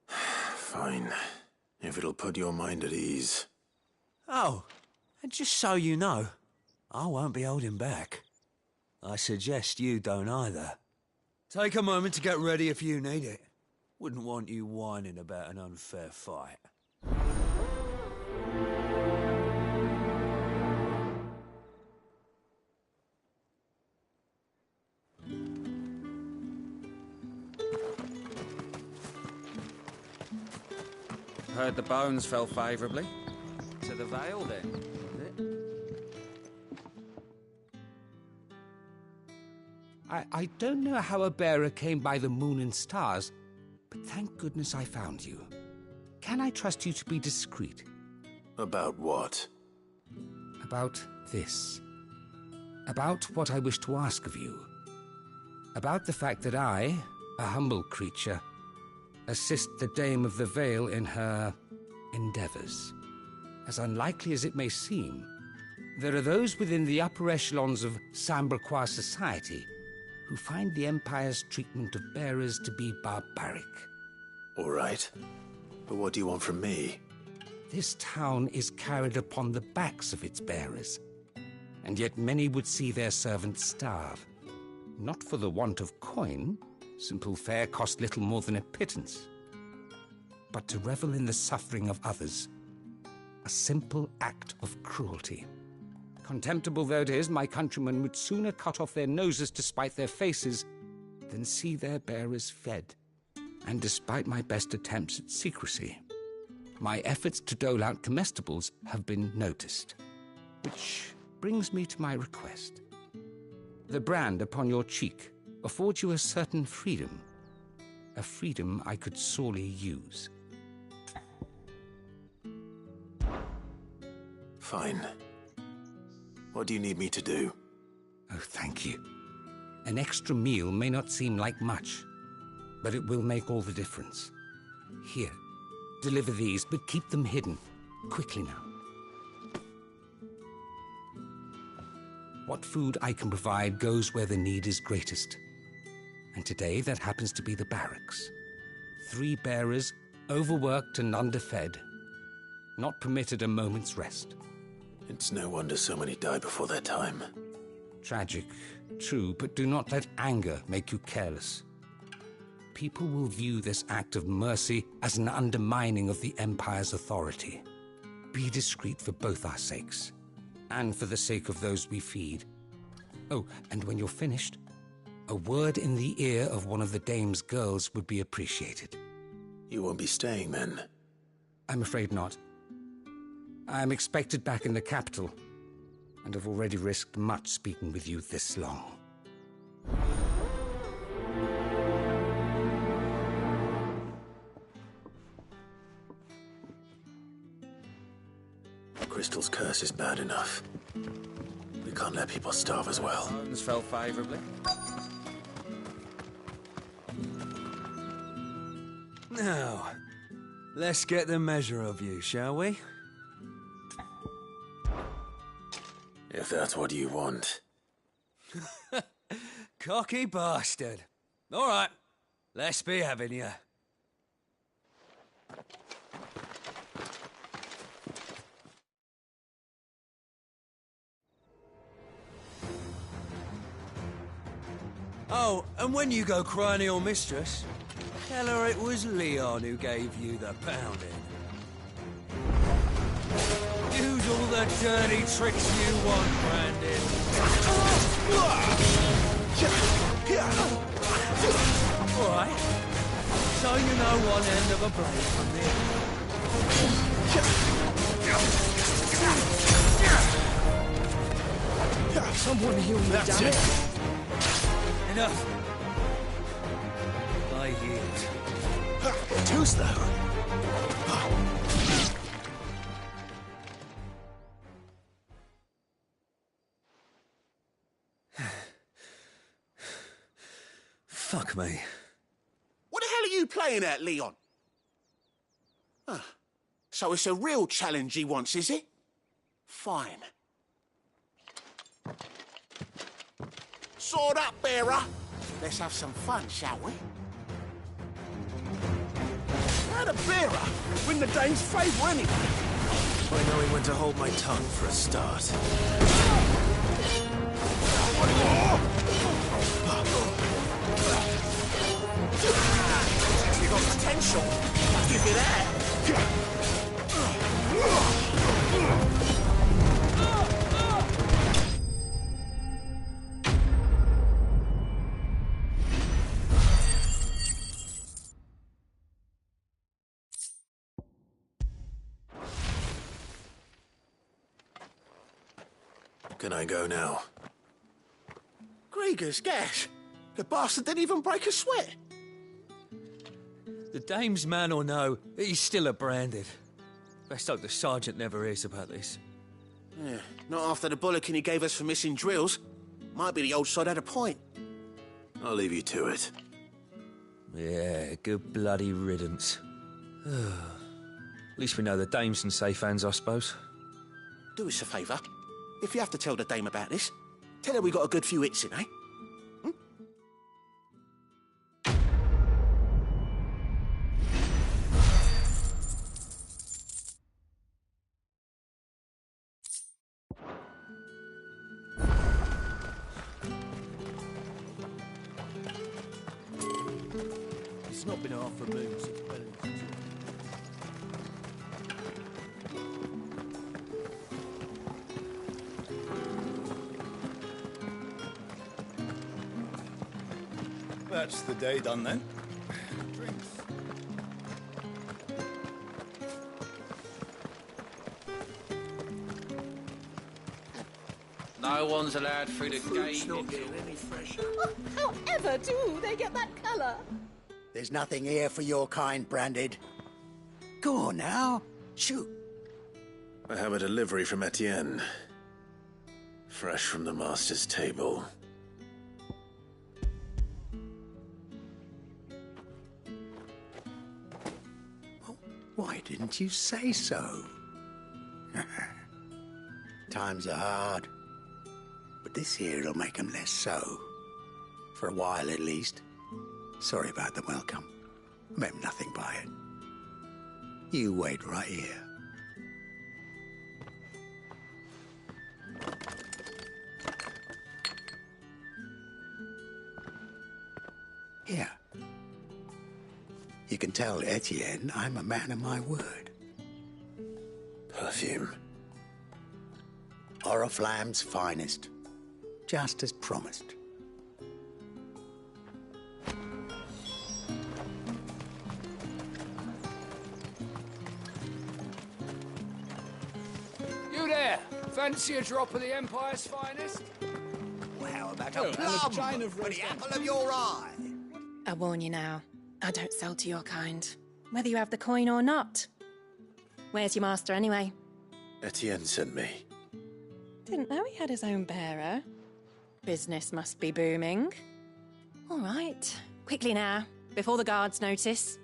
Fine. If it'll put your mind at ease. Oh, and just so you know, I won't be holding back. I suggest you don't either. Take a moment to get ready if you need it. Wouldn't want you whining about an unfair fight. Heard the bones fell favourably. To the Vale, then, was it? I don't know how a bearer came by the moon and stars, but thank goodness I found you. Can I trust you to be discreet? About what? About this. About what I wish to ask of you. About the fact that I, a humble creature, assist the Dame of the Vale in her endeavors. As unlikely as it may seem, there are those within the upper echelons of Samberquois society who find the Empire's treatment of bearers to be barbaric. All right. But what do you want from me? This town is carried upon the backs of its bearers, and yet many would see their servants starve. Not for the want of coin. Simple fare cost little more than a pittance. But to revel in the suffering of others, a simple act of cruelty. Contemptible though it is, my countrymen would sooner cut off their noses to spite their faces than see their bearers fed. And despite my best attempts at secrecy, my efforts to dole out comestibles have been noticed. Which brings me to my request. The brand upon your cheek affords you a certain freedom. A freedom I could sorely use. Fine. What do you need me to do? Oh, thank you. An extra meal may not seem like much, but it will make all the difference. Here, deliver these, but keep them hidden. Quickly now. What food I can provide goes where the need is greatest. And today, that happens to be the barracks. 3 bearers, overworked and underfed, not permitted a moment's rest. It's no wonder so many die before their time. Tragic, true, but do not let anger make you careless. People will view this act of mercy as an undermining of the Empire's authority. Be discreet for both our sakes, and for the sake of those we feed. Oh, and when you're finished, a word in the ear of one of the Dame's girls would be appreciated. You won't be staying, then? I'm afraid not. I'm expected back in the capital, and have already risked much speaking with you this long. Crystal's curse is bad enough. We can't let people starve as well. Bones fell favourably. Now, let's get the measure of you, shall we? If that's what you want. Cocky bastard. All right, let's be having you. Oh, and when you go crying to your mistress, tell her it was Leon who gave you the pounding. Use all the dirty tricks you want, Brandon. All right. So you know one end of a blade from the other. Someone heal me, That's damn it. it. Enough. I yield. Too slow. Fuck me. What the hell are you playing at, Leon? Ah, so it's a real challenge he wants, is it? Fine. Sword up, bearer. Let's have some fun, shall we? How the bearer win the Dane's favour anyway? By knowing when to hold my tongue for a start. You got potential. Give it that. Can I go now? Gregor's gas. The bastard didn't even break a sweat. The dame's man or no, he's still a branded. Best hope the sergeant never hears about this. Yeah, not after the bollocking he gave us for missing drills. Might be the old sod had a point. I'll leave you to it. Yeah, good bloody riddance. At least we know the dame's in safe hands, I suppose. Do us a favour. If you have to tell the dame about this, tell her we got a good few hits in, eh? It's not been half a moon since Bellington. That's the day done then. Drinks. No one's allowed through the Fruit's gate. not getting any fresher. However do they get that colour? There's nothing here for your kind, Branded. Go on now. Shoot. I have a delivery from Etienne. Fresh from the master's table. Why didn't you say so? Times are hard. But this here'll make 'em less so. For a while, at least. Sorry about the welcome. Meant nothing by it. You wait right here. Here. You can tell Etienne I'm a man of my word. Perfume. Oriflamme's finest. Just as promised. You there! Fancy a drop of the Empire's finest? Well, how about Oh, a and a plum chine of for roast the apple of your eye? I warn you now, I don't sell to your kind, whether you have the coin or not. Where's your master anyway? Etienne sent me. Didn't know he had his own bearer. Business must be booming. All right, quickly now, before the guards notice.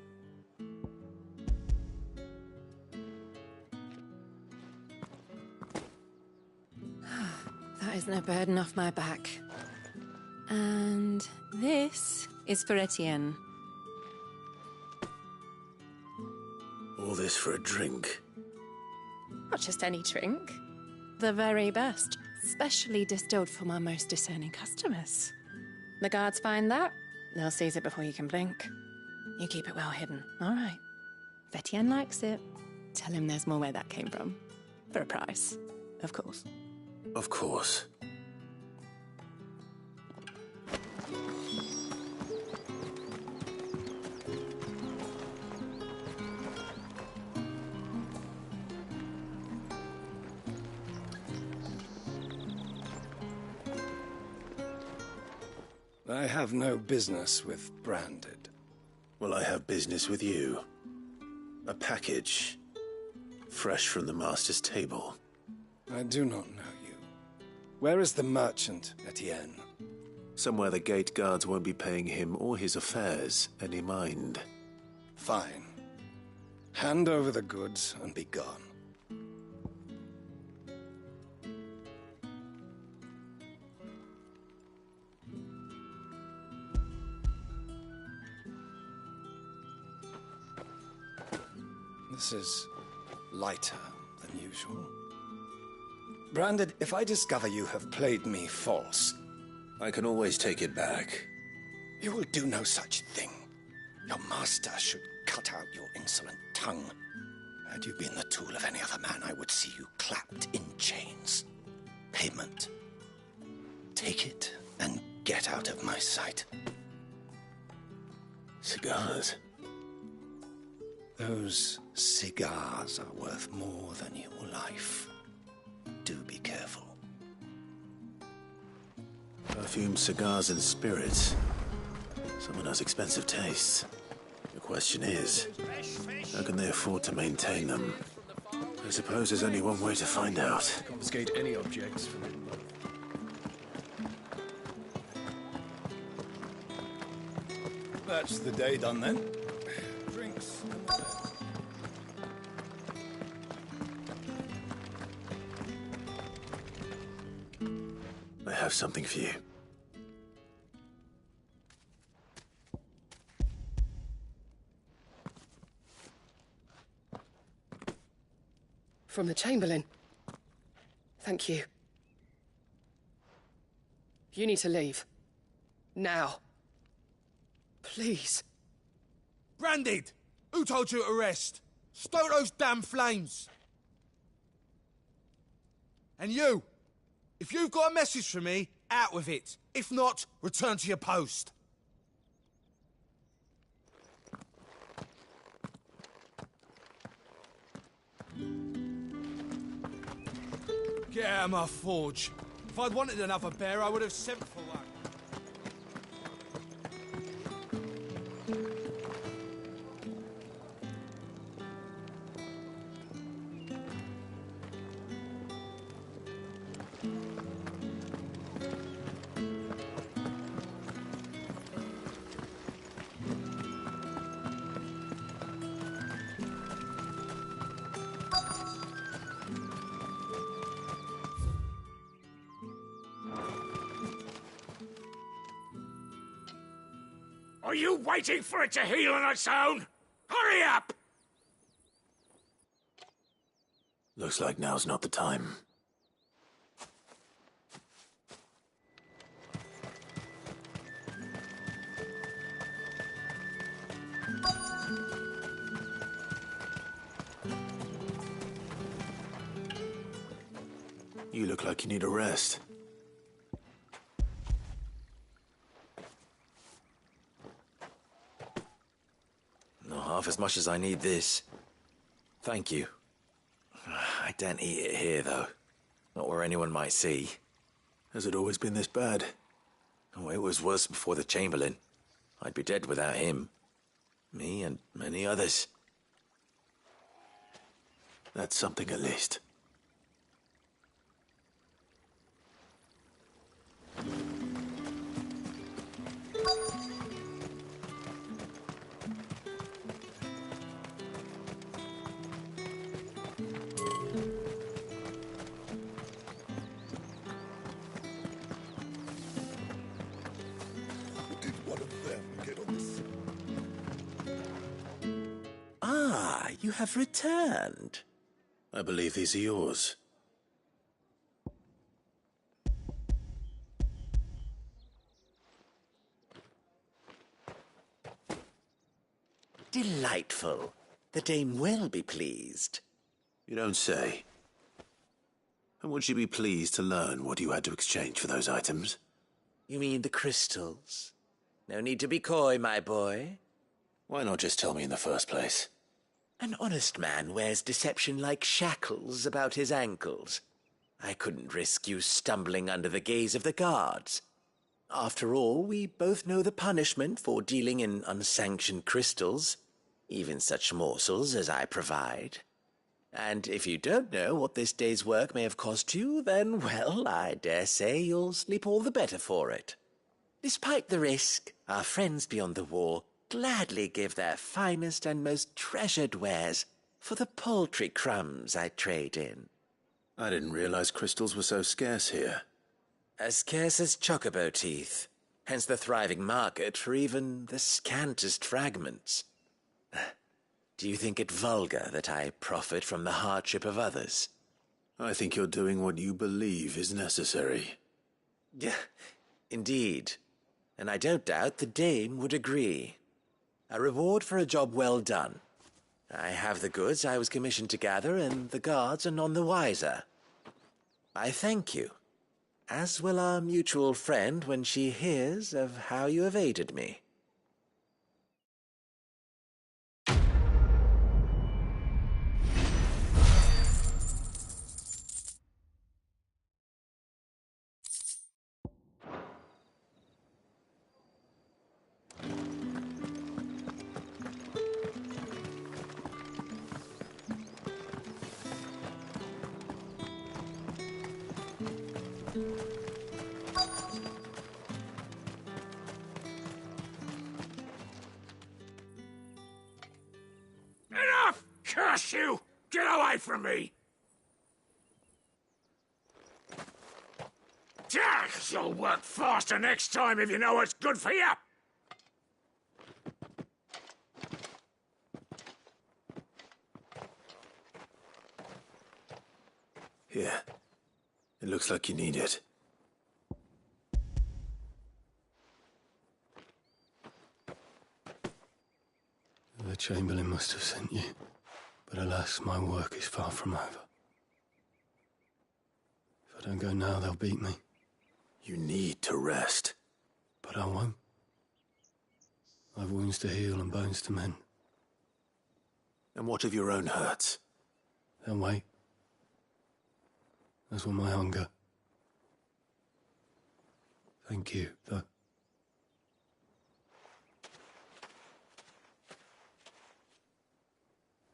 That isn't a burden off my back. And this is for Etienne. All this for a drink. Not just any drink. The very best, specially distilled for my most discerning customers. The guards find that, they'll seize it before you can blink. You keep it well hidden, all right? If Etienne likes it, tell him there's more where that came from. For a price, of course. Of course. I have no business with Branded. Well, I have business with you. A package. Fresh from the Master's table. I do not know you. Where is the merchant, Etienne? Somewhere the gate guards won't be paying him or his affairs any mind. Fine. Hand over the goods and be gone. This is lighter than usual. Branded, if I discover you have played me false... I can always take it back. You will do no such thing. Your master should cut out your insolent tongue. Had you been the tool of any other man, I would see you clapped in chains. Payment. Take it and get out of my sight. Cigars? Those cigars are worth more than your life. Do be careful. Perfumed cigars and spirits. Someone has expensive tastes. The question is, how can they afford to maintain them? I suppose there's only one way to find out. Confiscate any objects from it. That's the day done then. Drinks. I have something for you. From the Chamberlain. Thank you. You need to leave. Now. Please. Branded! Who told you to rest? Stoke those damn flames! And you! If you've got a message for me, out with it. If not, return to your post. Get out of my forge. If I'd wanted another bear, I would have sent for one. Are you waiting for it to heal on its own? Hurry up! Looks like now's not the time. You look like you need a rest. Not half as much as I need this. Thank you. I daren't eat it here, though. Not where anyone might see. Has it always been this bad? Oh, it was worse before the Chamberlain. I'd be dead without him. Me and many others. That's something at least. Did one of them get on this? Ah, you have returned. I believe these are yours. Delightful. The dame will be pleased. You don't say. And would she be pleased to learn what you had to exchange for those items? You mean the crystals? No need to be coy, my boy. Why not just tell me in the first place? An honest man wears deception like shackles about his ankles. I couldn't risk you stumbling under the gaze of the guards. After all, we both know the punishment for dealing in unsanctioned crystals, even such morsels as I provide. And if you don't know what this day's work may have cost you, then, well, I dare say you'll sleep all the better for it. Despite the risk, our friends beyond the wall gladly give their finest and most treasured wares for the paltry crumbs I trade in. I didn't realize crystals were so scarce here. As scarce as chocobo teeth, hence the thriving market for even the scantest fragments. Do you think it vulgar that I profit from the hardship of others? I think you're doing what you believe is necessary. Yeah, indeed. And I don't doubt the dame would agree. A reward for a job well done. I have the goods I was commissioned to gather, and the guards are none the wiser. I thank you, as will our mutual friend when she hears of how you have aided me. Enough! Curse you! Get away from me! You'll work faster next time if you know what's good for you! Here. It looks like you need it. The Chamberlain must have sent you, but alas, my work is far from over. If I don't go now, they'll beat me. You need to rest. But I won't. I've wounds to heal and bones to mend. And what of your own hurts? They'll wait. As will my hunger. Thank you, though.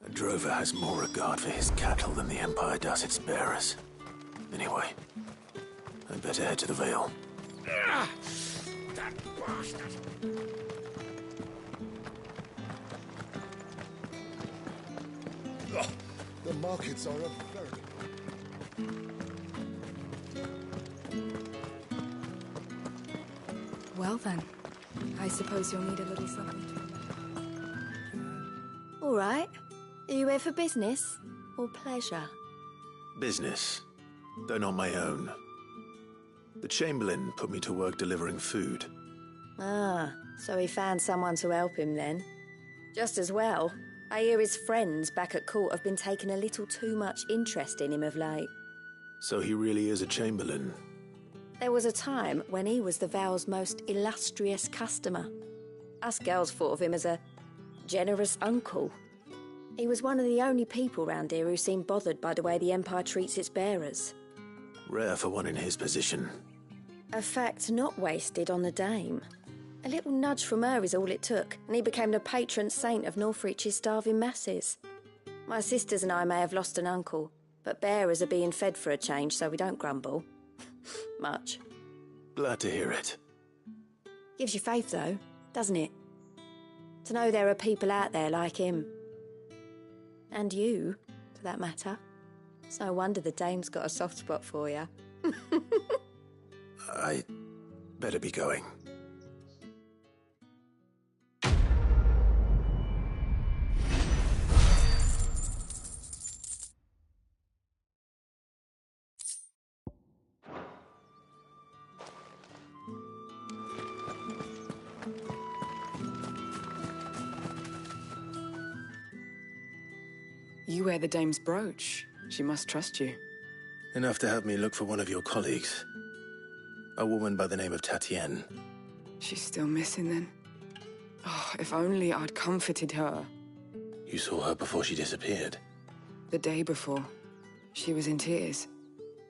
A drover has more regard for his cattle than the Empire does its bearers. Anyway, I'd better head to the Vale. That bastard! Oh, the markets are a very... Well then, I suppose you'll need a little something. All right. Are you here for business or pleasure? Business, though not my own. The Chamberlain put me to work delivering food. Ah, so he found someone to help him then. Just as well. I hear his friends back at court have been taking a little too much interest in him of late. So he really is a Chamberlain. There was a time when he was the Vale's most illustrious customer. Us girls thought of him as a generous uncle. He was one of the only people round here who seemed bothered by the way the Empire treats its bearers. Rare for one in his position. A fact not wasted on the dame. A little nudge from her is all it took, and he became the patron saint of Northreach's starving masses. My sisters and I may have lost an uncle, but bearers are being fed for a change, so we don't grumble. Much. Glad to hear it. Gives you faith, though, doesn't it? To know there are people out there like him. And you, for that matter. It's no wonder the dame's got a soft spot for you. I better be going. You wear the dame's brooch. She must trust you. Enough to have me look for one of your colleagues. A woman by the name of Tatienne. She's still missing then? Oh, if only I'd comforted her. You saw her before she disappeared? The day before. She was in tears.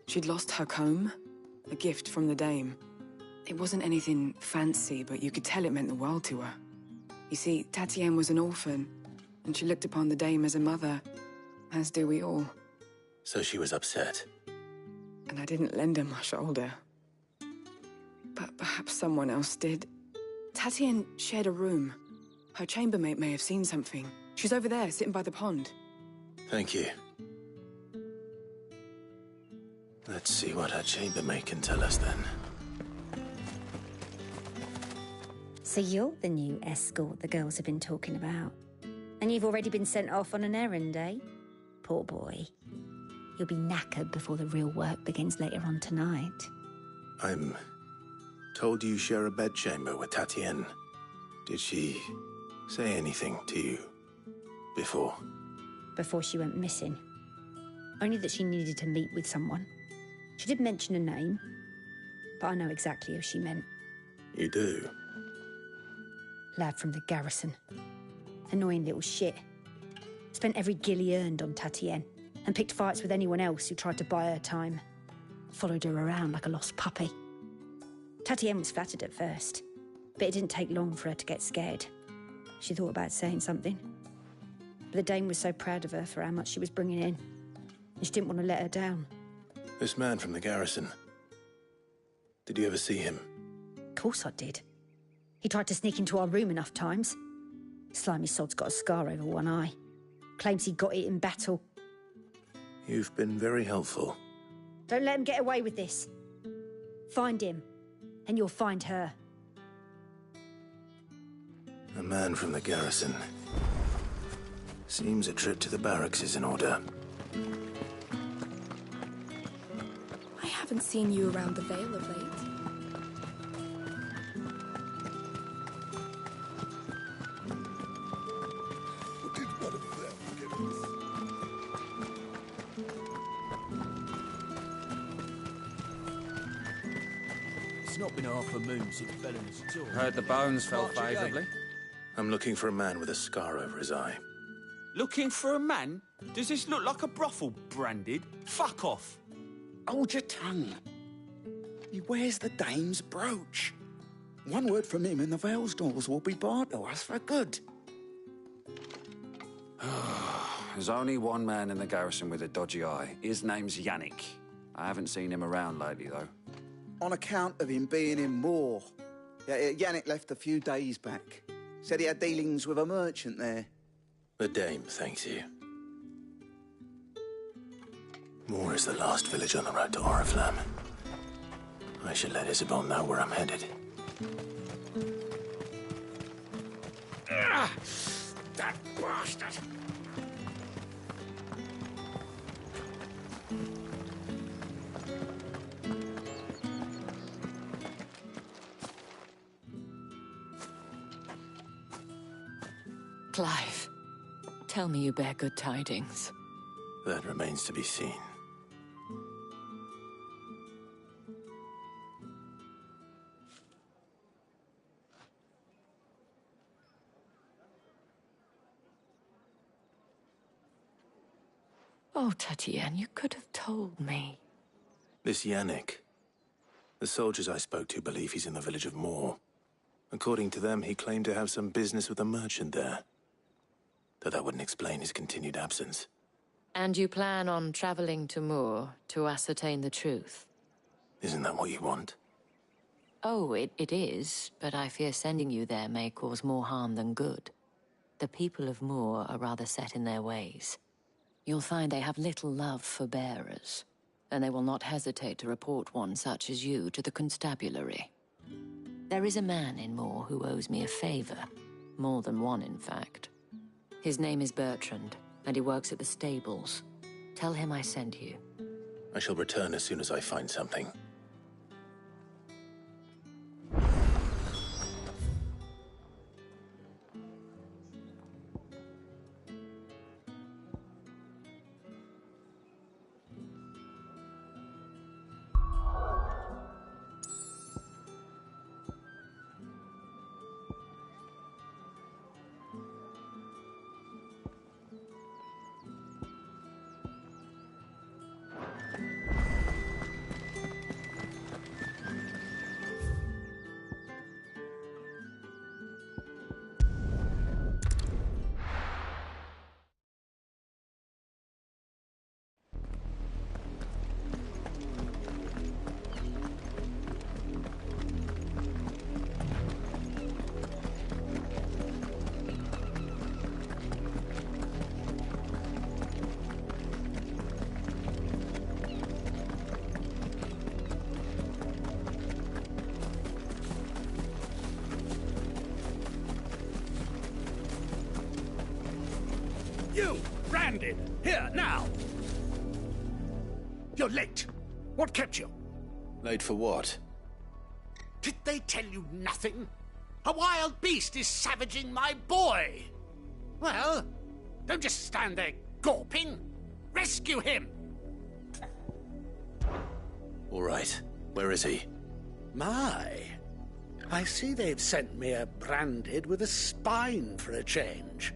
She'd lost her comb, a gift from the dame. It wasn't anything fancy, but you could tell it meant the world to her. You see, Tatienne was an orphan, and she looked upon the dame as a mother, as do we all. So she was upset. And I didn't lend her my shoulder. But perhaps someone else did. Tatienne shared a room. Her chambermaid may have seen something. She's over there, sitting by the pond. Thank you. Let's see what her chambermaid can tell us then. So you're the new escort the girls have been talking about. And you've already been sent off on an errand, eh? Poor boy. You'll be knackered before the real work begins later on tonight. I'm told you share a bedchamber with Tatienne. Did she say anything to you before? Before she went missing. Only that she needed to meet with someone. She did mention a name, but I know exactly who she meant. You do? Lad from the garrison. Annoying little shit. Spent every gil he earned on Tatienne, and picked fights with anyone else who tried to buy her time. Followed her around like a lost puppy. Tatienne was flattered at first, but it didn't take long for her to get scared. She thought about saying something. But the dame was so proud of her for how much she was bringing in, and she didn't want to let her down. This man from the garrison. Did you ever see him? Of course I did. He tried to sneak into our room enough times. Slimy sod's got a scar over one eye. Claims he got it in battle. You've been very helpful. Don't let him get away with this. Find him, and you'll find her. A man from the garrison. Seems a trip to the barracks is in order. I haven't seen you around the Vale of late. It's not been half a moon since Bellamy at all. Heard the bones fell March again. favourably. I'm looking for a man with a scar over his eye. Looking for a man? Does this look like a brothel, Branded? Fuck off! Hold your tongue. He wears the dame's brooch. One word from him and the Vale's doors will be barred to us for good. There's only one man in the garrison with a dodgy eye. His name's Yannick. I haven't seen him around lately, though. On account of him being in Moor. Yeah, Yannick left a few days back. Said he had dealings with a merchant there. The dame thanks you. Moor is the last village on the road to Oriflamme. I should let Isabel know where I'm headed. That bastard! Clive, tell me you bear good tidings. That remains to be seen. Oh, Tatienne, you could have told me. This Yannick. The soldiers I spoke to believe he's in the village of Moor. According to them, he claimed to have some business with a merchant there. Though that wouldn't explain his continued absence. And you plan on traveling to Moor to ascertain the truth? Isn't that what you want? Oh, it is, but I fear sending you there may cause more harm than good. The people of Moor are rather set in their ways. You'll find they have little love for bearers, and they will not hesitate to report one such as you to the constabulary. There is a man in Moor who owes me a favor. More than one, in fact. His name is Bertrand, and he works at the stables. Tell him I sent you. I shall return as soon as I find something. branded. Here, now! You're late. What kept you? Late for what? Did they tell you nothing? A wild beast is savaging my boy. Well, don't just stand there gawping. Rescue him! All right. Where is he? My, I see they've sent me a branded with a spine for a change.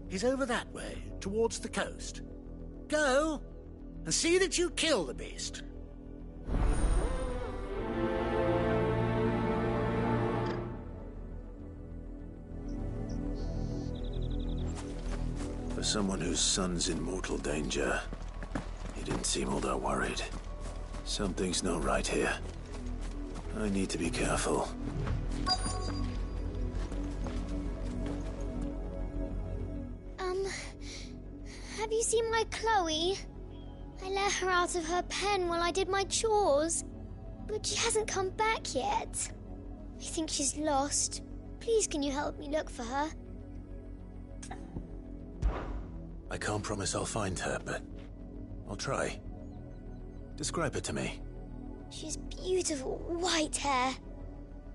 He's over that way, towards the coast. Go, and see that you kill the beast. For someone whose son's in mortal danger, he didn't seem all that worried. Something's not right here. I need to be careful. Have you seen my Chloe? I let her out of her pen while I did my chores, but she hasn't come back yet. I think she's lost. Please, can you help me look for her? I can't promise I'll find her, but I'll try. Describe her to me. She's beautiful white hair.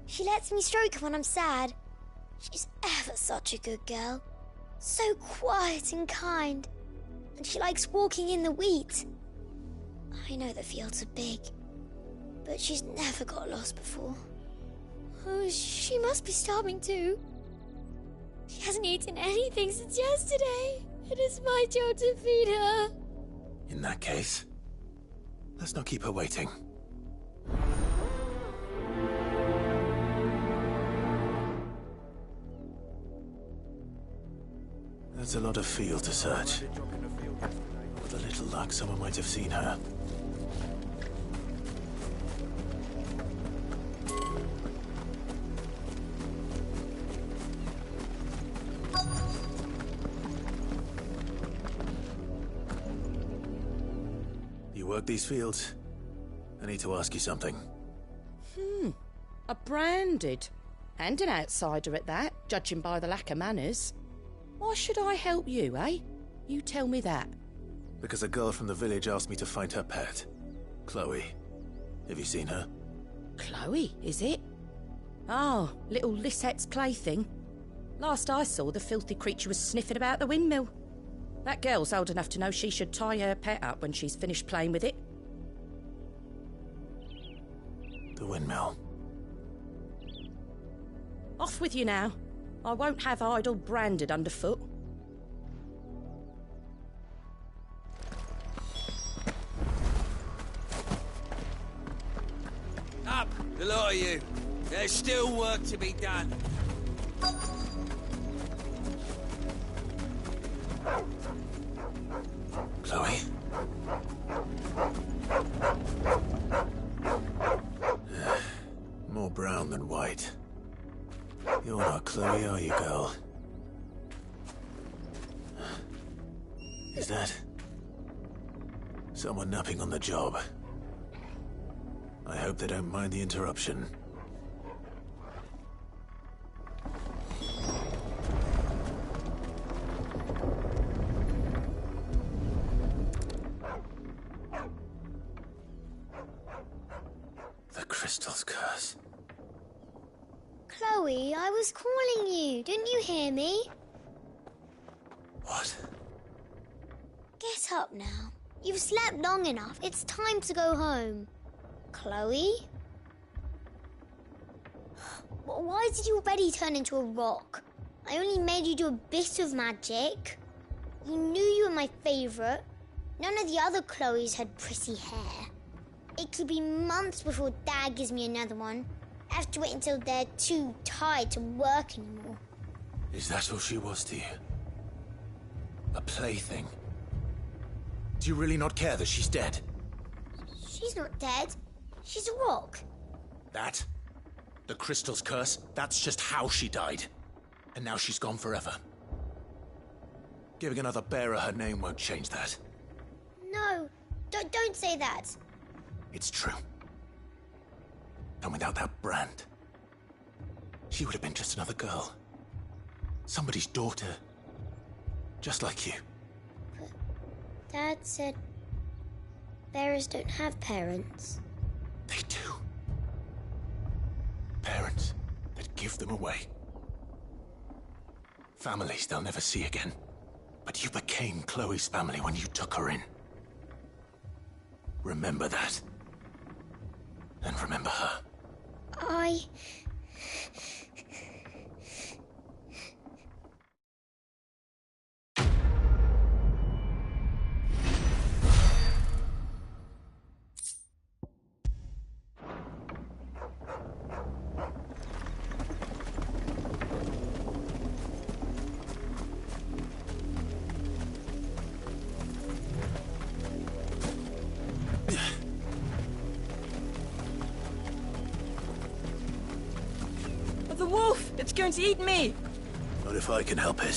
She lets me stroke her when I'm sad. She's ever such a good girl. So quiet and kind. And she likes walking in the wheat. I know the fields are big, but she's never got lost before. Oh, she must be starving too. She hasn't eaten anything since yesterday. It is my job to feed her. In that case, let's not keep her waiting. There's a lot of field to search. With a little luck, someone might have seen her. You work these fields? I need to ask you something. A branded. And an outsider at that, judging by the lack of manners. Why should I help you, eh? You tell me that. Because a girl from the village asked me to find her pet. Chloe. Have you seen her? Chloe, is it? Oh, little Lisette's plaything. Last I saw, the filthy creature was sniffing about the windmill. That girl's old enough to know she should tie her pet up when she's finished playing with it. The windmill. Off with you now. I won't have idle branded underfoot. Up, the lot of you. There's still work to be done. Chloe? More brown than white. You're not Chloe, are you, girl? Is that someone napping on the job? I hope they don't mind the interruption. The crystal's curse. Chloe, I was calling you. Didn't you hear me? What? Get up now. You've slept long enough. It's time to go home. Chloe? Why did you already turn into a rock? I only made you do a bit of magic. You knew you were my favourite. None of the other Chloes had pretty hair. It could be months before Dad gives me another one. I have to wait until they're too tired to work anymore. Is that all she was to you? A plaything? Do you really not care that she's dead? She's not dead. She's a rock. That? The crystal's curse? That's just how she died. And now she's gone forever. Giving another bearer her name won't change that. No, don't say that. It's true. And without that brand, she would have been just another girl. Somebody's daughter. Just like you. Dad said bearers don't have parents. They do. Parents that give them away. Families they'll never see again. But you became Chloe's family when you took her in. Remember that. And remember her. The wolf! It's going to eat me! Not if I can help it.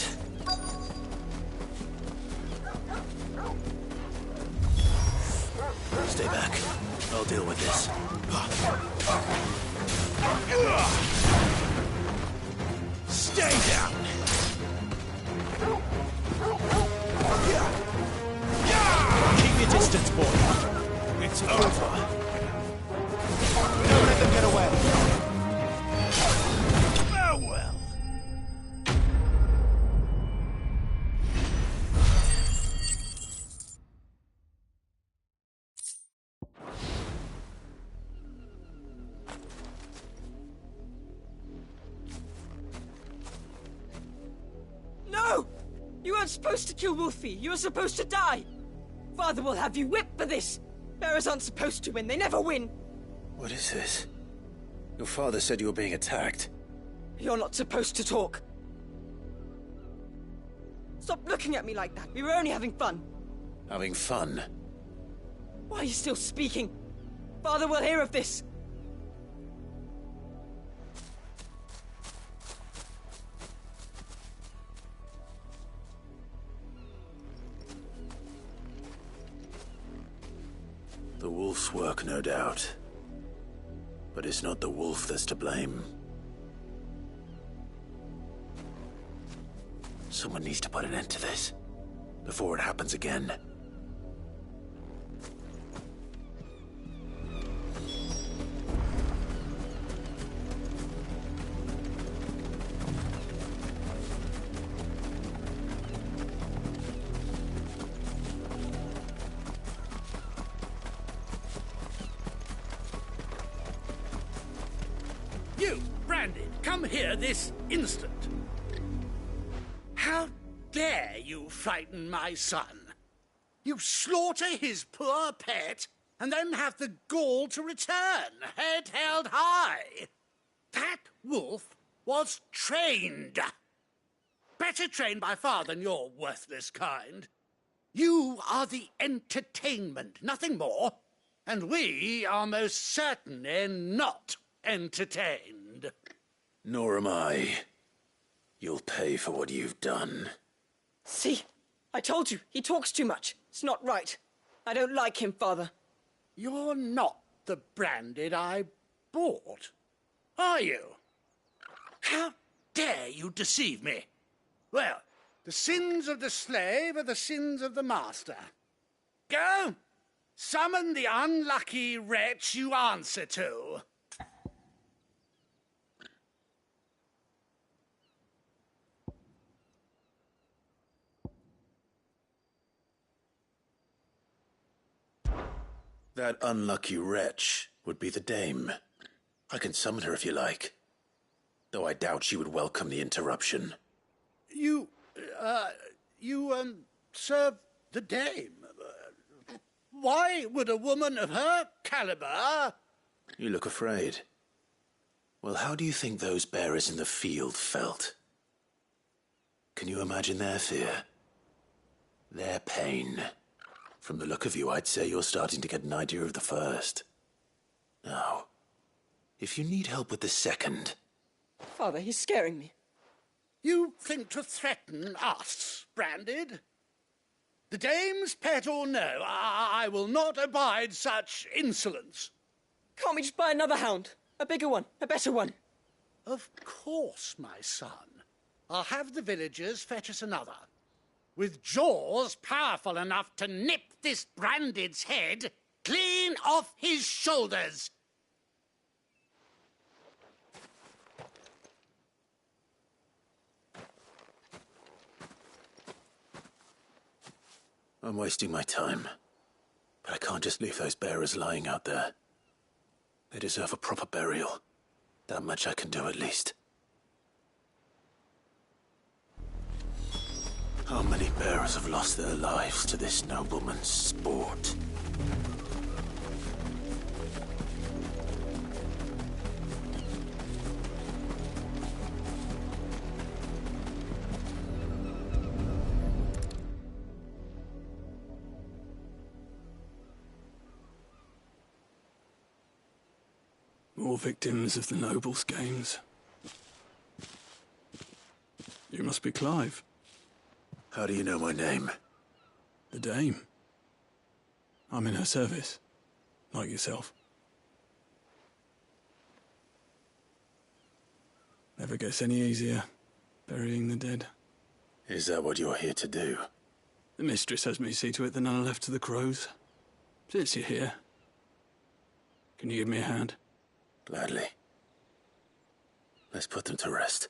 Stay back. I'll deal with this. Stay down! Keep your distance, boy. It's over. Don't let them get away. Farewell. No! You weren't supposed to kill Wolfie. You were supposed to die. Father will have you whipped for this. Bearers aren't supposed to win. They never win. What is this? Your father said you were being attacked. You're not supposed to talk. Stop looking at me like that. We were only having fun. Having fun? Why are you still speaking? Father will hear of this. The wolf's work, no doubt. But it's not the wolf that's to blame. Someone needs to put an end to this, before it happens again. You, Brandon, come here this instant. How dare you frighten my son? You slaughter his poor pet, and then have the gall to return, head held high. That wolf was trained. Better trained by far than your worthless kind. You are the entertainment, nothing more. And we are most certainly not entertained. Nor am I. You'll pay for what you've done. See? I told you, he talks too much. It's not right. I don't like him, Father. You're not the Branded I bought, are you? How dare you deceive me? Well, the sins of the slave are the sins of the master. Go! Summon the unlucky wretch you answer to. That unlucky wretch would be the dame. I can summon her if you like. Though I doubt she would welcome the interruption. You serve the dame. Why would a woman of her caliber... You look afraid. Well, how do you think those bearers in the field felt? Can you imagine their fear? Their pain? From the look of you, I'd say you're starting to get an idea of the first. Now, if you need help with the second... Father, he's scaring me. You think to threaten us, Branded? The dame's pet or no, I will not abide such insolence. Can't we just buy another hound? A bigger one, a better one. Of course, my son. I'll have the villagers fetch us another. with jaws powerful enough to nip this Branded's head clean off his shoulders. I'm wasting my time. But I can't just leave those bearers lying out there. They deserve a proper burial. That much I can do at least. How many bearers have lost their lives to this nobleman's sport? More victims of the Nobles' games. You must be Clive. How do you know my name? The Dame. I'm in her service, like yourself. Never gets any easier, burying the dead. Is that what you're here to do? The mistress has me see to it that none are left to the crows. Since you're here, can you give me a hand? Gladly. Let's put them to rest.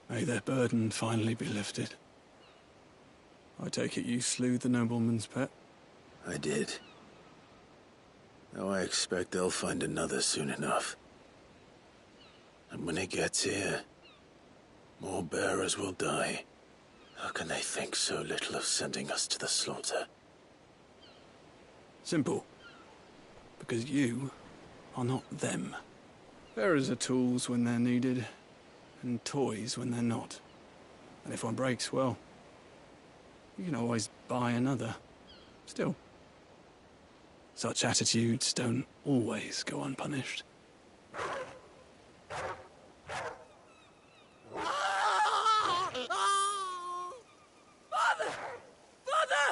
May their burden finally be lifted. I take it you slew the nobleman's pet? I did. Now I expect they'll find another soon enough. And when it gets here, more bearers will die. How can they think so little of sending us to the slaughter? Simple. Because you are not them. Bearers are tools when they're needed, and toys when they're not. And if one breaks, well, you can always buy another. Still, such attitudes don't always go unpunished. Father! Father!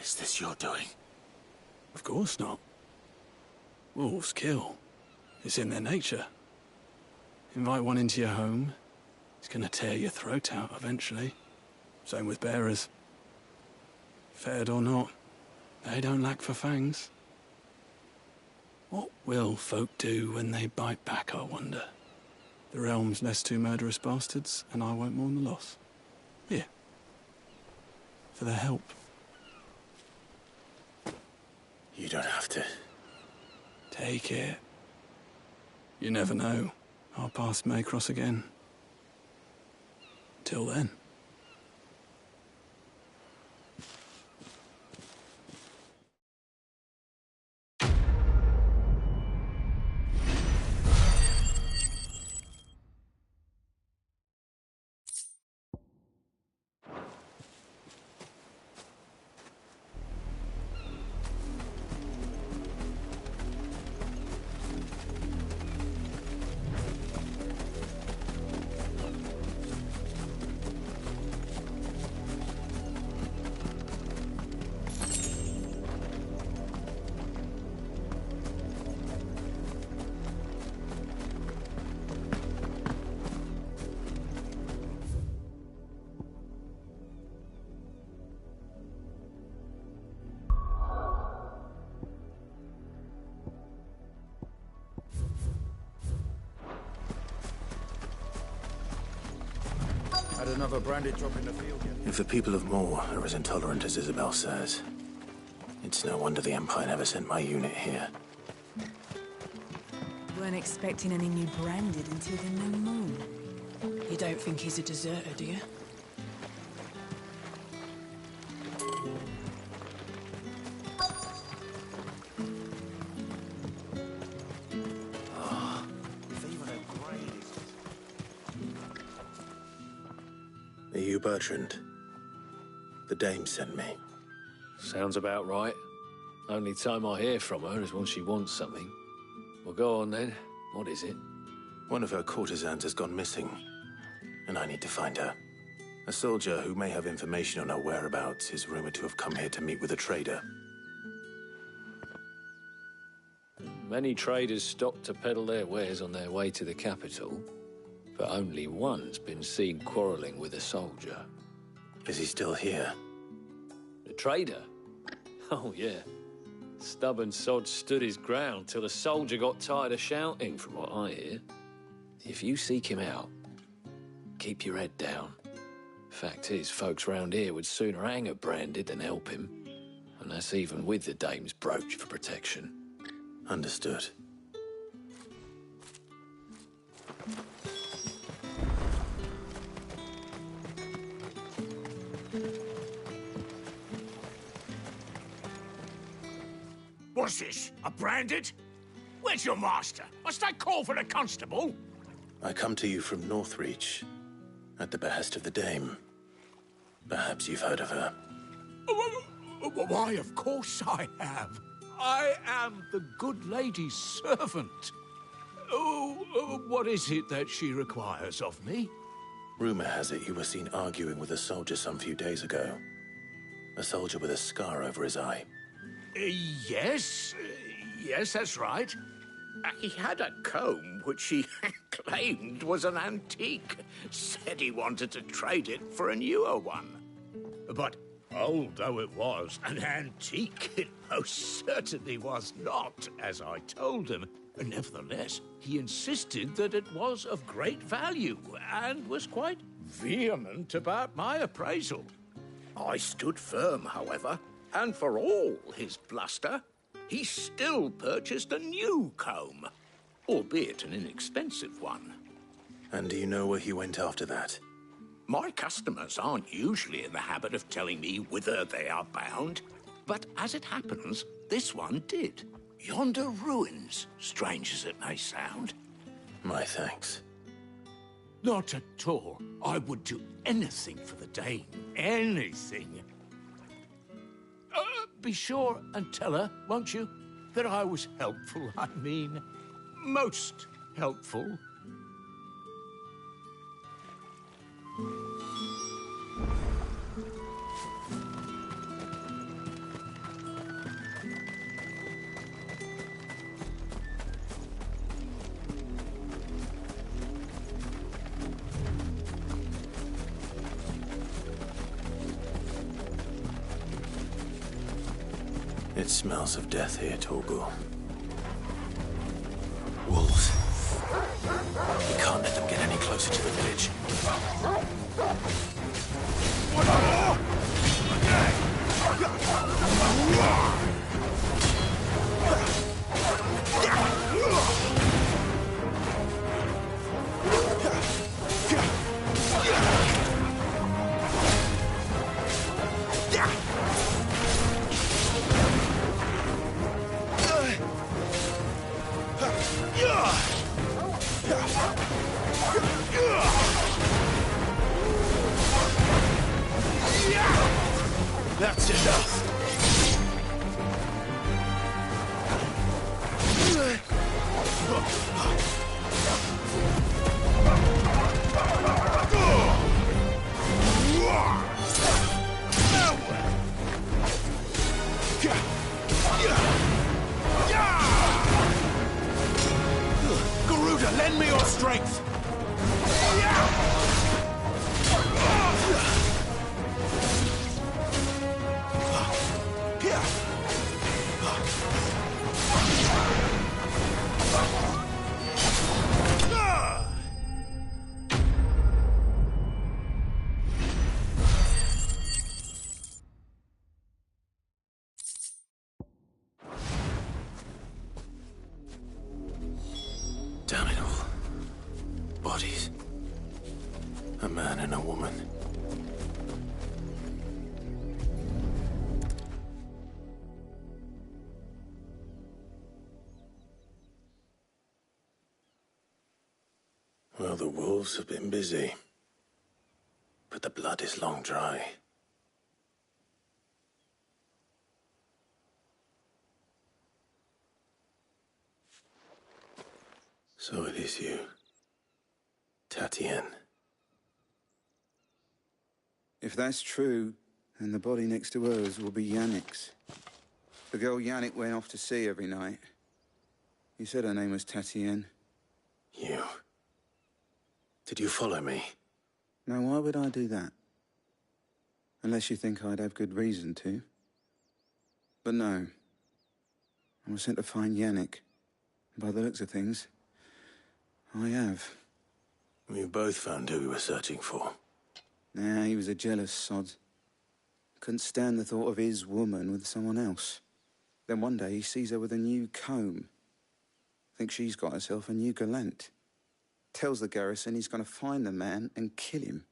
Is this your doing? Of course not. Wolves kill. It's in their nature. Invite one into your home, he's gonna tear your throat out eventually. Same with bearers. Fed or not, they don't lack for fangs. What will folk do when they bite back, I wonder? The realm's less two murderous bastards, and I won't mourn the loss. Here. For their help. You don't have to. Take it. You never know. Our paths may cross again. Till then. Had another branded drop in the field yet? If the people of Moor are as intolerant as Isabel says, it's no wonder the Empire never sent my unit here. Weren't expecting any new Branded until the new moon. You don't think he's a deserter, do you? Are you Bertrand? The Dame sent me. Sounds about right. Only time I hear from her is when she wants something. Well, go on then. What is it? One of her courtesans has gone missing, and I need to find her. A soldier who may have information on her whereabouts is rumored to have come here to meet with a trader. Many traders stop to peddle their wares on their way to the capital, but only one's been seen quarrelling with a soldier. Is he still here? The trader? Oh, yeah. Stubborn sod stood his ground till the soldier got tired of shouting, from what I hear. If you seek him out, keep your head down. Fact is, folks round here would sooner hang a branded than help him. And that's even with the dame's brooch for protection. Understood. What's this? A branded? Where's your master? Must I call for the constable? I come to you from Northreach, at the behest of the Dame. Perhaps you've heard of her. Why, of course I have. I am the good lady's servant. What is it that she requires of me? Rumor has it you were seen arguing with a soldier some few days ago. A soldier with a scar over his eye. Yes, that's right. He had a comb which he claimed was an antique. Said he wanted to trade it for a newer one. But old though it was, an antique it most certainly was not, as I told him. Nevertheless, he insisted that it was of great value and was quite vehement about my appraisal. I stood firm, however, and for all his bluster, he still purchased a new comb, albeit an inexpensive one. And do you know where he went after that? My customers aren't usually in the habit of telling me whither they are bound, but as it happens, this one did. Yonder ruins, strange as it may sound. My thanks. Not at all. I would do anything for the Dame. Anything. Be sure and tell her, won't you, that I was helpful. I mean, most helpful. It smells of death here, Torgal. Wolves. We can't let them get any closer to the village. That's enough. Garuda, lend me your strength. Damn it all. Bodies. A man and a woman. Well, the wolves have been busy. But the blood is long dry. So it is you, Tatien. If that's true, then the body next to hers will be Yannick's. The girl Yannick went off to see every night. You said her name was Tatien. You... Did you follow me? Now, why would I do that? Unless you think I'd have good reason to. But no. I was sent to find Yannick. By the looks of things, I have. We both found who we were searching for. Nah, he was a jealous sod. Couldn't stand the thought of his woman with someone else. Then one day he sees her with a new comb. Thinks she's got herself a new gallant. Tells the garrison he's going to find the man and kill him.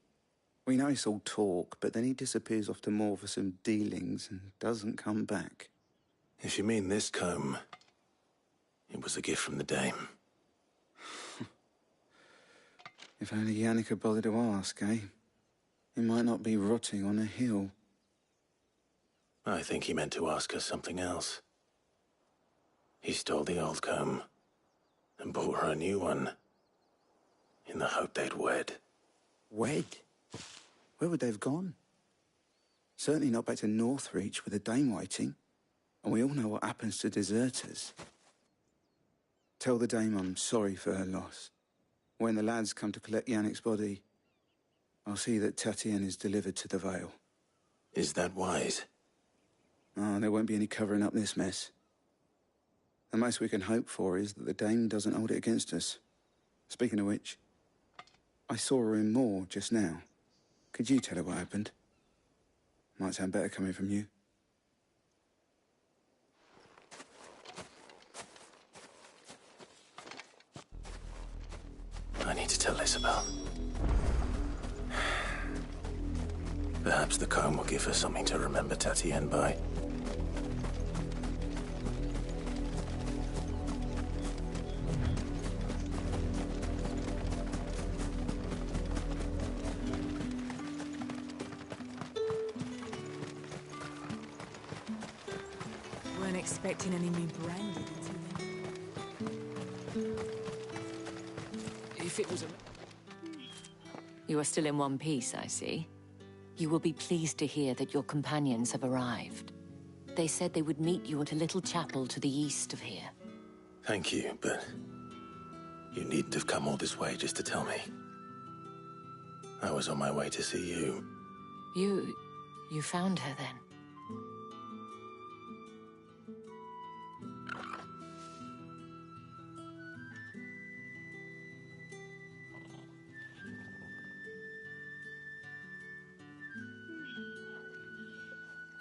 We know it's all talk, but then he disappears off to Moor for some dealings and doesn't come back. If you mean this comb, it was a gift from the dame. If only Yannick had bothered to ask, eh? He might not be rotting on a hill. I think he meant to ask us something else. He stole the old comb and bought her a new one in the hope they'd wed. Wed? Where would they have gone? Certainly not back to Northreach with the dame waiting. And we all know what happens to deserters. Tell the dame I'm sorry for her loss. When the lads come to collect Yannick's body, I'll see that Tatien is delivered to the Vale. Is that wise? Oh, there won't be any covering up this mess. The most we can hope for is that the dame doesn't hold it against us. Speaking of which, I saw her in Moor just now. Could you tell her what happened? Might sound better coming from you. I need to tell Isabel. Perhaps the comb will give her something to remember Tatien by. Weren't expecting any new branded. If it was a... You are still in one piece, I see. You will be pleased to hear that your companions have arrived. They said they would meet you at a little chapel to the east of here. Thank you, but you needn't have come all this way just to tell me. I was on my way to see you. You found her then?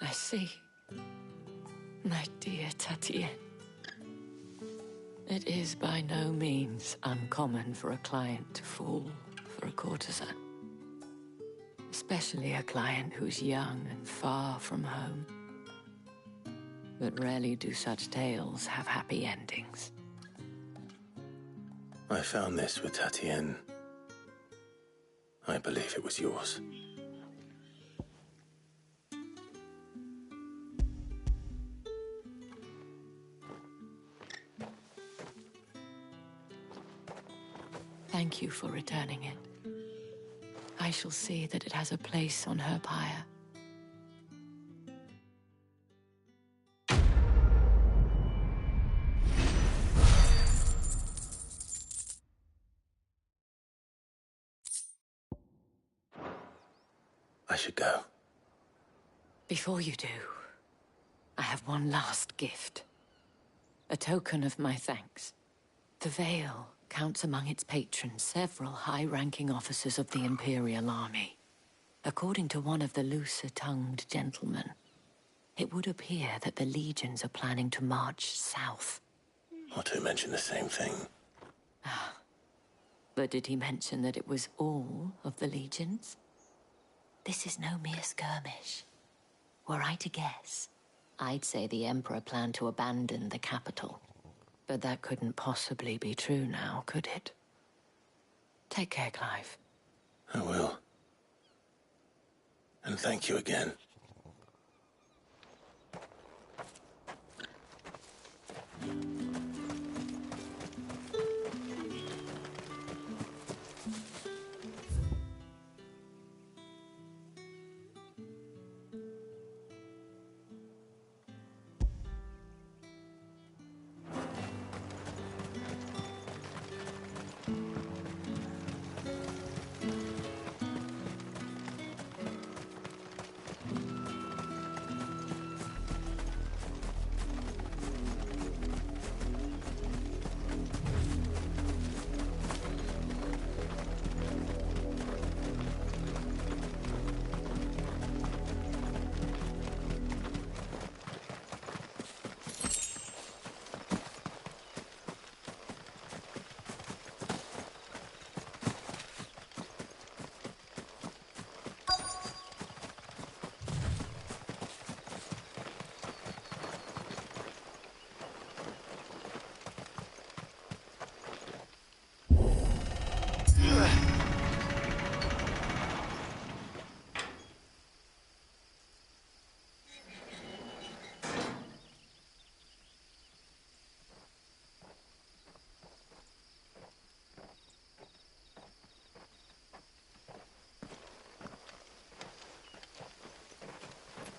I see. My dear Tatien. It is by no means uncommon for a client to fall for a courtesan. Especially a client who's young and far from home. But rarely do such tales have happy endings. I found this with Tatien. I believe it was yours. Thank you for returning it. I shall see that it has a place on her pyre. I should go. Before you do, I have one last gift. A token of my thanks. The Vale counts among its patrons several high-ranking officers of the Imperial Army. According to one of the looser-tongued gentlemen, it would appear that the legions are planning to march south. Not to mention the same thing. But did he mention that it was all of the legions? This is no mere skirmish. Were I to guess, I'd say the Emperor planned to abandon the capital. But that couldn't possibly be true now, could it? Take care, Clive. I will. And thank you again.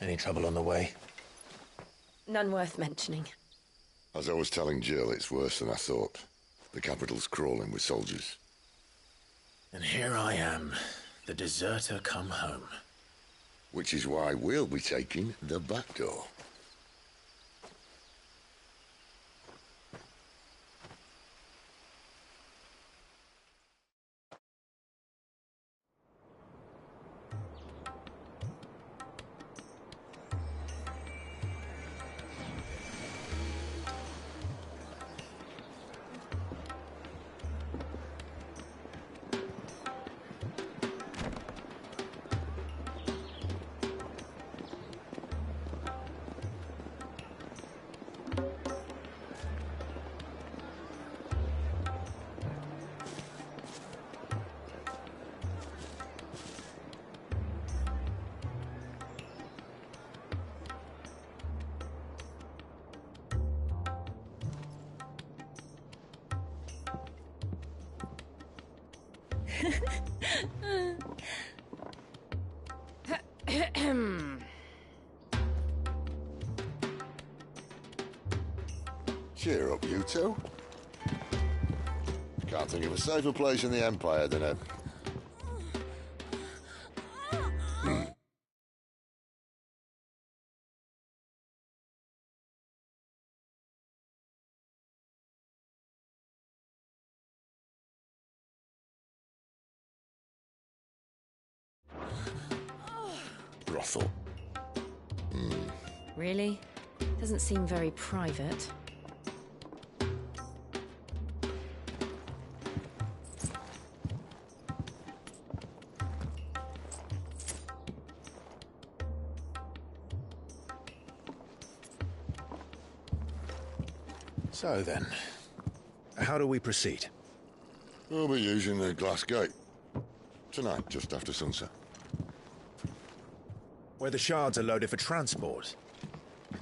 Any trouble on the way? None worth mentioning. As I was telling Jill, it's worse than I thought. The capital's crawling with soldiers. And here I am, the deserter come home. Which is why we'll be taking the back door. Cheer up, you two. Can't think of a safer place in the Empire than a... brothel. Really? Doesn't seem very private. So then, how do we proceed? We'll be using the glass gate. Tonight, just after sunset. Where the shards are loaded for transport.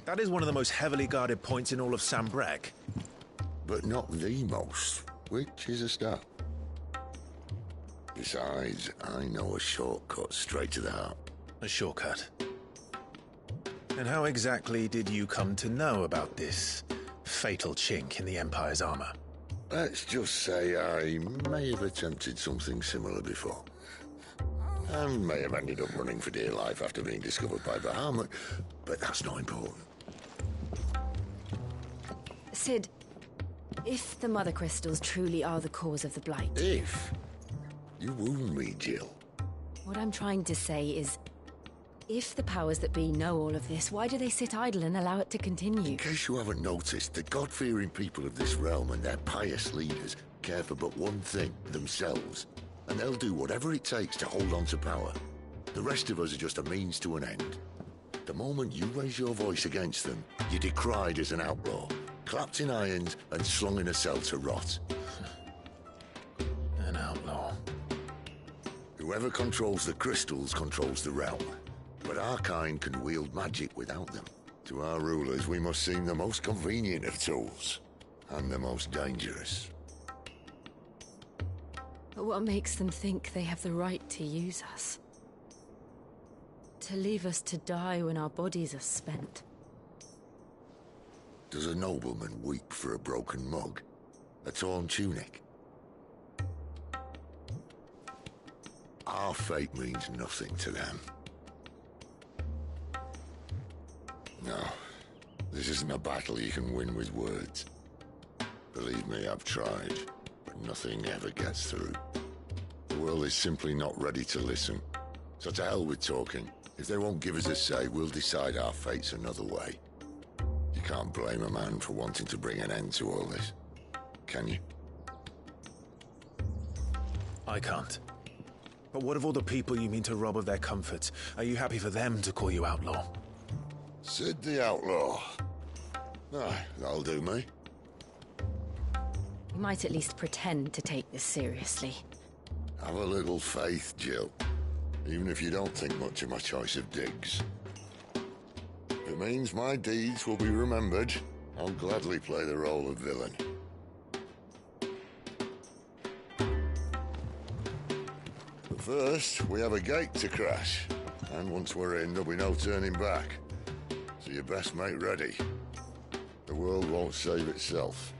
That is one of the most heavily guarded points in all of Sambrec. But not the most, which is a start. Besides, I know a shortcut straight to the heart. A shortcut? And how exactly did you come to know about this fatal chink in the Empire's armor? Let's just say I may have attempted something similar before. And may have ended up running for dear life after being discovered by Bahamut, but that's not important. Sid, if the Mother Crystals truly are the cause of the Blight... If? You wound me, Jill. What I'm trying to say is, if the powers that be know all of this, why do they sit idle and allow it to continue? In case you haven't noticed, the God-fearing people of this realm and their pious leaders care for but one thing, themselves. And they'll do whatever it takes to hold on to power. The rest of us are just a means to an end. The moment you raise your voice against them, you're decried as an outlaw, clapped in irons and slung in a cell to rot. An outlaw. Whoever controls the crystals controls the realm. But our kind can wield magic without them. To our rulers, we must seem the most convenient of tools, and the most dangerous. But what makes them think they have the right to use us? To leave us to die when our bodies are spent? Does a nobleman weep for a broken mug? A torn tunic? Our fate means nothing to them. No, this isn't a battle you can win with words. Believe me, I've tried, but nothing ever gets through. The world is simply not ready to listen. So to hell with talking. If they won't give us a say, we'll decide our fates another way. You can't blame a man for wanting to bring an end to all this, can you? I can't. But what of all the people you mean to rob of their comforts? Are you happy for them to call you outlaw? Sid the Outlaw. Aye, that'll do me. You might at least pretend to take this seriously. Have a little faith, Jill. Even if you don't think much of my choice of digs. If it means my deeds will be remembered, I'll gladly play the role of villain. But first, we have a gate to crash. And once we're in, there'll be no turning back. So you best make ready. The world won't save itself.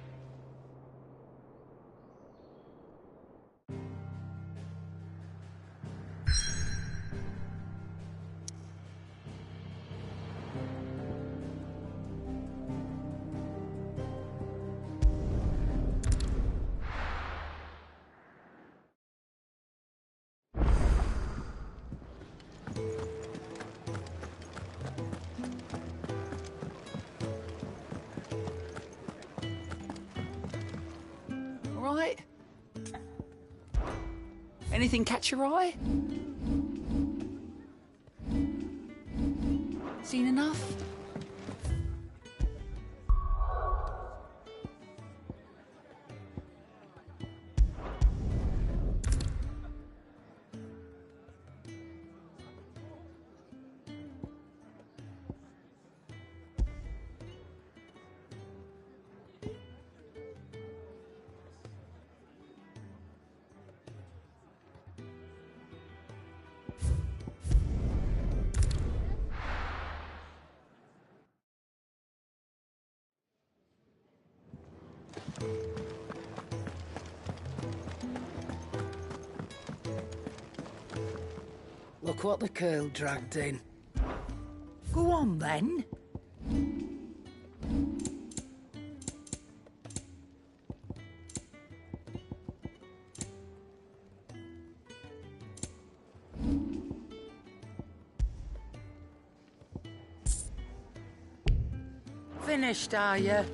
Right. Anything catch your eye? Seen enough? Look what the curl dragged in. Go on, then. Finished, are you?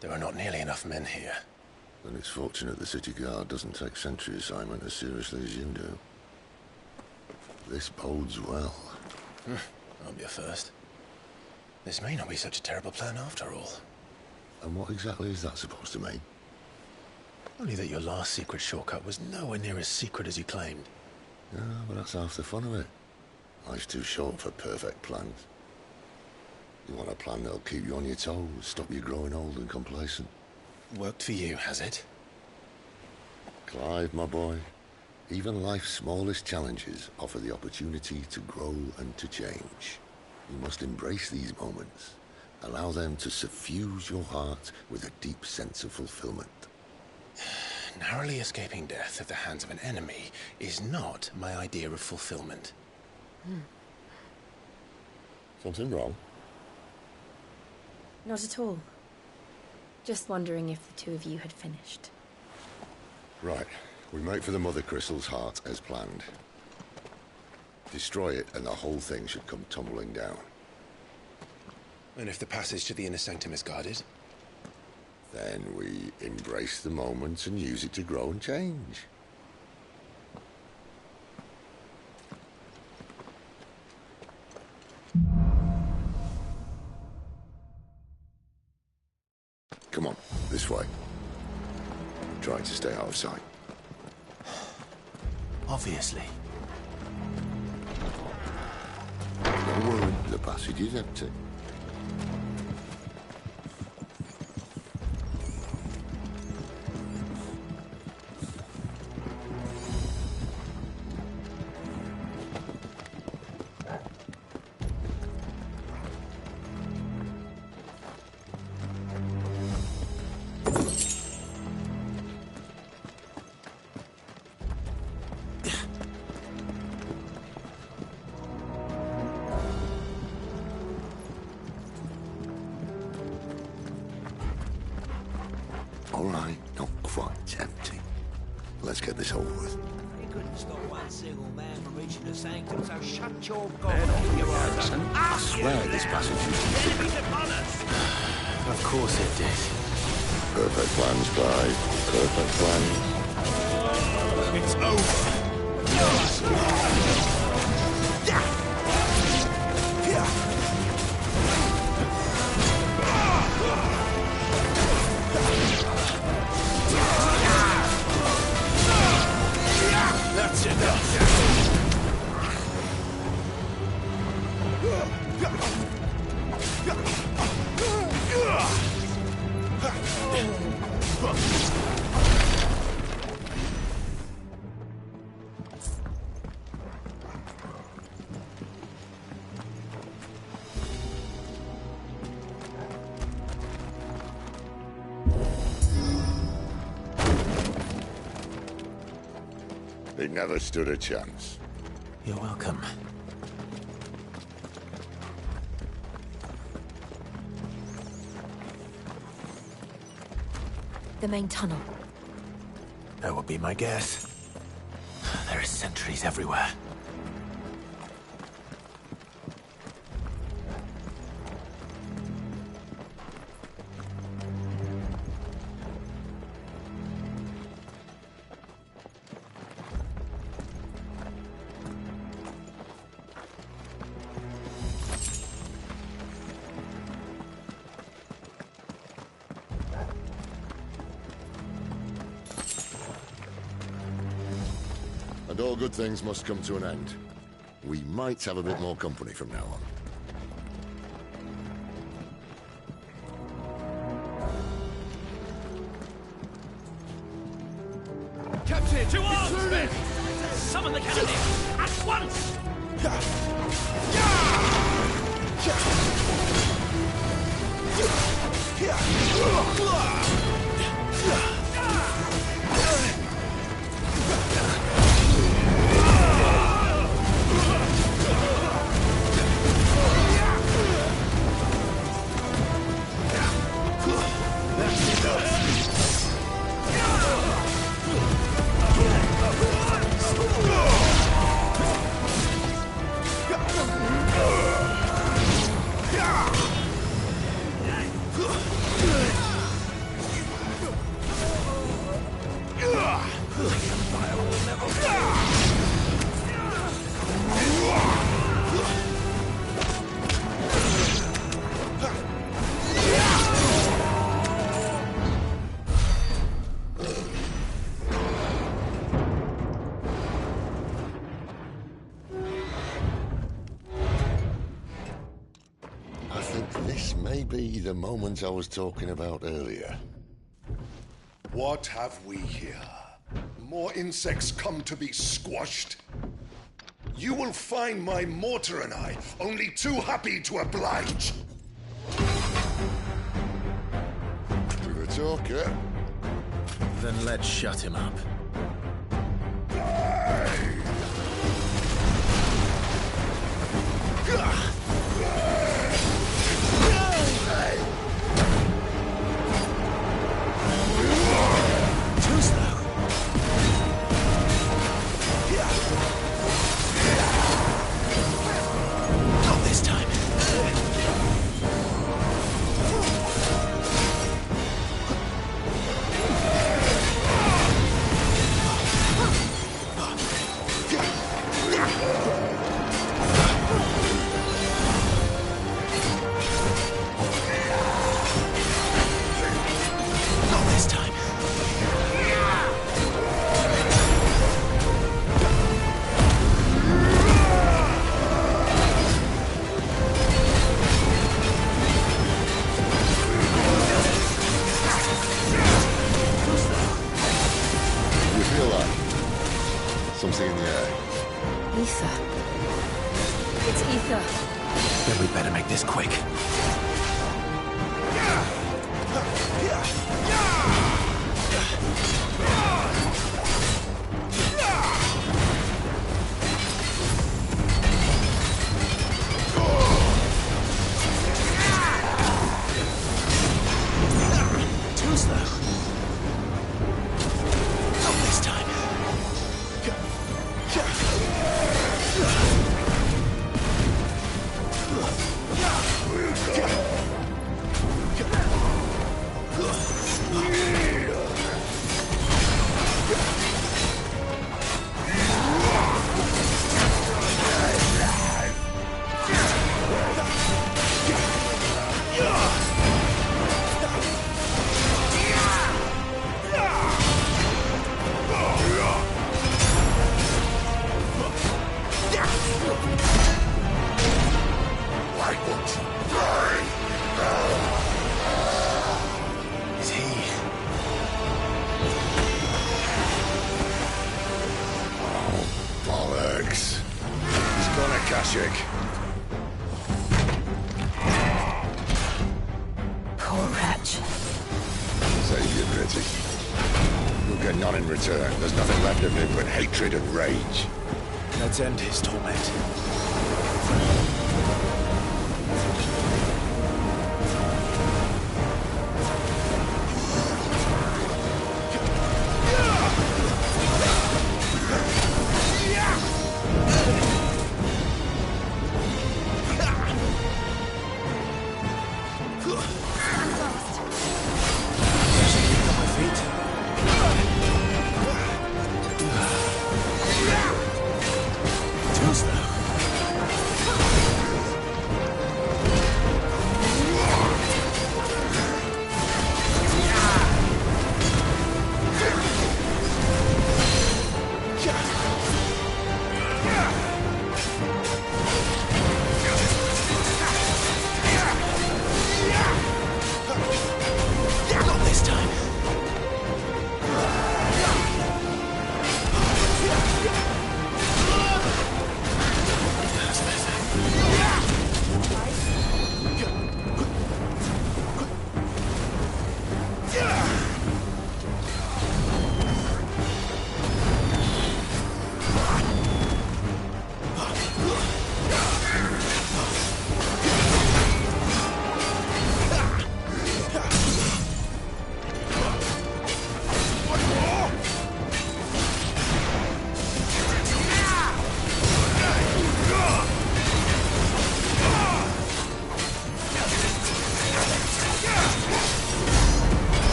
There are not nearly enough men here. Then it's fortunate the city guard doesn't take sentry assignment as seriously as you do. This bodes well. I'll be a first. This may not be such a terrible plan after all. And what exactly is that supposed to mean? Only that your last secret shortcut was nowhere near as secret as you claimed. Yeah, but that's half the fun of it. Life's too short for perfect plans. You want a plan that'll keep you on your toes, stop you growing old and complacent. Worked for you, has it? Clive, my boy, even life's smallest challenges offer the opportunity to grow and to change. You must embrace these moments. Allow them to suffuse your heart with a deep sense of fulfillment. Narrowly escaping death at the hands of an enemy is not my idea of fulfillment. Something wrong? Not at all. Just wondering if the two of you had finished. Right. We make for the Mother Crystal's heart as planned. Destroy it and the whole thing should come tumbling down. And if the passage to the inner sanctum is guarded? Then we embrace the moment and use it to grow and change. Come on, this way. Try to stay out of sight. Obviously. Don't worry, the passage is empty. All right, not quite empty. Let's get this over with. You couldn't stop one single man from reaching the sanctum, so shut your goddamn eyes and I swear this passage is... enemies upon us! Of course it did. Perfect plans, Clive. Perfect plans. It's over! That's enough. They never stood a chance. You're welcome. The main tunnel. That would be my guess. There are sentries everywhere. And all good things must come to an end. We might have a bit more company from now on. Captain, to arms, men! Summon the cannoneers at once! I think this may be the moment I was talking about earlier. What have we here? More insects come to be squashed? You will find my mortar and I only too happy to oblige. To the talker. Then let's shut him up. Arthur! Then we'd better make this quick. Too slow. Not this time. Is he? Oh, bollocks. He's gone, Akashic. Poor wretch. Save you, Pretty. You'll get none in return. There's nothing left of him but hatred and rage. Let's end his torment. Too slow.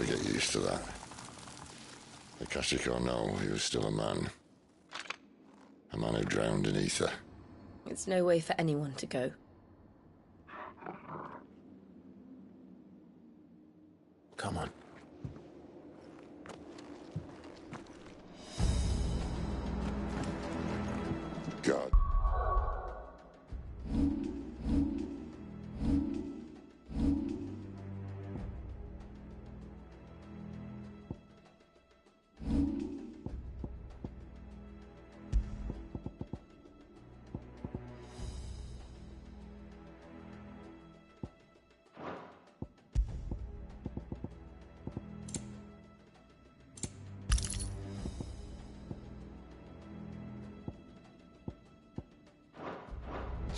to get used to that. Akashic or no, he was still a man. A man who drowned in ether. It's no way for anyone to go. Come on. God.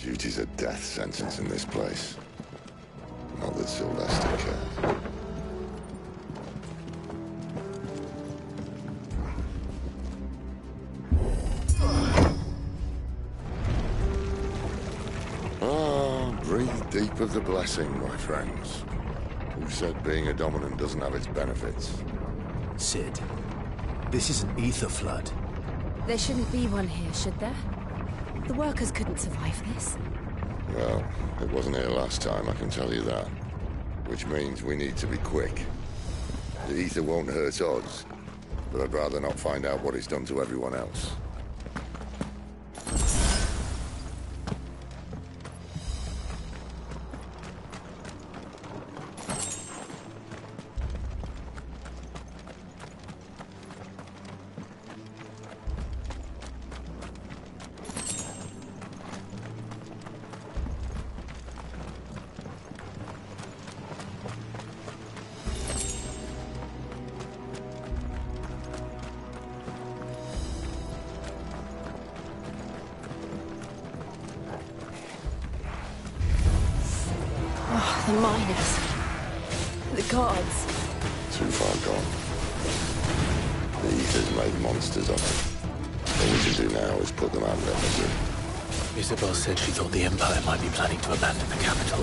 Duty's a death sentence in this place. Not that Sylvester cares. Breathe deep of the blessing, my friends. Who said being a dominant doesn't have its benefits? Sid, this is an ether flood. There shouldn't be one here, should there? The workers couldn't survive this. Well, it wasn't here last time, I can tell you that. Which means we need to be quick. The ether won't hurt us, but I'd rather not find out what it's done to everyone else. The miners. The guards. Too far gone. The ether's made monsters of them. All we can do now is put them out of their misery. Isabel said she thought the Empire might be planning to abandon the capital.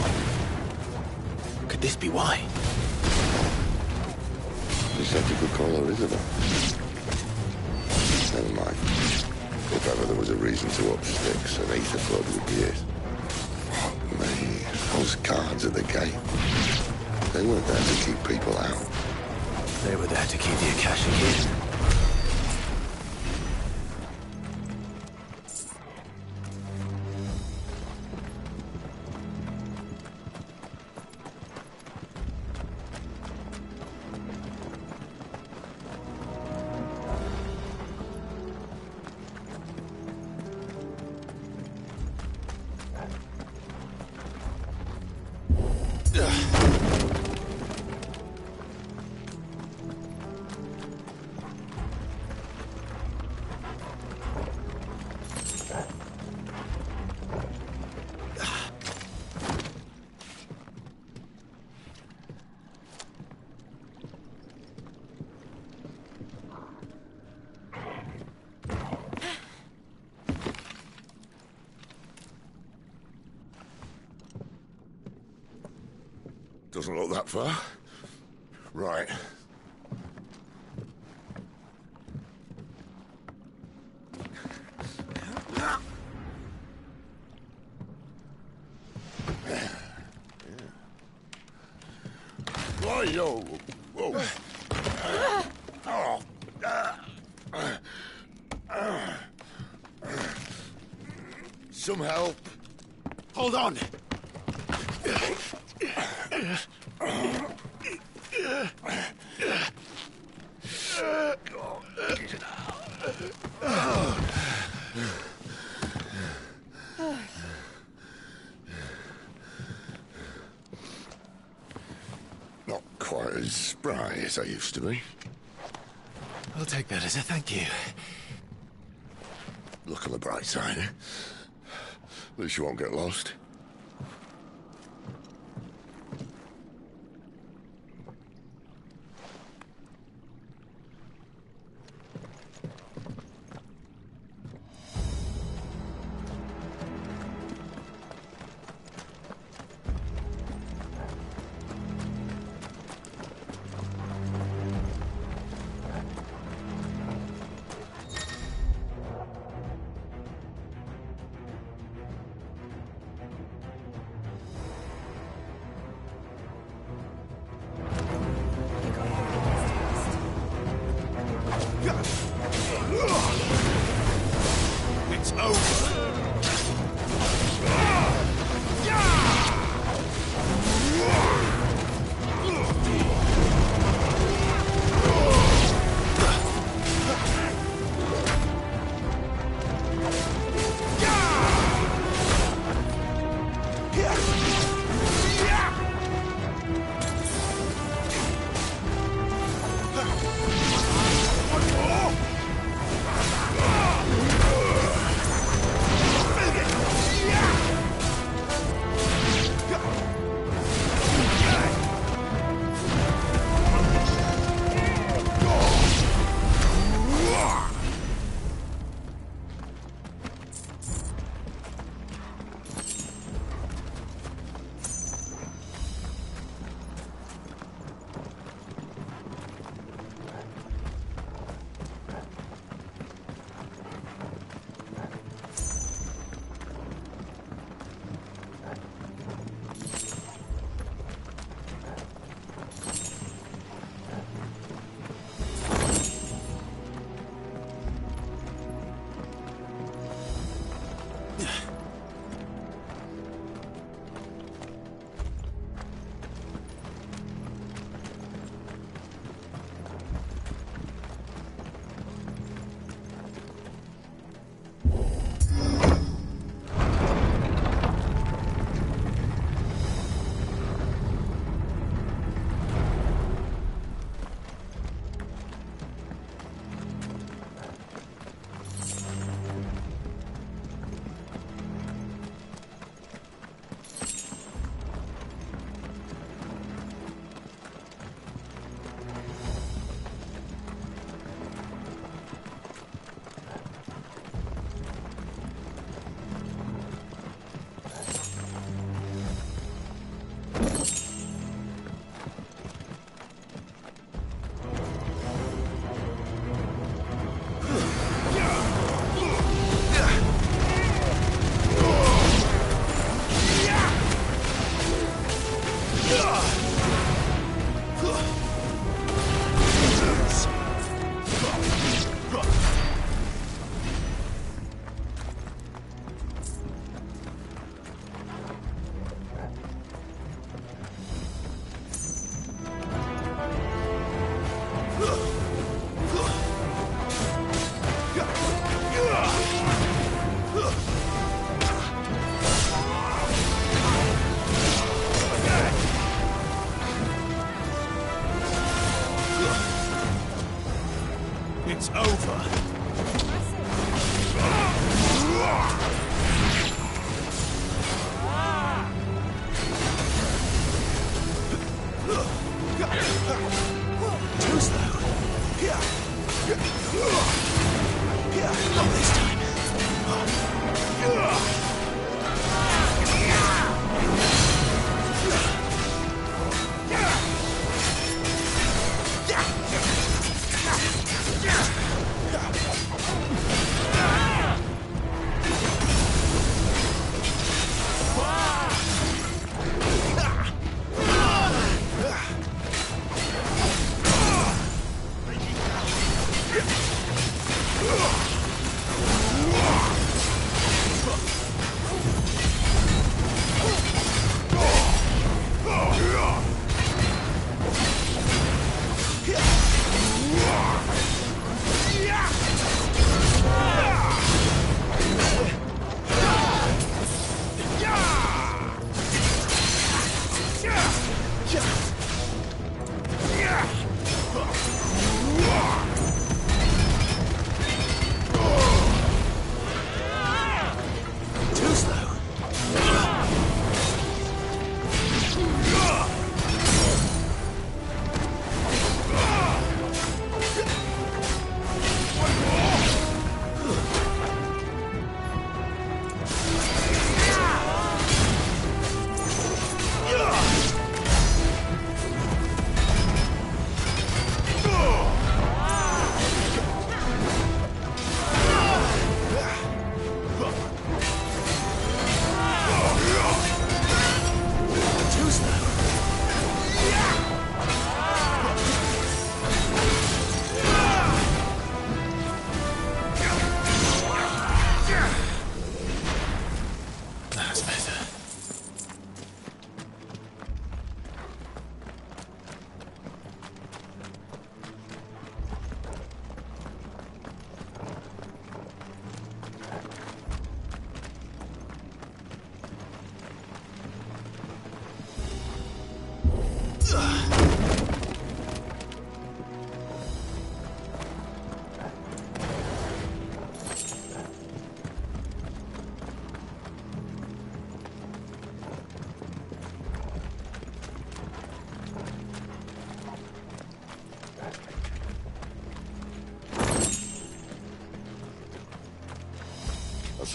Could this be why? You said you could call her Isabel. Never mind. If ever there was a reason to up sticks, an ether flood would be it. Me, those guards at the gate. They weren't there to keep people out. They were there to keep the Akashic in. Doesn't look that far. Right. Why-yo! Whoa! Some help. Hold on! Not quite as spry as I used to be. I'll take that as a thank you. Look on the bright side, eh? At least you won't get lost.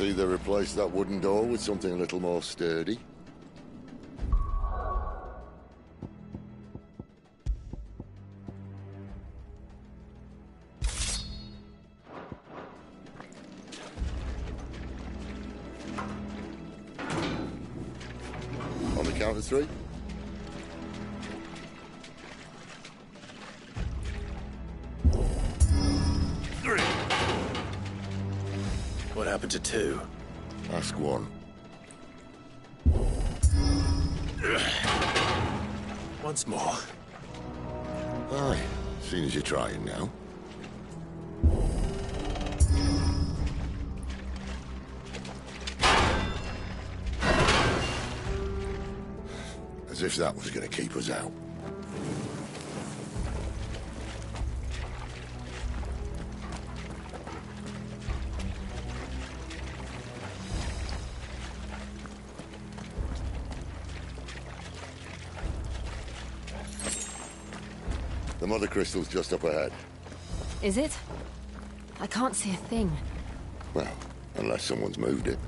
Let's either replace that wooden door with something a little more sturdy. On the count of 3. What happened to 2? Ask 1. Once more. Aye, seeing as you're trying now. As if that was going to keep us out. The Mother Crystal's just up ahead. Is it? I can't see a thing. Well, unless someone's moved it.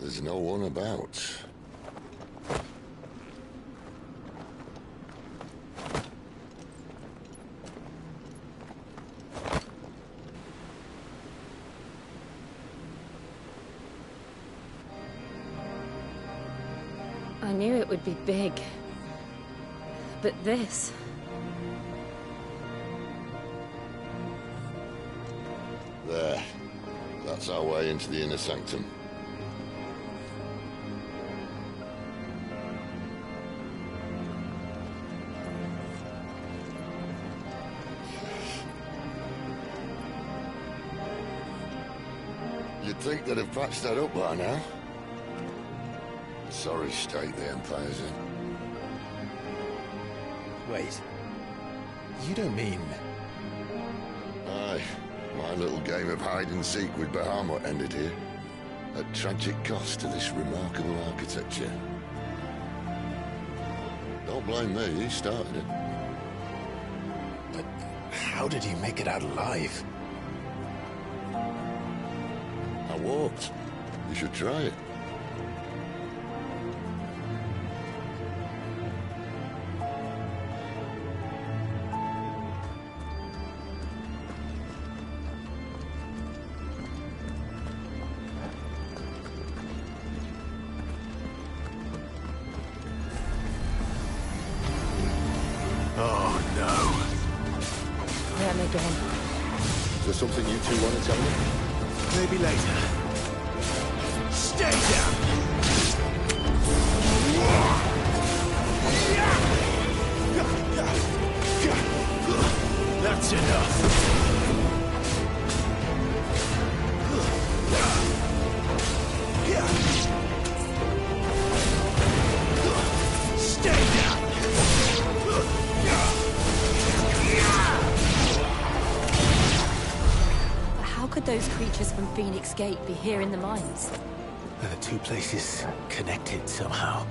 There's no one about. I knew it would be big. But this... There. That's our way into the inner sanctum. You'd think they'd have patched that up by now. Sorry state the Empire's in. Wait. You don't mean... Aye. My little game of hide-and-seek with Bahamut ended here. At tragic cost to this remarkable architecture. Don't blame me, he started it. But how did he make it out alive? I walked. You should try it. Oh, no. Them again. Is there something you two want to tell me? Maybe later. Stay down! That's enough. Stay down! But how could those creatures from Phoenix Gate be here in the mines? Are the two places connected somehow?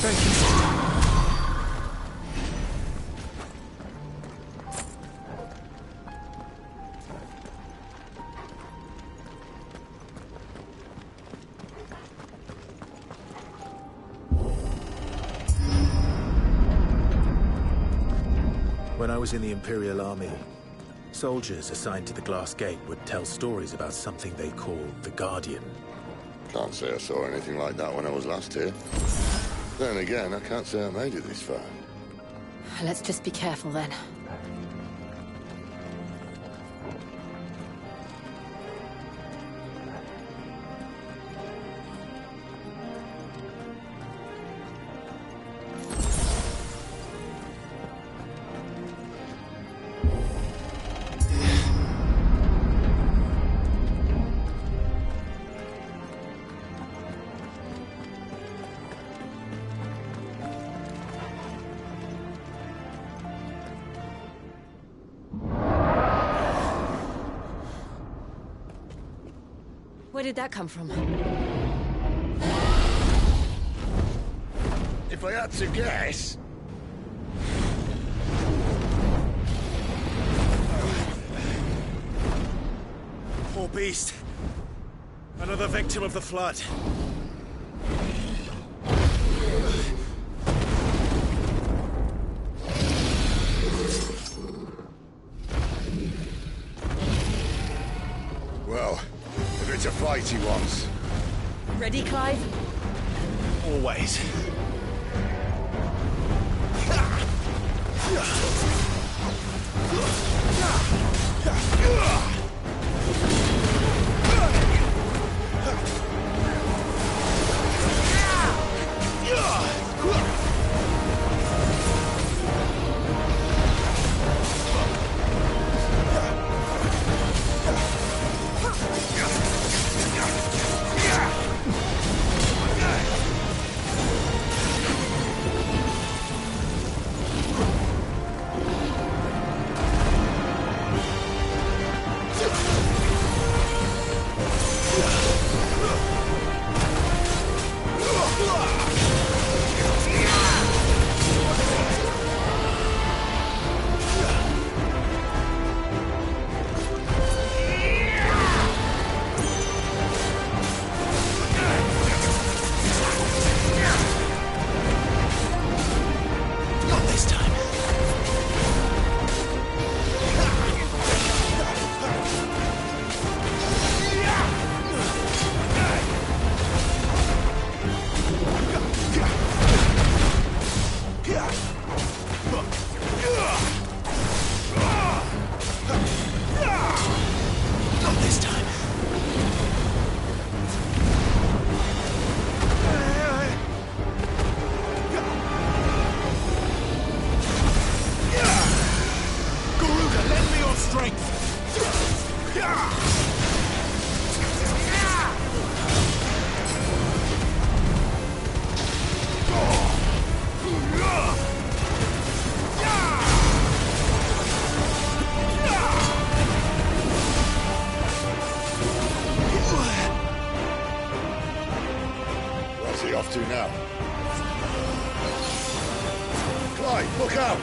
Very consistent. When I was in the Imperial Army, soldiers assigned to the Glass Gate would tell stories about something they called the Guardian. Can't say I saw anything like that when I was last here. Then again, I can't say I made it this far. Let's just be careful then. Where did that come from? If I had to guess... Poor beast. Another victim of the Flood. Well, if it's a fight he wants. Ready, Clive? Always. Where's he off to now? Clyde, look out!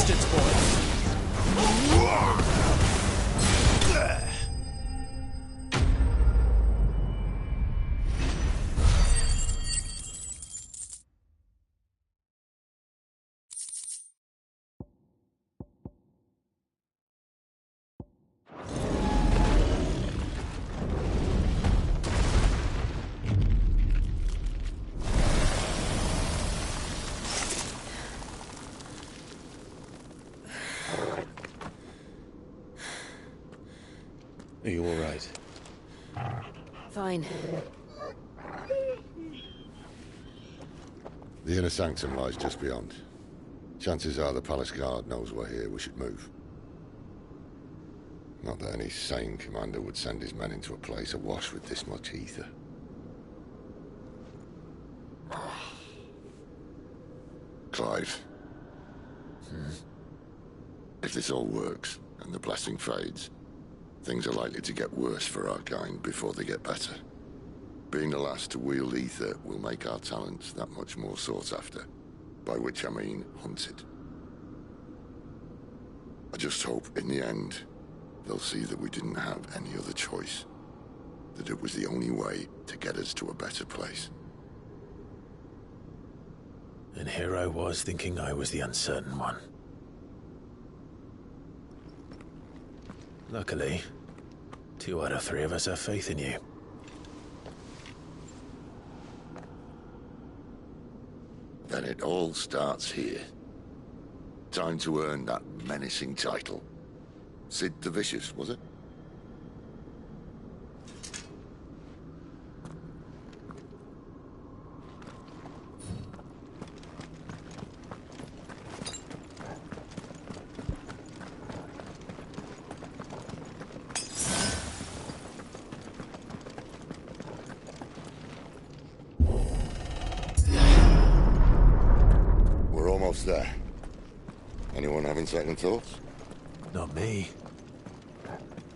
distance, boy. Are you all right? Fine. The inner sanctum lies just beyond. Chances are the palace guard knows we're here. We should move. Not that any sane commander would send his men into a place awash with this much ether. Clive. If this all works, and the blessing fades, things are likely to get worse for our kind before they get better. Being the last to wield ether will make our talents that much more sought after. By which I mean hunted. I just hope, in the end, they'll see that we didn't have any other choice. That it was the only way to get us to a better place. And here I was thinking I was the uncertain one. Luckily, 2 out of 3 of us have faith in you. Then it all starts here. Time to earn that menacing title. Sid the Vicious, was it? We're almost there. Anyone having second thoughts? Not me.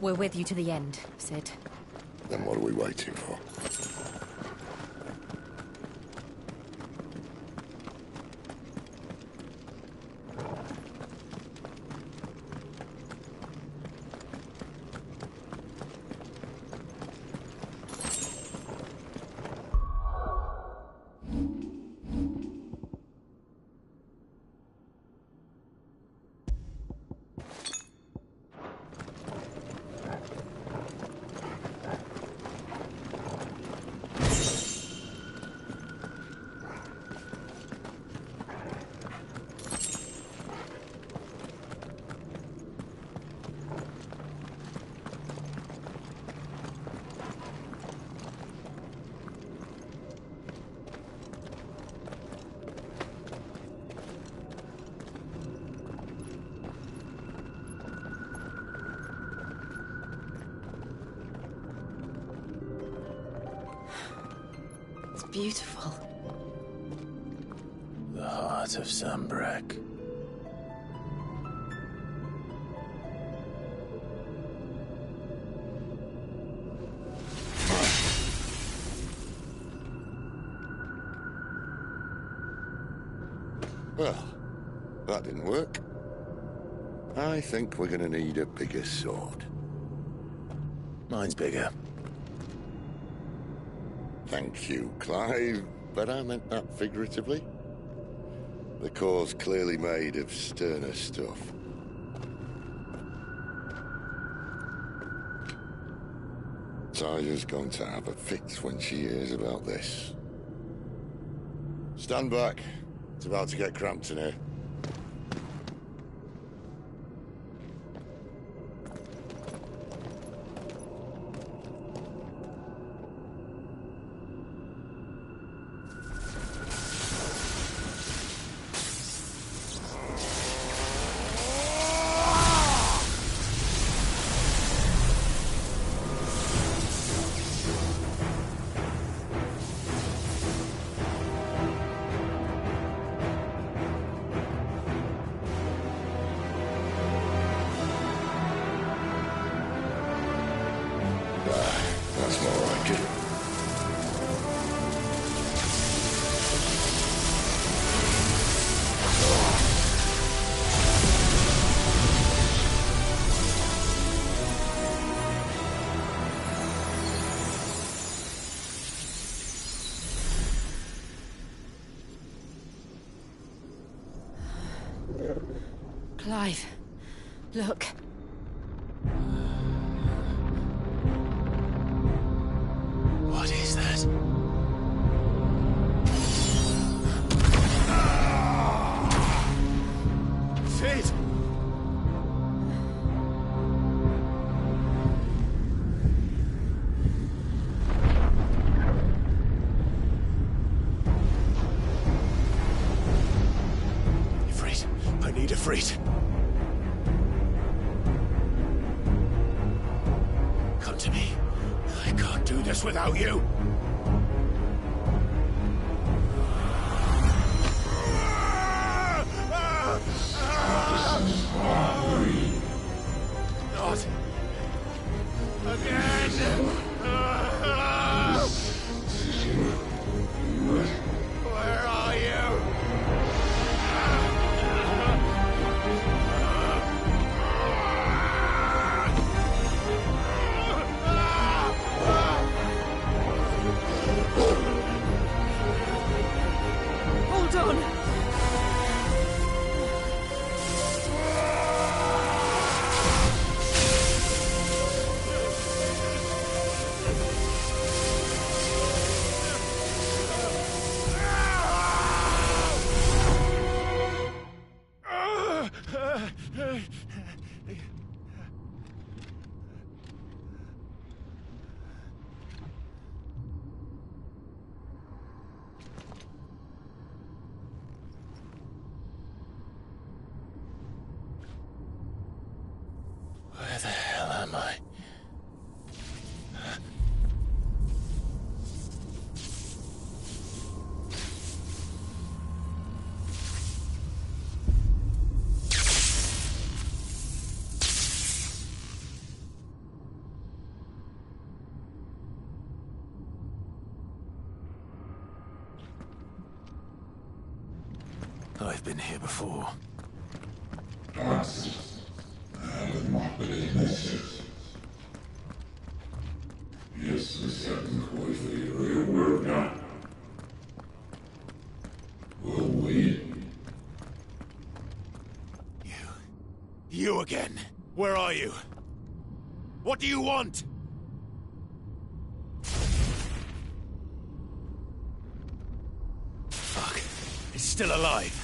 We're with you to the end, Sid. Then what are we waiting for? Beautiful. The heart of Sanbreque. Well, that didn't work. I think we're gonna need a bigger sword. Mine's bigger. Thank you, Clive, but I meant that figuratively. The core's clearly made of sterner stuff. Tyler's going to have a fit when she hears about this. Stand back. It's about to get cramped in here. Clive, look. What is that? Sid! Ifrit, I need Ifrit. Come to me. I can't do this without you. Not again. Where are you? Hold on. Where the hell am I? I've been here before. You again. Where are you? What do you want? Fuck. It's still alive.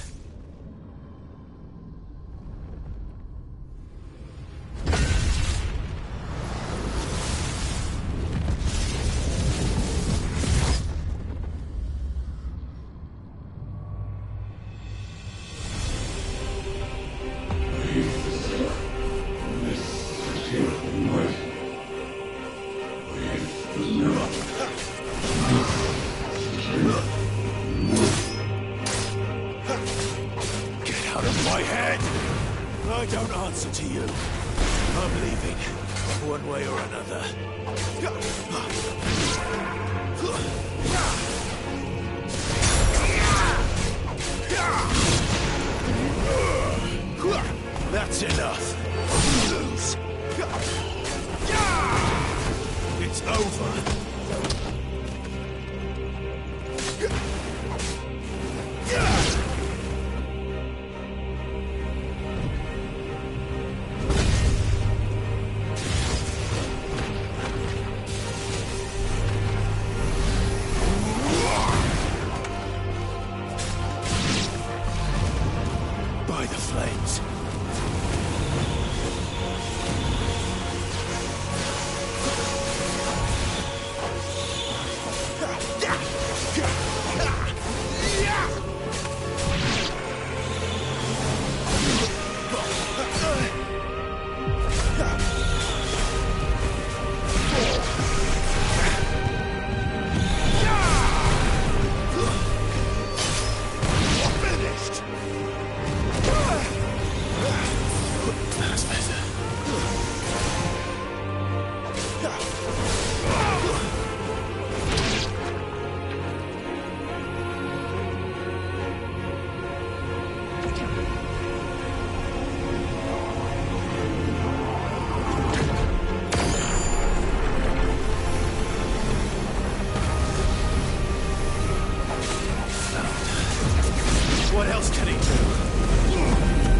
I don't answer to you. I'm leaving, one way or another. That's enough. Lose. It's over. By the flames. What else can he do?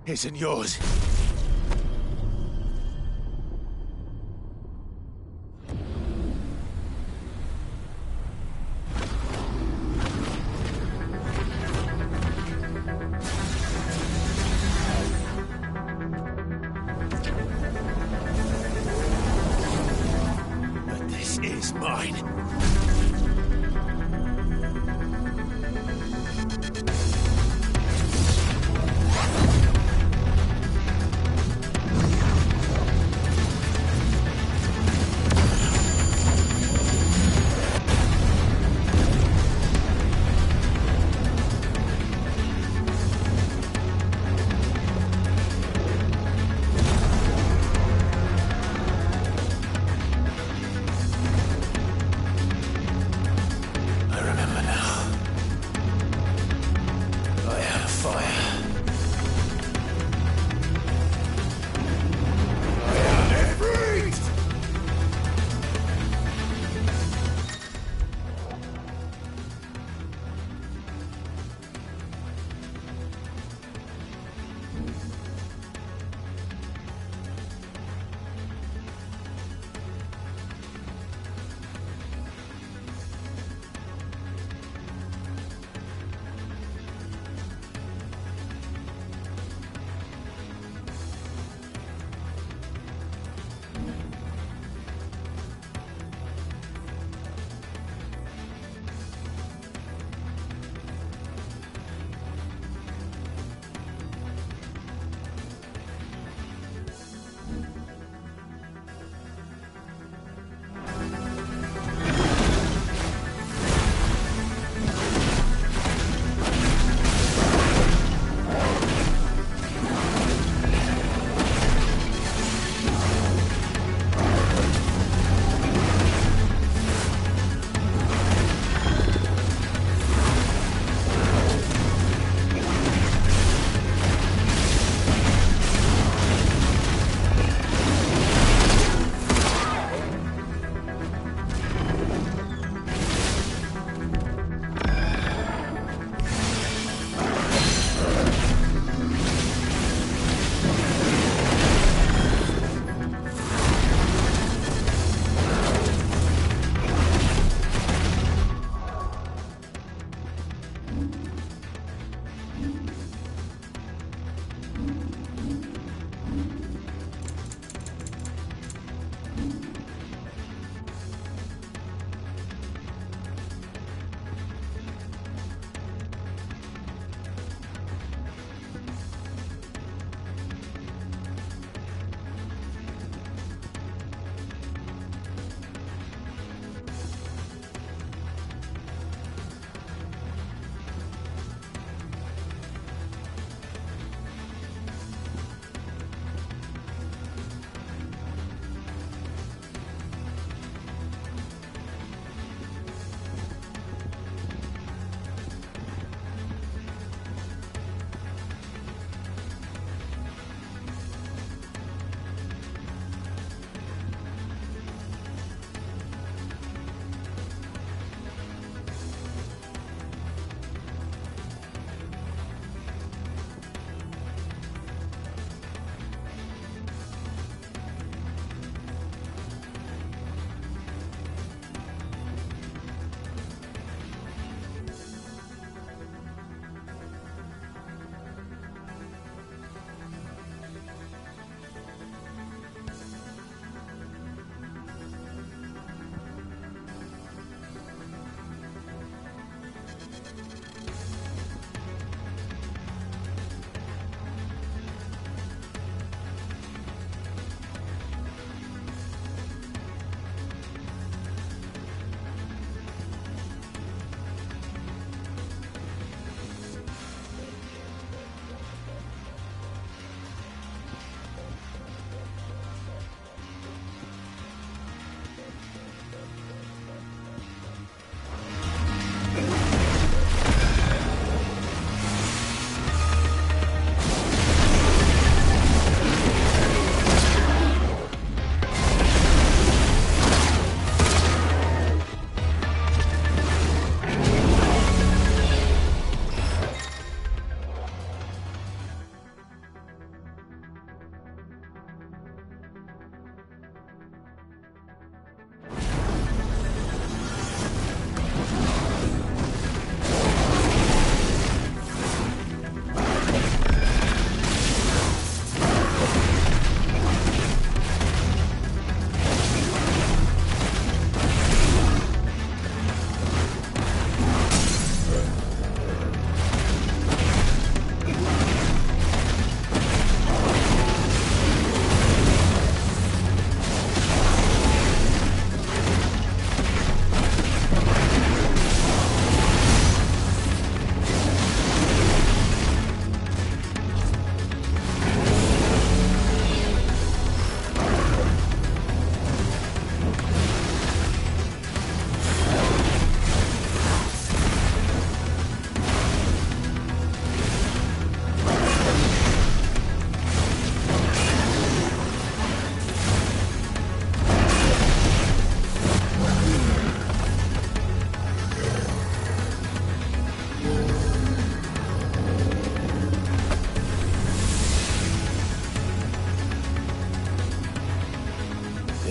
isn't yours. But this is mine.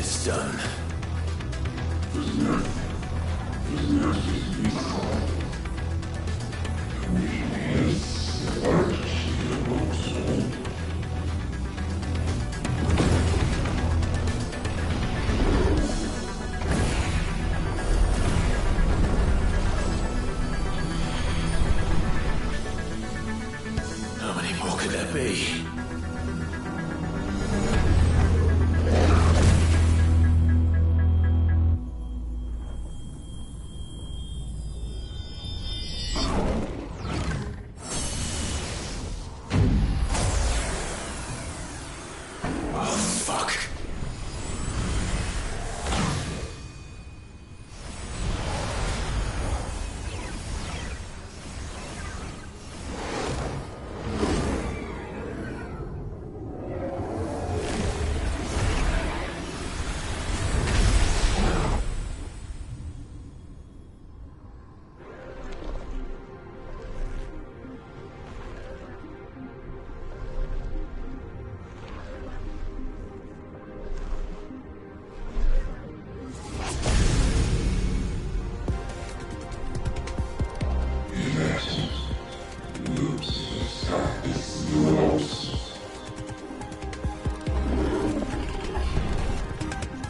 this done. How many more could there be?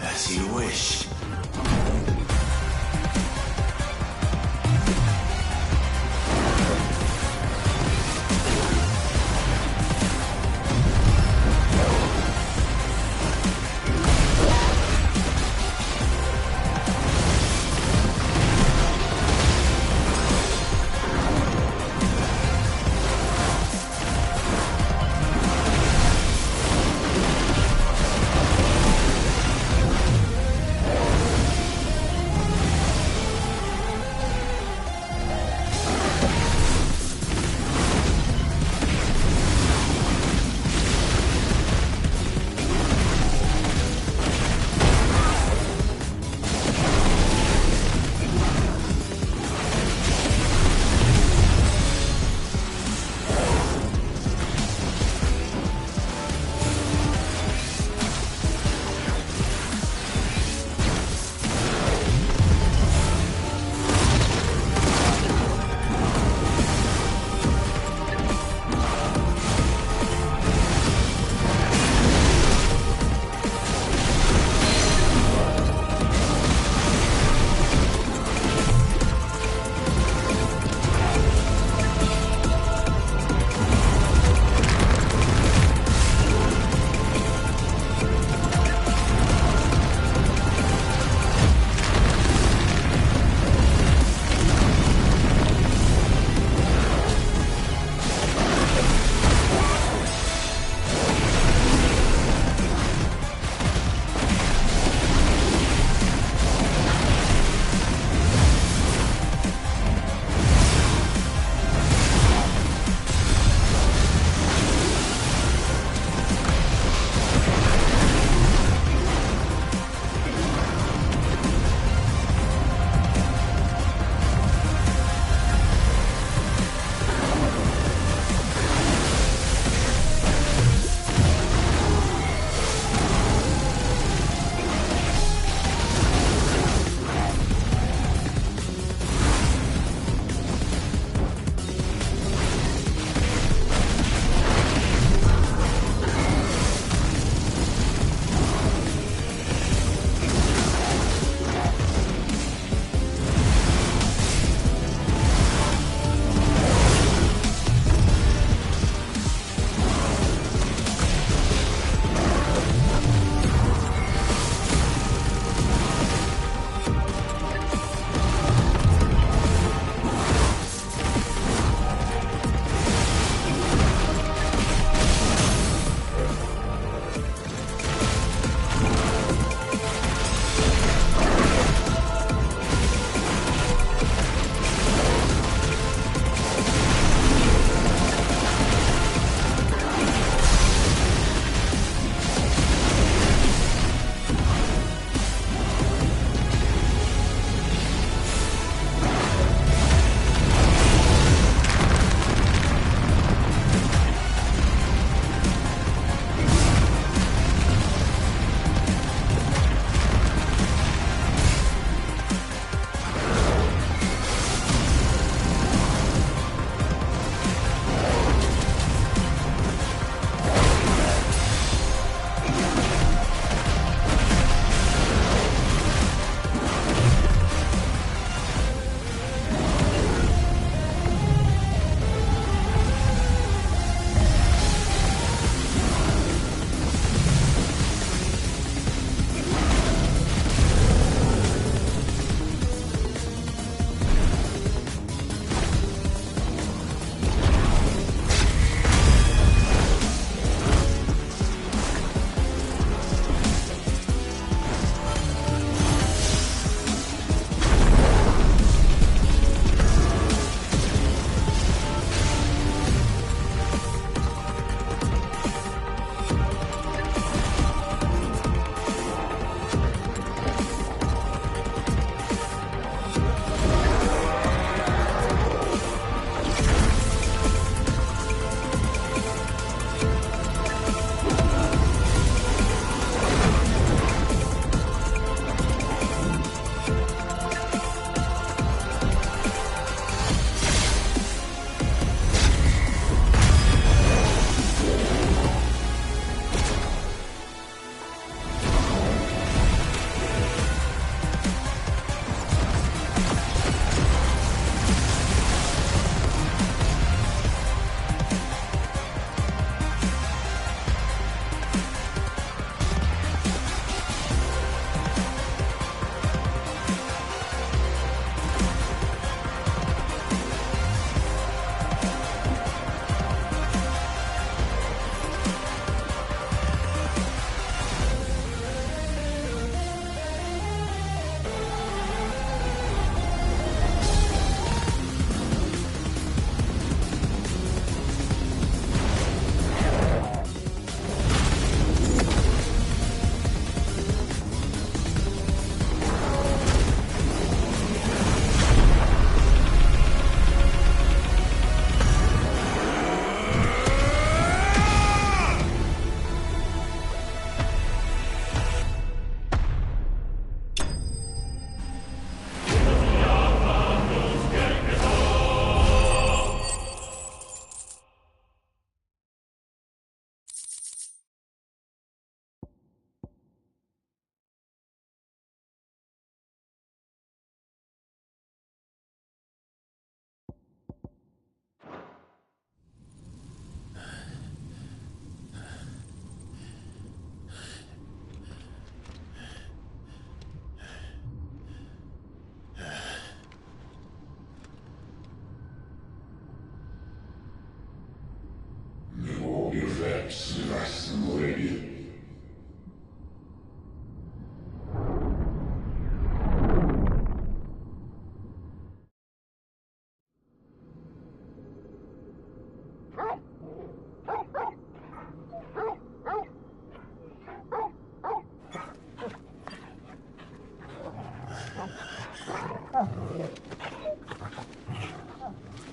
As you wish.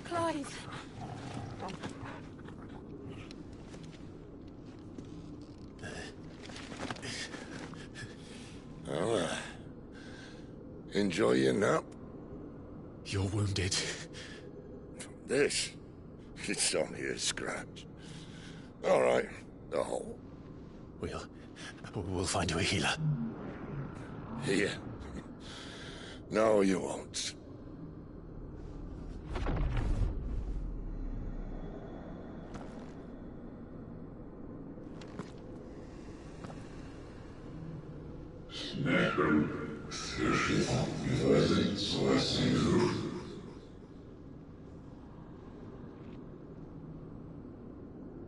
Clive. Well, enjoy your nap. You're wounded. This? It's only a scratch. All right, the hole. We'll find you a healer. Here? No, you won't.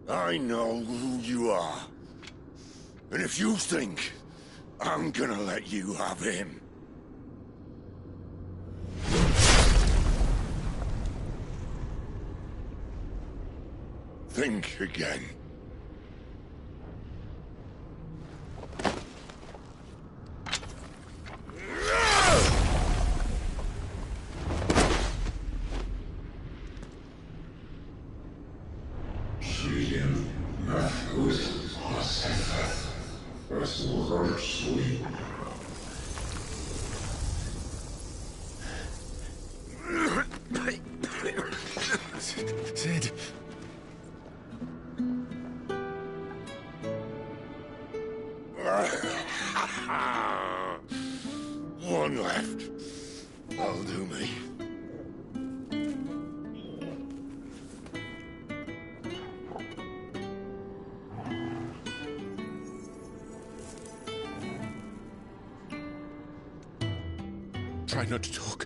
I know who you are. And if you think I'm gonna let you have him... think again. Sid. One left. That'll do me. Try not to talk.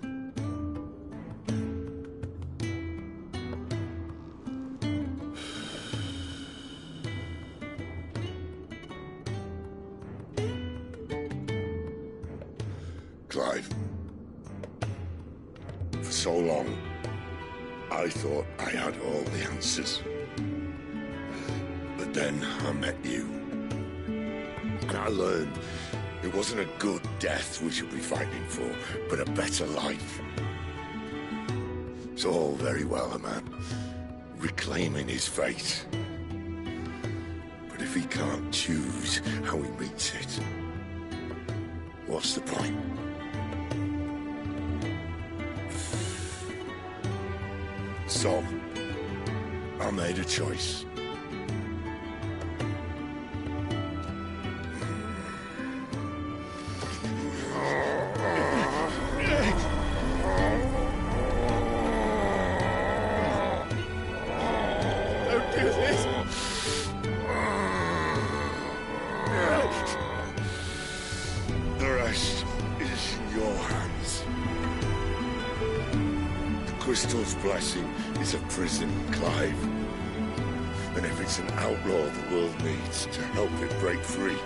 Clive. For so long, I thought I had all the answers. But then I met you. And I learned it wasn't a good death we should be fighting for, but a better life. It's all very well, a man reclaiming his fate. But if he can't choose how he meets it, what's the point? So, I made a choice. Don't do this! The rest is in your hands. The Crystal's blessing is a prison, Clive. And if it's an outlaw the world needs to help it break free...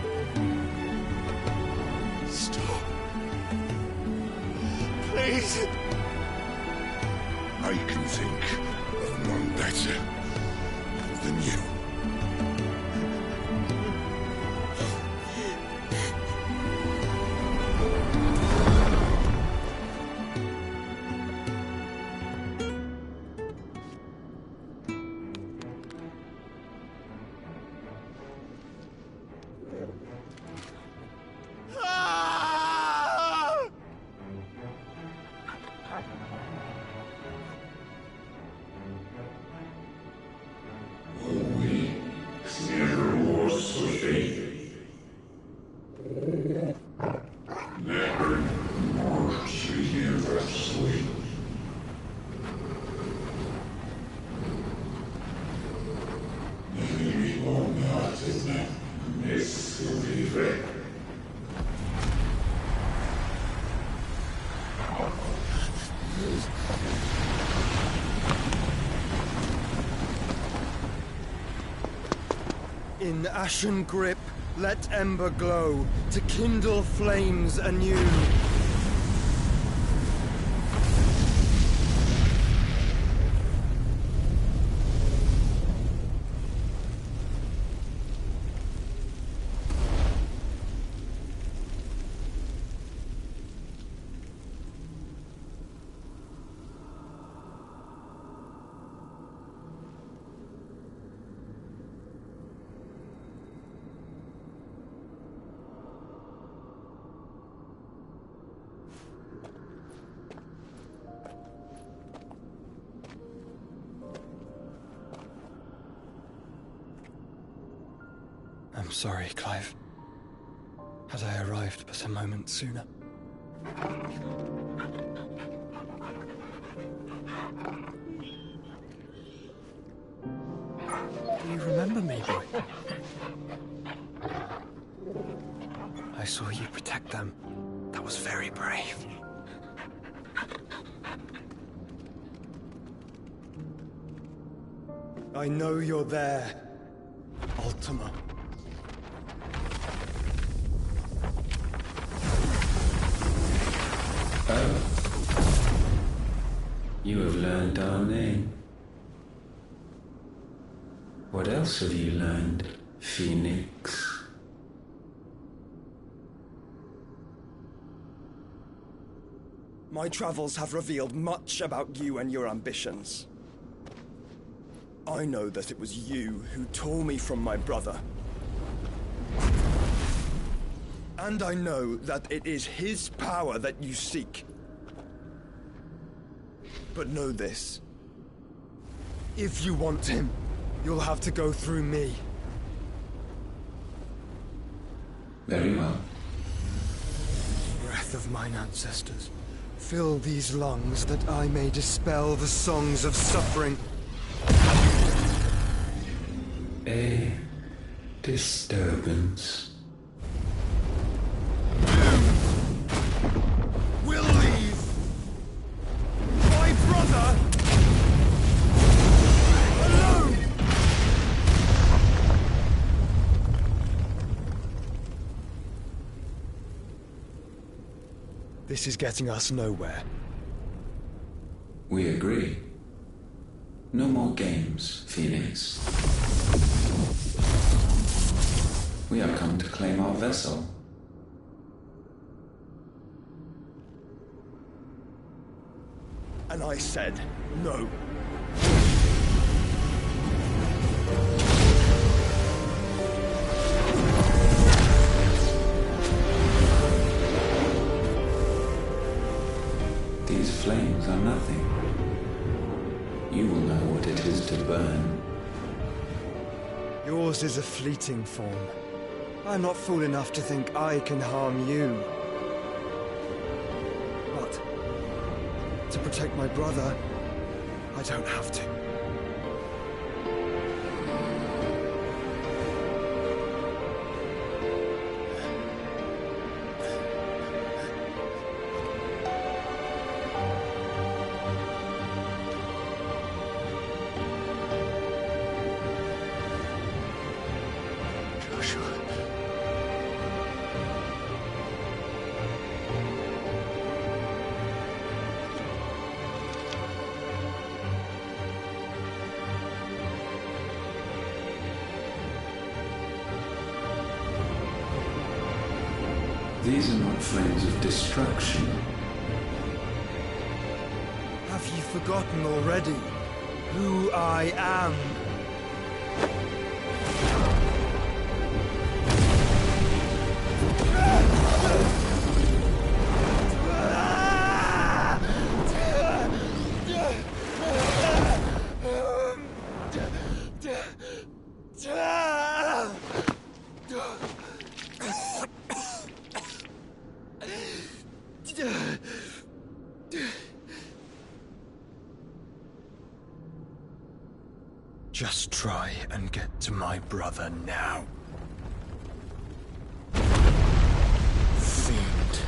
Stop. Please. I can think of none better than you. Ah! In ashen grip, let ember glow to kindle flames anew. I'm sorry, Clive. Had I arrived but a moment sooner. Do you remember me, boy? I saw you protect them. That was very brave. I know you're there, Ultima. You have learned our name. What else have you learned, Phoenix? My travels have revealed much about you and your ambitions. I know that it was you who tore me from my brother. And I know that it is his power that you seek. But know this. If you want him, you'll have to go through me. Very well. Breath of mine ancestors, fill these lungs that I may dispel the songs of suffering. A disturbance. We'll leave. My brother alone. This is getting us nowhere. We agree. No more games, Phoenix. We have come to claim our vessel. And I said no. These flames are nothing. You will know what it is to burn. Yours is a fleeting form. I'm not fool enough to think I can harm you. But to protect my brother, I don't have to. These are not flames of destruction. Have you forgotten already who I am? Just try and get to my brother now. Fiend.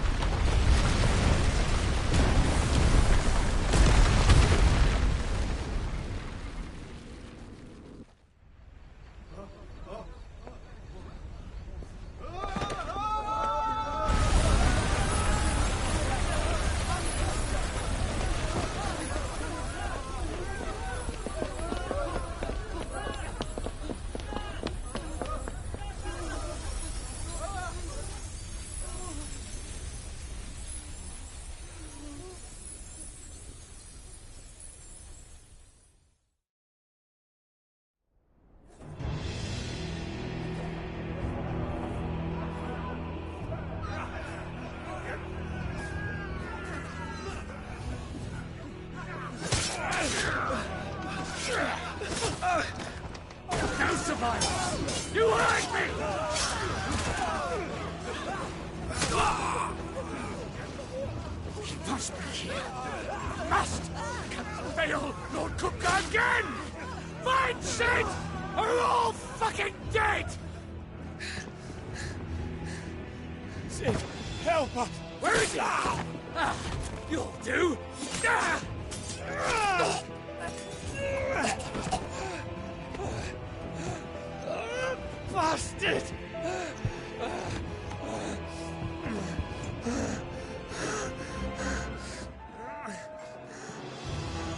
He must be here. Must! Can't fail Lord Kupka again! Find Sid! Or we're all fucking dead! Sid, help us! Where is he? You'll do! Bastard!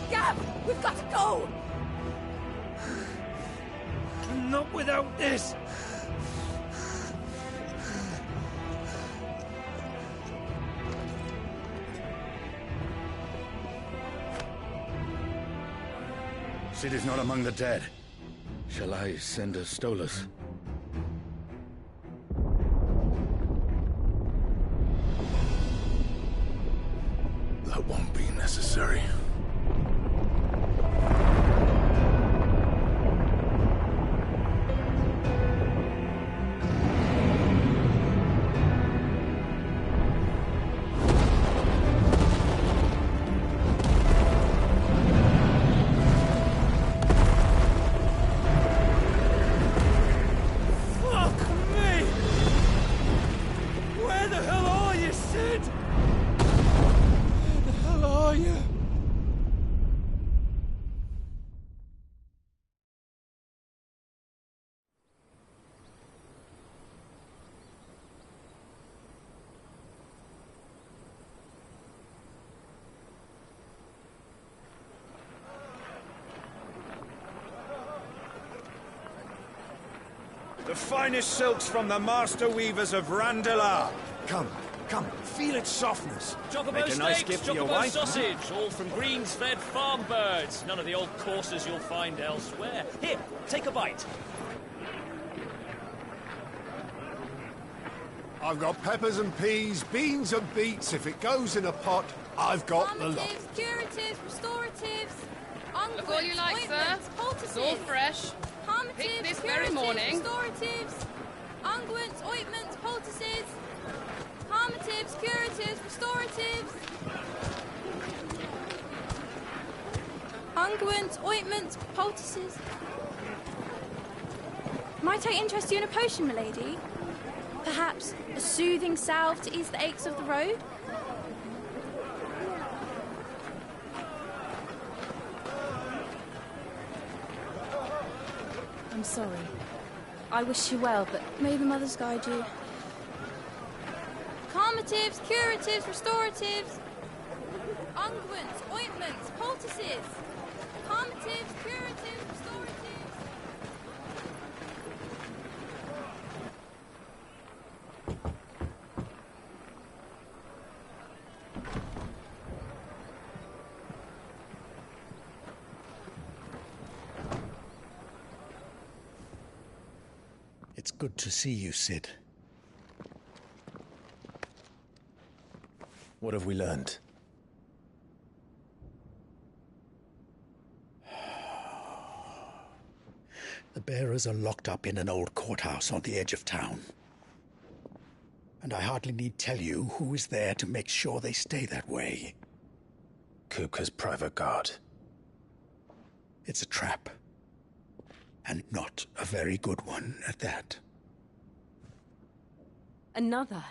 Gab, we've got to go! Not without this! Sid is not among the dead. Shall I send a Stolas? That won't be necessary. The finest silks from the master weavers of Randalar. Come, feel its softness. Chocobo Make a nice steaks, gift for your chocobo wife. sausage, all from greens-fed farm birds. None of the old courses you'll find elsewhere. Here, take a bite. I've got peppers and peas, beans and beets. If it goes in a pot, I've got the lot. Curatives, restoratives, Look all you like, sir. It's all fresh. Picked this very morning. Restoratives, unguents, ointments, poultices, harmatives, curatives, restoratives, unguents, ointments, poultices. Might I interest you in a potion, milady? Perhaps a soothing salve to ease the aches of the road? I'm sorry. I wish you well, but may the mothers guide you. Calmatives, curatives, restoratives, unguents, ointments, poultices. Calmatives, curatives, restoratives. It's good to see you, Sid. What have we learned? The bearers are locked up in an old courthouse on the edge of town. And I hardly need tell you who is there to make sure they stay that way. Kupka's private guard. It's a trap. And not a very good one at that. Another?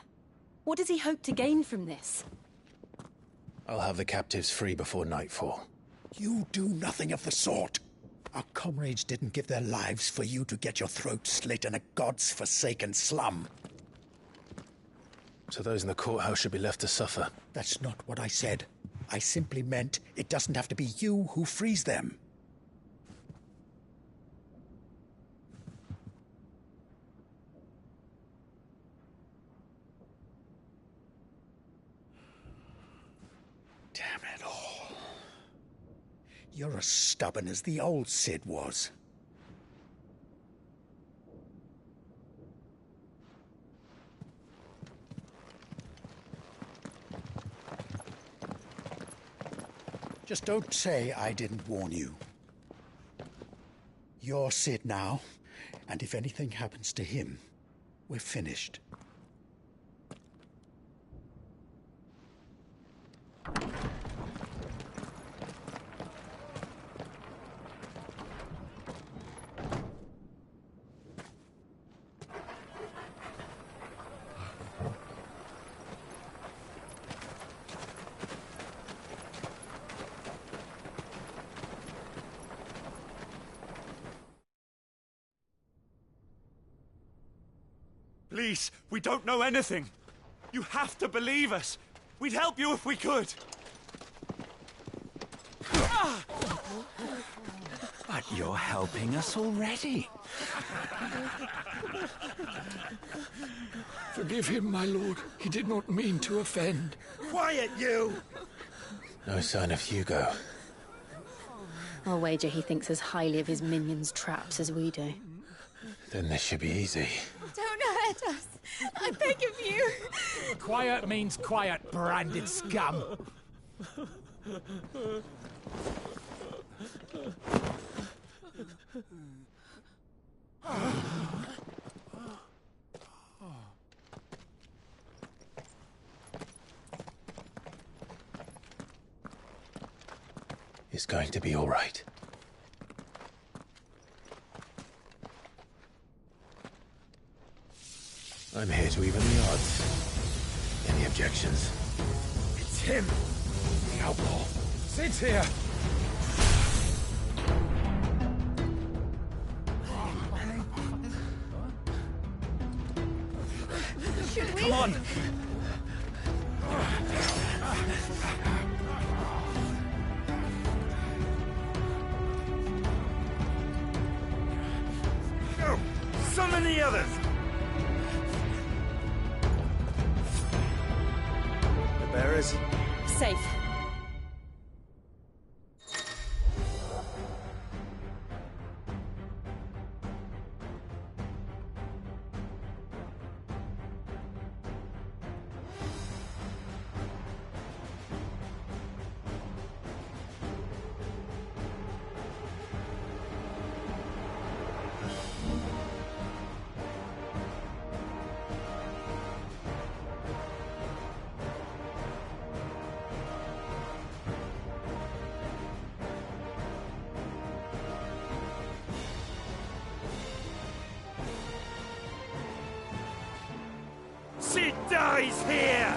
What does he hope to gain from this? I'll have the captives free before nightfall. You do nothing of the sort. Our comrades didn't give their lives for you to get your throat slit in a god's-forsaken slum. So those in the courthouse should be left to suffer. That's not what I said. I simply meant it doesn't have to be you who frees them. Damn it all. You're as stubborn as the old Sid was. Just don't say I didn't warn you. You're Sid now, and if anything happens to him, We're finished. Please, we don't know anything. You have to believe us. We'd help you if we could. But you're helping us already. Forgive him, my lord. He did not mean to offend. Quiet, you! No sign of Hugo. I'll wager he thinks as highly of his minions' traps as we do. Then this should be easy. Don't hurt us. I beg of you. Quiet means quiet, branded scum. It's going to be all right. I'm here to even the odds. Any objections? It's him, the outlaw. Sit here. Should we? Come on. Go! Summon the others! The bearers? Safe. She dies here!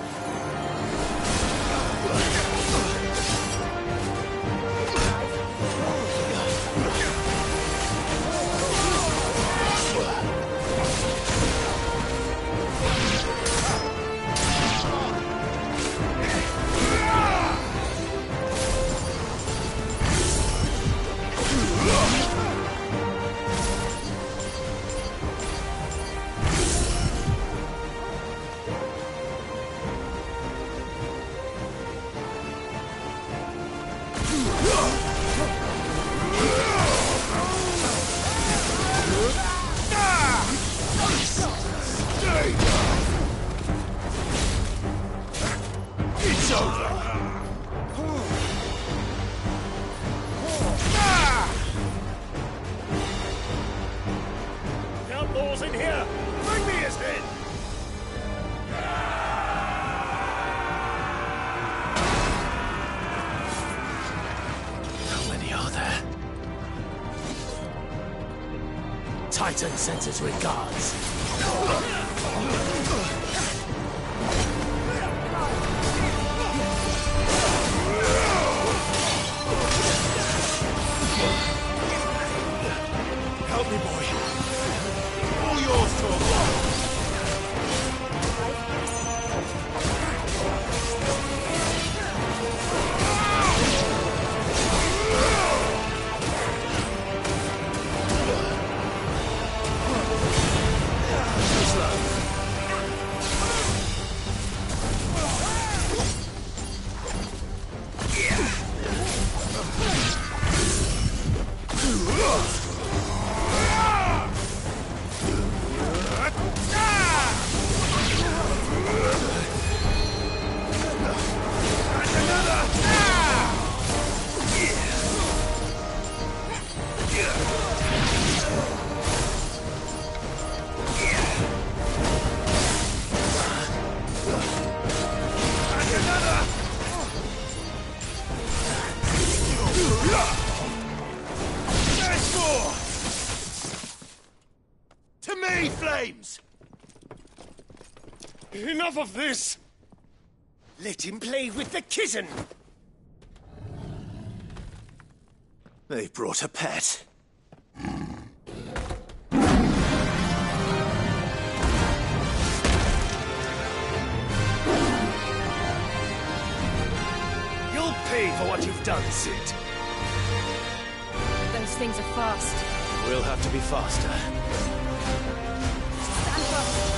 It's over! The outlaw's in here! Bring me his head! How many are there? Titan sends his regards. Help me, boy. All yours, Torvald. Enough of this! Let him play with the kitten! They brought a pet. You'll pay for what you've done, Cid. Those things are fast. We'll have to be faster. Stand fast.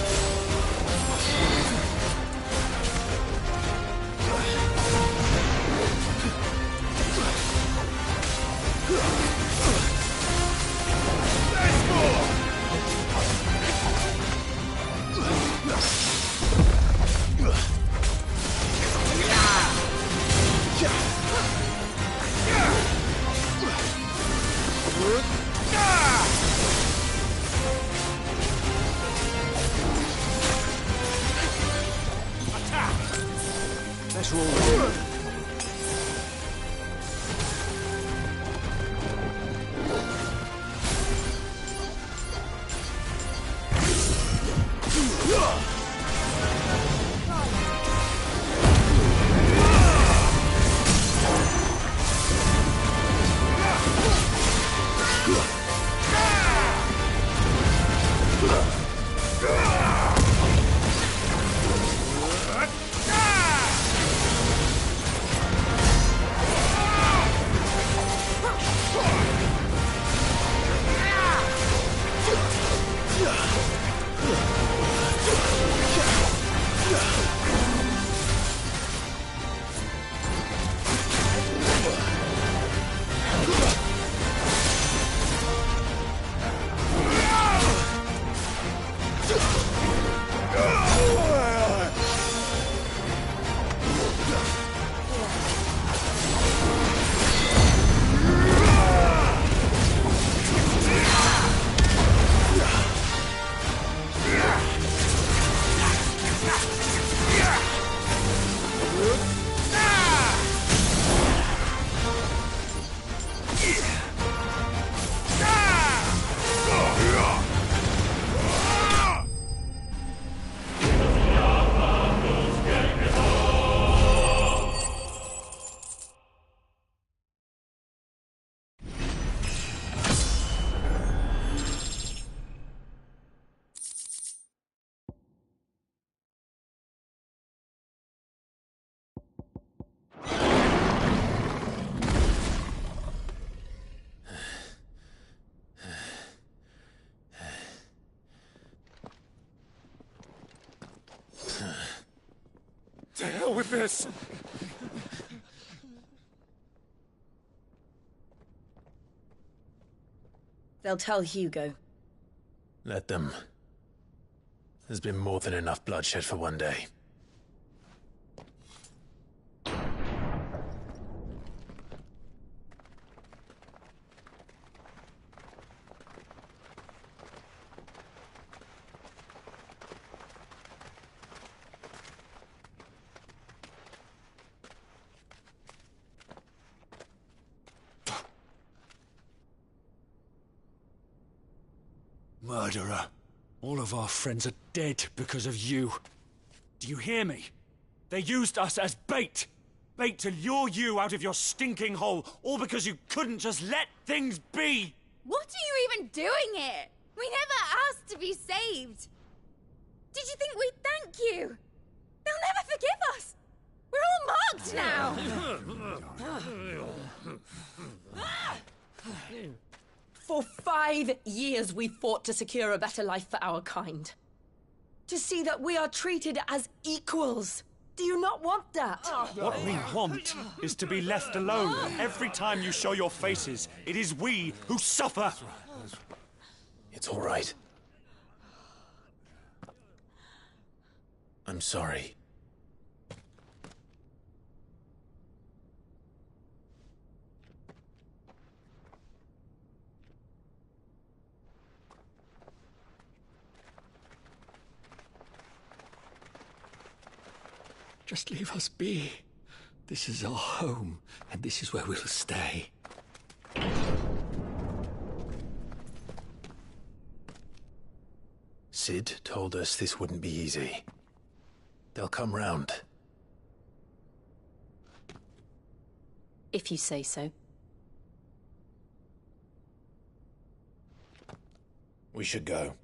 Let's roll. To hell with this! They'll tell Hugo. Let them. There's been more than enough bloodshed for one day. Murderer. All of our friends are dead because of you. Do you hear me? They used us as bait. Bait to lure you out of your stinking hole, all because you couldn't just let things be. What are you even doing here? We never asked to be saved. Did you think we'd thank you? They'll never forgive us. We're all marked now. For 5 years we fought to secure a better life for our kind. To see that we are treated as equals. Do you not want that? What we want is to be left alone. Every time you show your faces, it is we who suffer. It's all right. I'm sorry. Just leave us be. This is our home, and this is where we'll stay. Cid told us this wouldn't be easy. They'll come round. If you say so. We should go.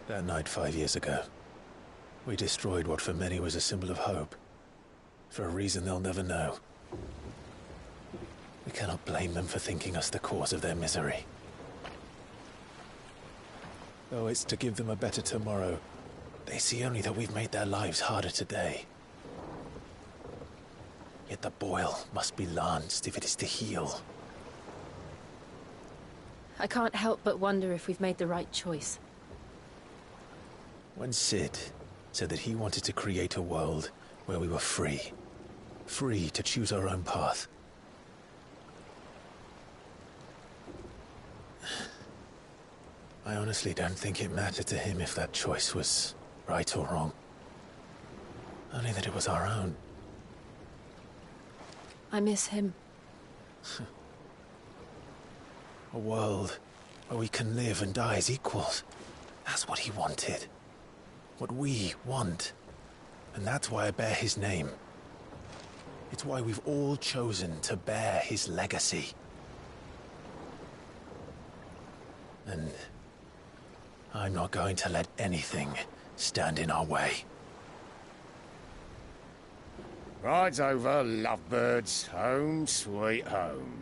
That night 5 years ago, we destroyed what for many was a symbol of hope. For a reason they'll never know. We cannot blame them for thinking us the cause of their misery. Though it's to give them a better tomorrow, they see only that we've made their lives harder today. Yet the boil must be lanced if it is to heal. I can't help but wonder if we've made the right choice. When Sid said that he wanted to create a world where we were free. Free to choose our own path. I honestly don't think it mattered to him if that choice was right or wrong. Only that it was our own. I miss him. A world where we can live and die as equals. That's what he wanted. What we want. And that's why I bear his name. It's why we've all chosen to bear his legacy. And I'm not going to let anything stand in our way. Rides over, lovebirds. Home, sweet home.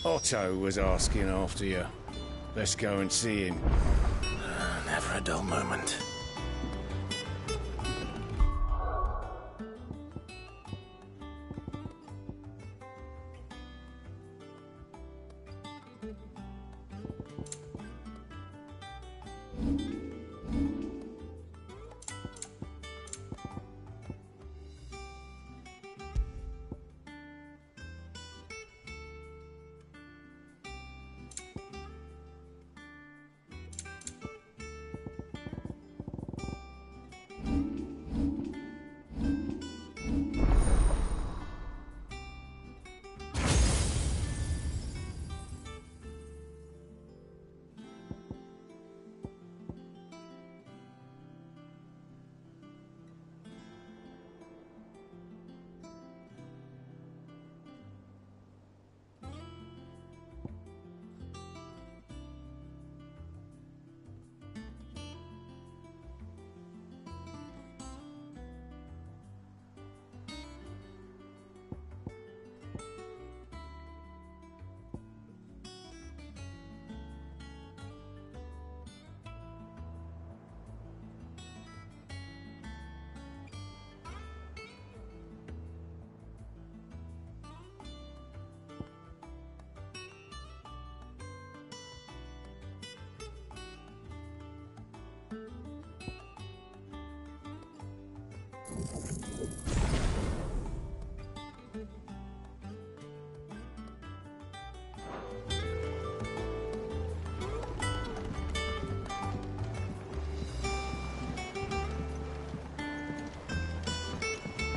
Otto was asking after you. Let's go and see him. Never a dull moment.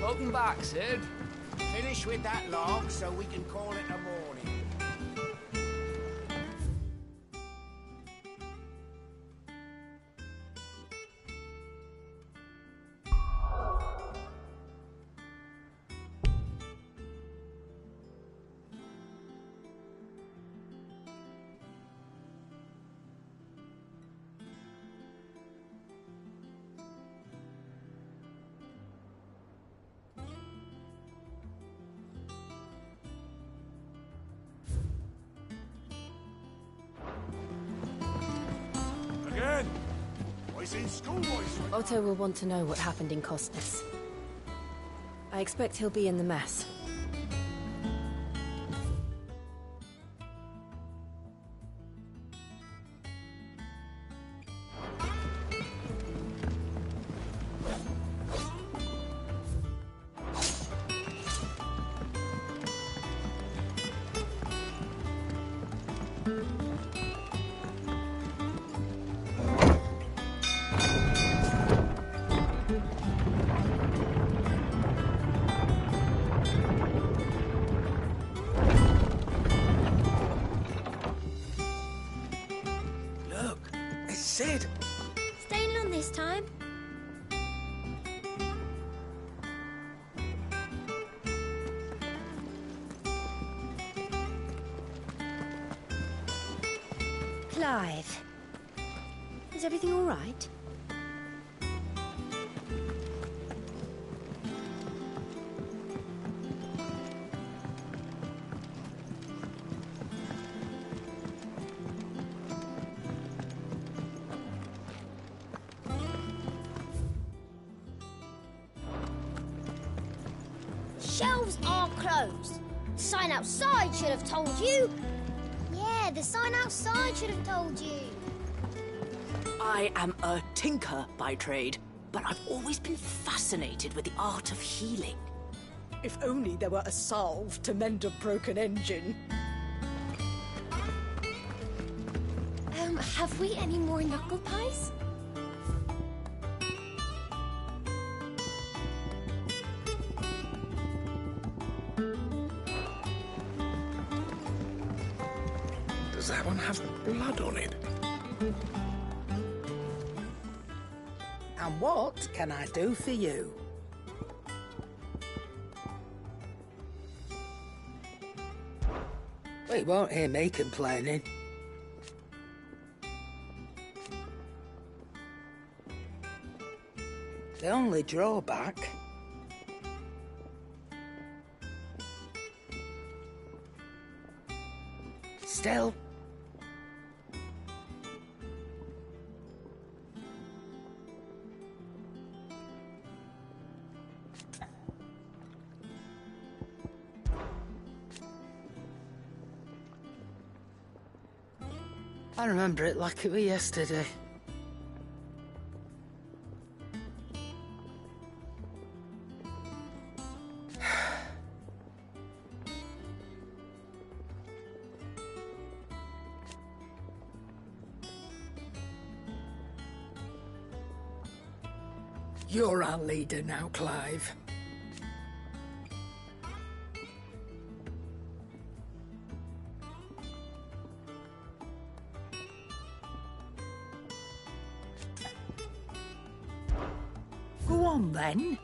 Welcome back, Sid. Finish with that log so we can call it a morning. Otto will want to know what happened in Costness. I expect he'll be in the mess. Look, it's Sid. Staying on this time? Clive. Is everything all right? Shelves are closed. The sign outside should have told you. Yeah, the sign outside should have told you. I am a tinker by trade, but I've always been fascinated with the art of healing. If only there were a salve to mend a broken engine. Have we any more knuckle pies? Does that one have blood on it? And what can I do for you? Well, you won't hear me complaining. The only drawback... Still... I remember it like it was yesterday. You're our leader now, Clive. Go on, then.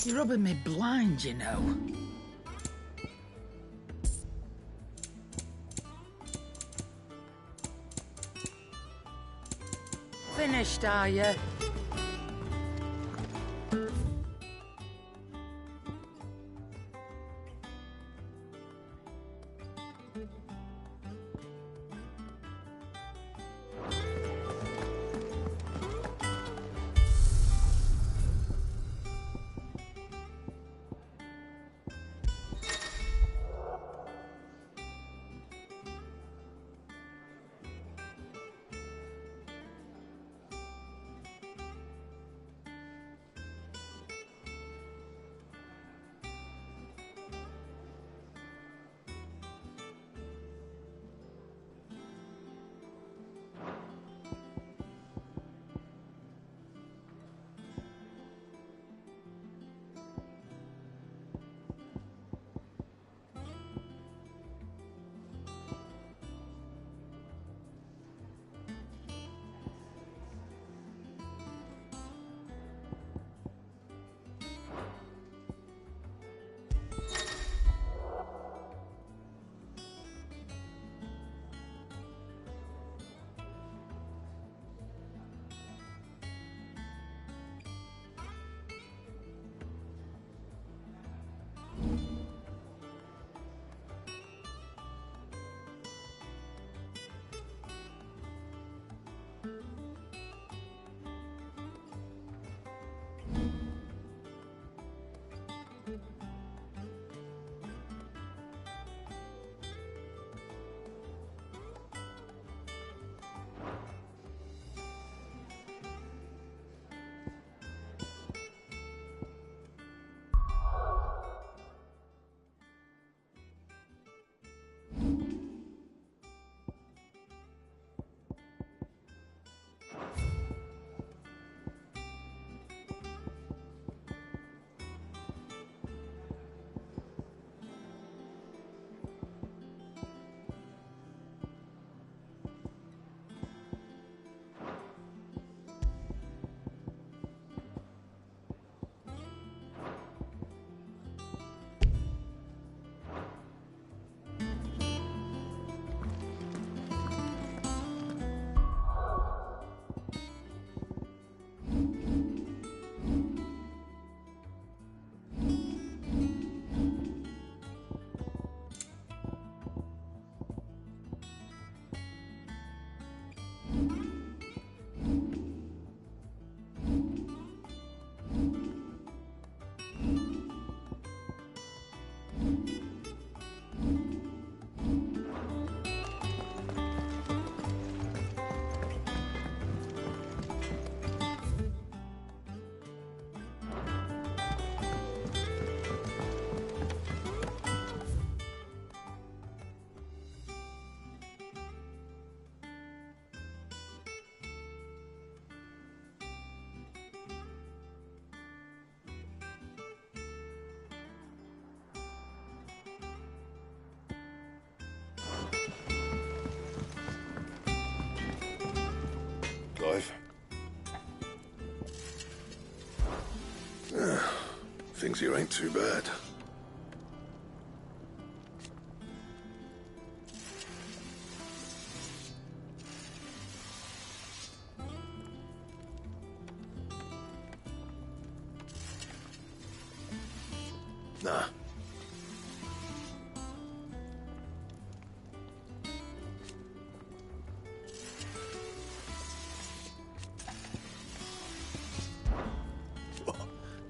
You're rubbing me blind, you know. Finished, are you? Clive. Things here ain't too bad. Nah.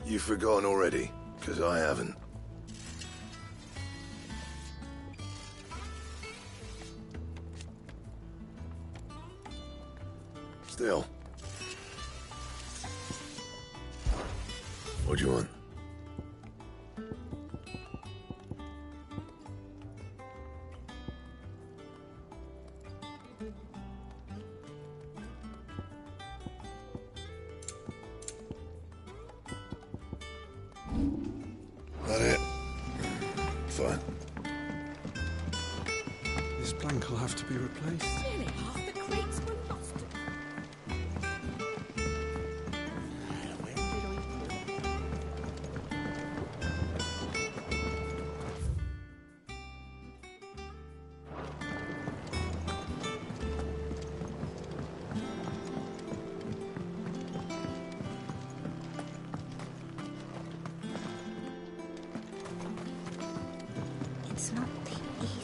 You've forgotten already, because I haven't. Still. What do you want? That it? Fine. This plank will have to be replaced. Nearly half the crates were lost. It's not the ether.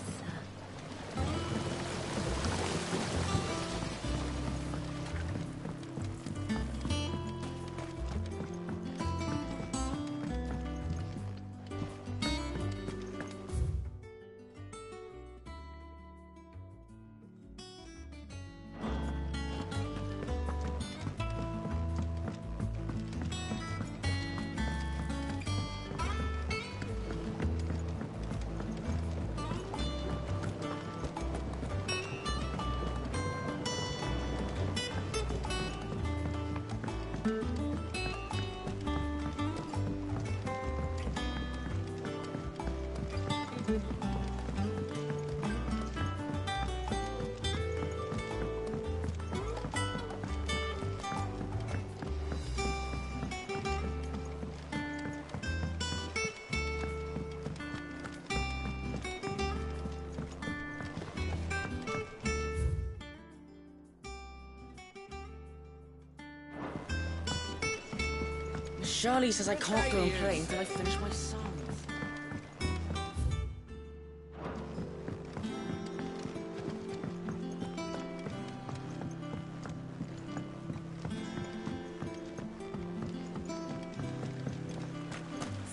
Charlie says I can't go and play until I finish my songs.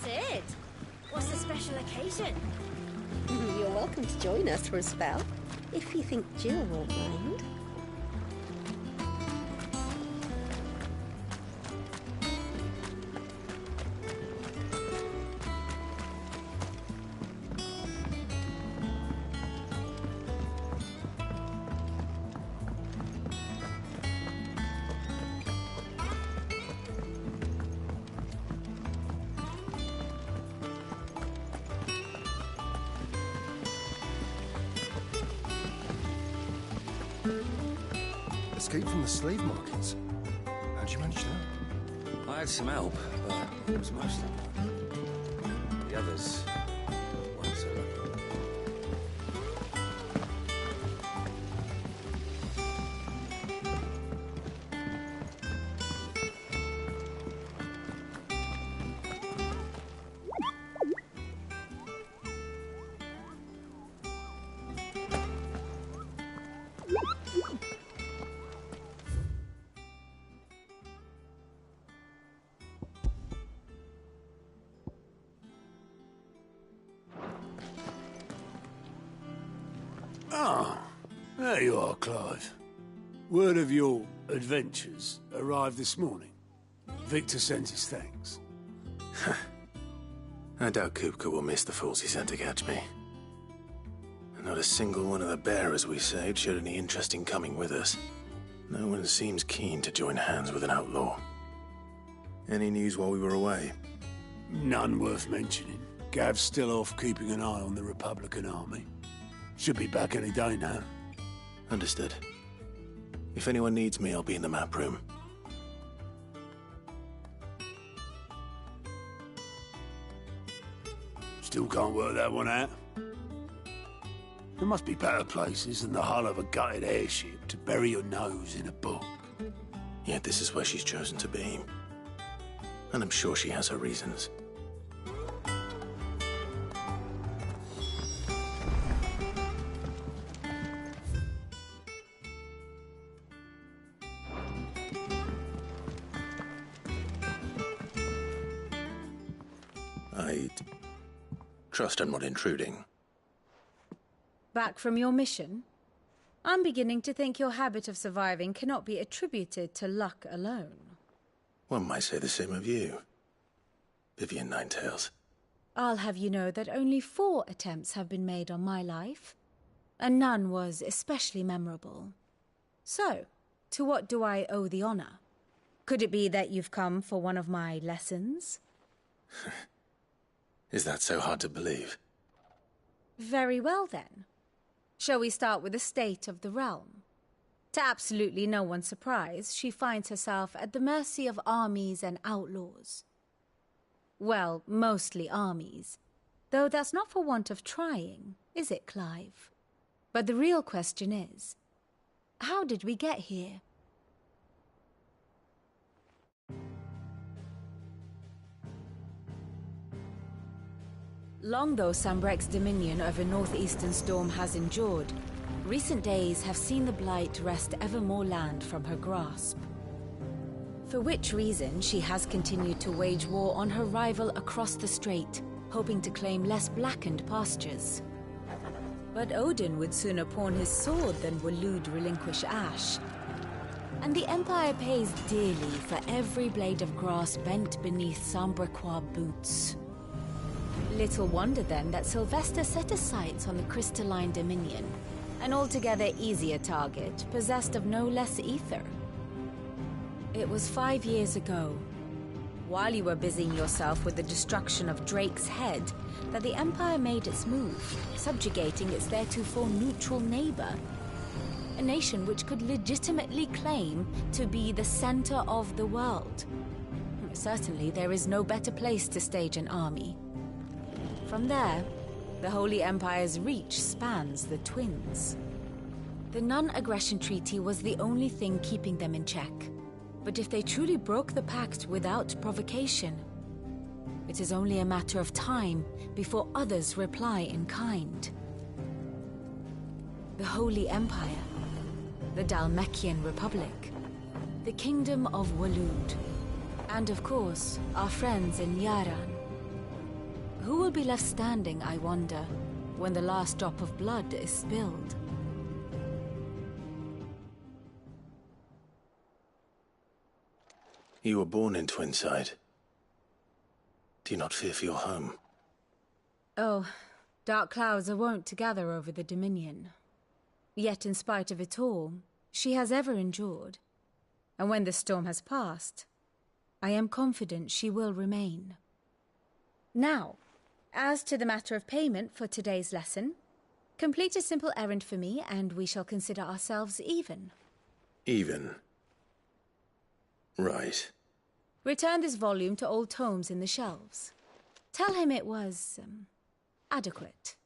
Sid, what's the special occasion? You're welcome to join us for a spell, if you think Jill won't mind. Escape from the slave markets. How'd you manage that? I had some help, but it was mostly luck. The others weren't so lucky. Ah, there you are, Clive. Word of your adventures arrived this morning. Victor sends his thanks. I doubt Kupka will miss the fools he sent to catch me. And not a single one of the bearers we saved showed any interest in coming with us. No one seems keen to join hands with an outlaw. Any news while we were away? None worth mentioning. Gav's still off keeping an eye on the Republican army. Should be back any day now. Understood. If anyone needs me, I'll be in the map room. Still can't work that one out? There must be better places than the hull of a gutted airship to bury your nose in a book. Yet this is where she's chosen to be. And I'm sure she has her reasons. I trust I'm not intruding. Back from your mission? I'm beginning to think your habit of surviving cannot be attributed to luck alone. One might say the same of you, Vivian Ninetails. I'll have you know that only 4 attempts have been made on my life, and none was especially memorable. So, to what do I owe the honor? Could it be that you've come for one of my lessons? Is that so hard to believe? Very well, then. Shall we start with the state of the realm? To absolutely no one's surprise, she finds herself at the mercy of armies and outlaws. Well, mostly armies. Though that's not for want of trying, is it, Clive? But the real question is, how did we get here? Long though Sambrecht's dominion over northeastern Storm has endured, recent days have seen the Blight wrest ever more land from her grasp. For which reason she has continued to wage war on her rival across the strait, hoping to claim less blackened pastures. But Odin would sooner pawn his sword than Waloed relinquish Ash. And the Empire pays dearly for every blade of grass bent beneath Sambrequois boots. Little wonder then that Sylvester set his sights on the Crystalline Dominion, an altogether easier target, possessed of no less ether. It was 5 years ago, while you were busying yourself with the destruction of Drake's head, that the Empire made its move, subjugating its theretofore neutral neighbor, a nation which could legitimately claim to be the center of the world. Certainly, there is no better place to stage an army. From there, the Holy Empire's reach spans the Twins. The non-aggression treaty was the only thing keeping them in check. But if they truly broke the pact without provocation, it is only a matter of time before others reply in kind. The Holy Empire, the Dhalmekian Republic, the Kingdom of Waloed, and of course, our friends in Yaran. Who will be left standing, I wonder, when the last drop of blood is spilled? You were born in Twinside. Do you not fear for your home? Oh, dark clouds are wont to gather over the Dominion. Yet in spite of it all, she has ever endured. And when the storm has passed, I am confident she will remain. Now, as to the matter of payment for today's lesson, complete a simple errand for me and we shall consider ourselves even. Even? Right. Return this volume to old tomes in the shelves. Tell him it was, adequate.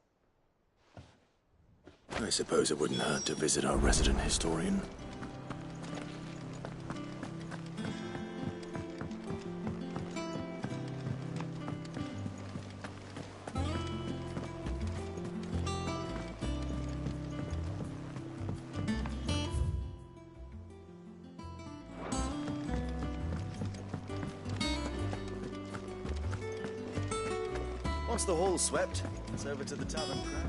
I suppose it wouldn't hurt to visit our resident historian. Once the hall's swept, it's over to the Tavern Crown.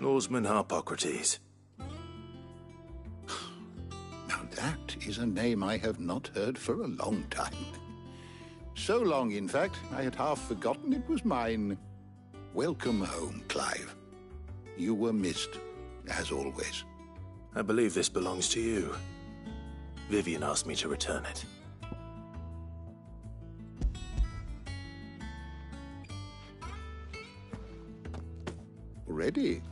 Norseman Harpocrates. Now that is a name I have not heard for a long time. So long, in fact, I had half forgotten it was mine. Welcome home, Clive. You were missed, as always. I believe this belongs to you. Vivian asked me to return it. Already?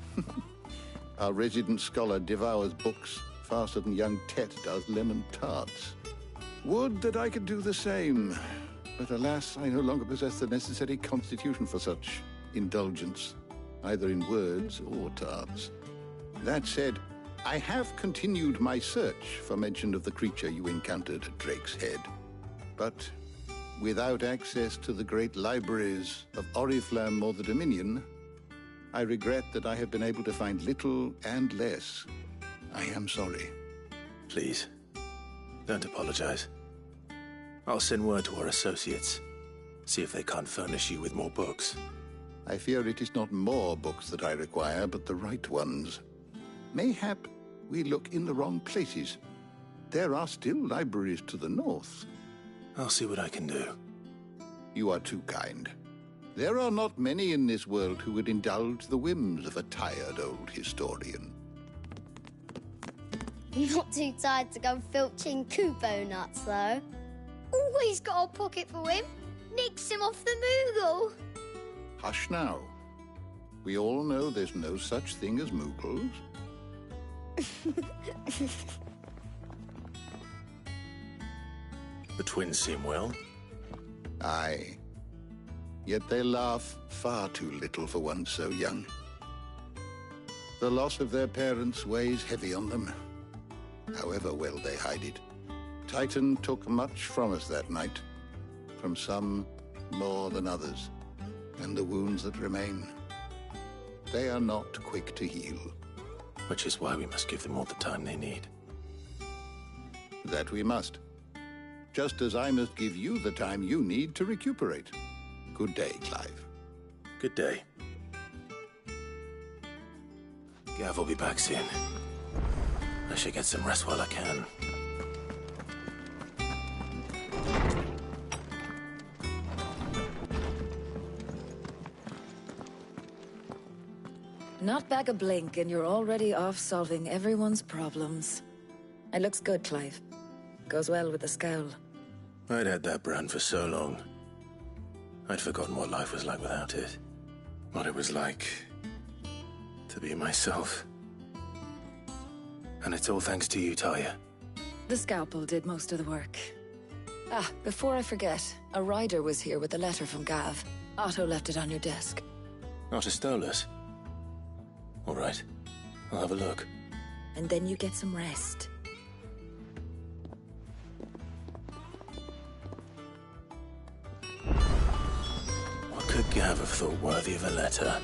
Our resident scholar devours books faster than young Tet does lemon tarts. Would that I could do the same. But alas, I no longer possess the necessary constitution for such indulgence, either in words or tarts. That said, I have continued my search for mention of the creature you encountered at Drake's Head. But without access to the great libraries of Oriflamme or the Dominion, I regret that I have been able to find little and less. I am sorry. Please, don't apologize. I'll send word to our associates. See if they can't furnish you with more books. I fear it is not more books that I require, but the right ones. Mayhap we look in the wrong places. There are still libraries to the north. I'll see what I can do. You are too kind. There are not many in this world who would indulge the whims of a tired old historian. Not too tired to go filching Kupo nuts, though. Always got a pocket for him. Nicks him off the Moogle. Hush now. We all know there's no such thing as Moogles. The twins seem well. Aye. Yet they laugh far too little for one so young. The loss of their parents weighs heavy on them, however well they hide it. Titan took much from us that night, from some more than others, and the wounds that remain, they are not quick to heal. Which is why we must give them all the time they need. That we must. Just as I must give you the time you need to recuperate. Good day, Clive. Good day. Gav will be back soon. I should get some rest while I can. Not back a blink and you're already off solving everyone's problems. It looks good, Clive. Goes well with the scowl. I'd had that brand for so long. I'd forgotten what life was like without it. What it was like to be myself. And it's all thanks to you, Talia. The scalpel did most of the work. Ah, before I forget, a rider was here with a letter from Gav. Otto left it on your desk. Otto stole us. All right, I'll have a look. And then you get some rest. What could Gav have thought worthy of a letter?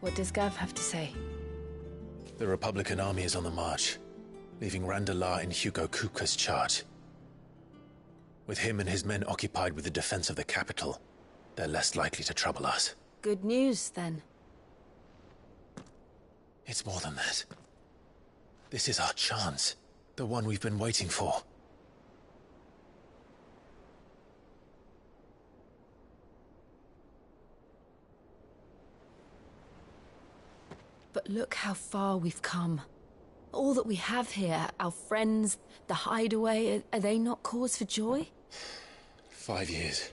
What does Gav have to say? The Republican army is on the march, leaving Randalar in Hugo Kupka's charge. With him and his men occupied with the defense of the capital, they're less likely to trouble us. Good news, then. It's more than that. This is our chance. The one we've been waiting for. But look how far we've come. All that we have here, our friends, the hideaway, are they not cause for joy? 5 years.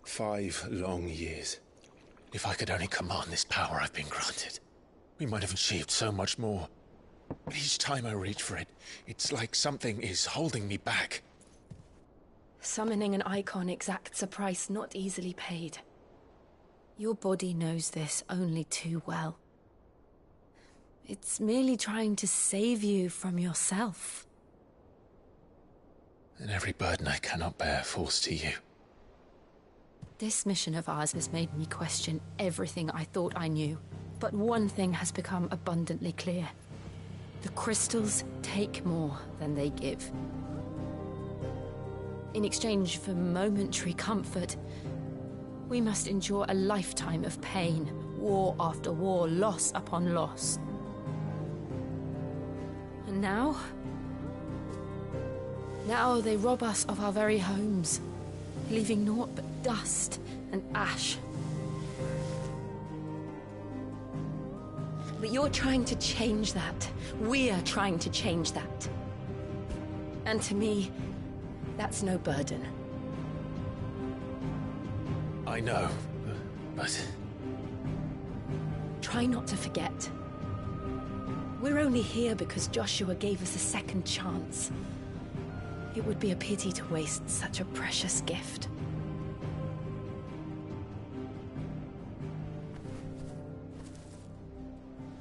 5 long years. If I could only command this power I've been granted, we might have achieved so much more. But each time I reach for it, it's like something is holding me back. Summoning an icon exacts a price not easily paid. Your body knows this only too well. It's merely trying to save you from yourself. And every burden I cannot bear falls to you. This mission of ours has made me question everything I thought I knew. But one thing has become abundantly clear. The crystals take more than they give. In exchange for momentary comfort, we must endure a lifetime of pain, war after war, loss upon loss. And now they rob us of our very homes, leaving naught but dust and ash. But you're trying to change that. We're trying to change that. And to me, that's no burden. I know, but... Try not to forget. We're only here because Joshua gave us a second chance. It would be a pity to waste such a precious gift.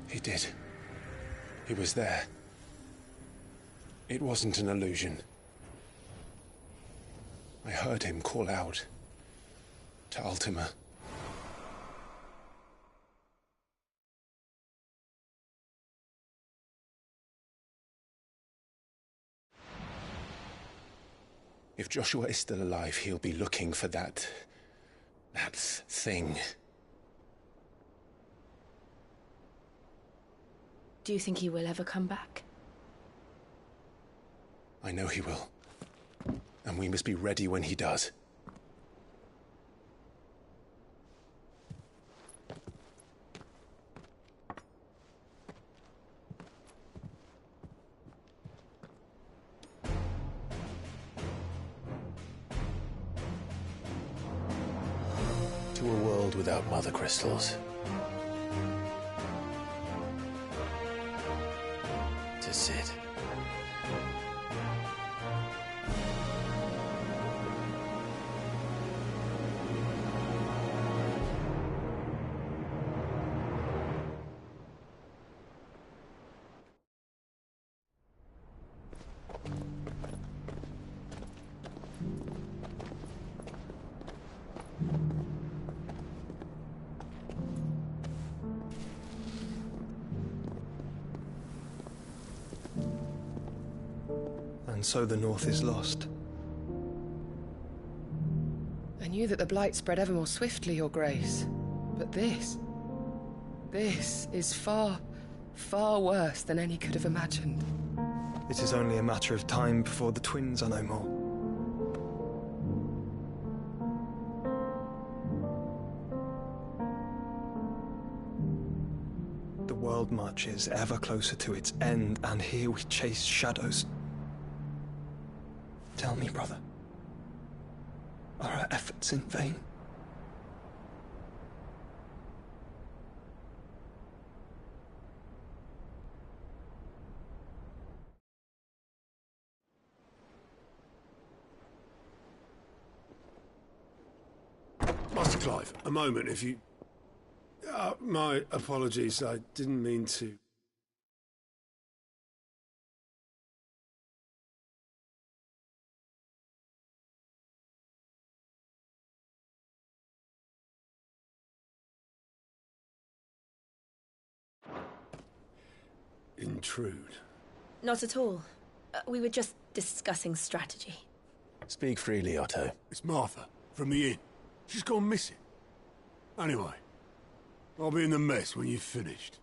He did. He was there. It wasn't an illusion. I heard him call out to Ultima. If Joshua is still alive, he'll be looking for that thing. Do you think he will ever come back? I know he will. And we must be ready when he does. To a world without mother crystals. To Cid. And so the North is lost. I knew that the Blight spread ever more swiftly, Your Grace. But this is far, far worse than any could have imagined. It is only a matter of time before the twins are no more. The world marches ever closer to its end, and here we chase shadows. Tell me, brother, are our efforts in vain? Master Clive, a moment, if you... my apologies, I didn't mean to... intrude. Not at all. We were just discussing strategy. Speak freely, Otto. It's Martha, from the inn. She's gone missing. Anyway, I'll be in the mess when you've finished.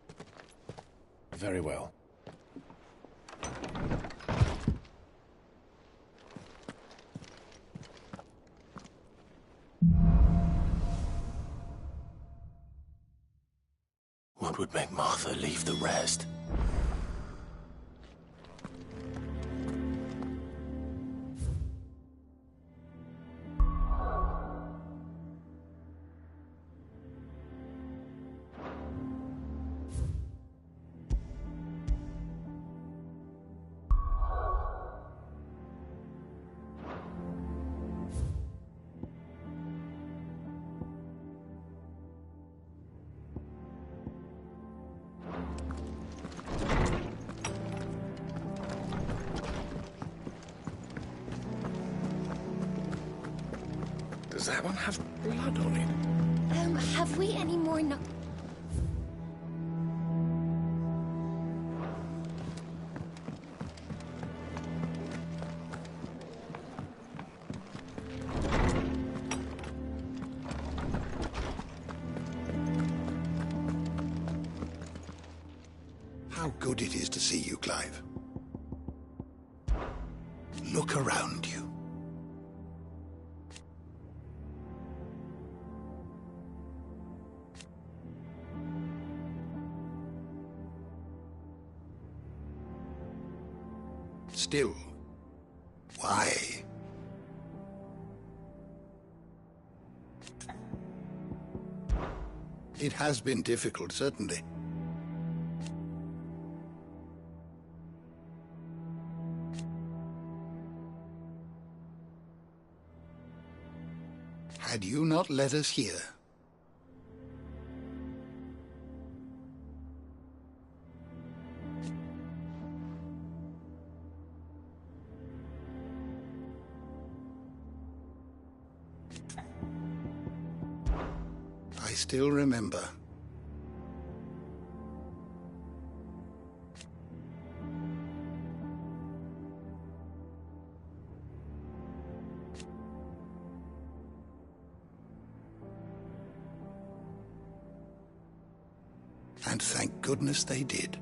Very well. What would make Martha leave the rest? Does that one have blood on it? Have we any more How good it is to see you, Clive. Look around you. Still, why? It has been difficult, certainly. Had you not led us here, I still remember. And thank goodness they did.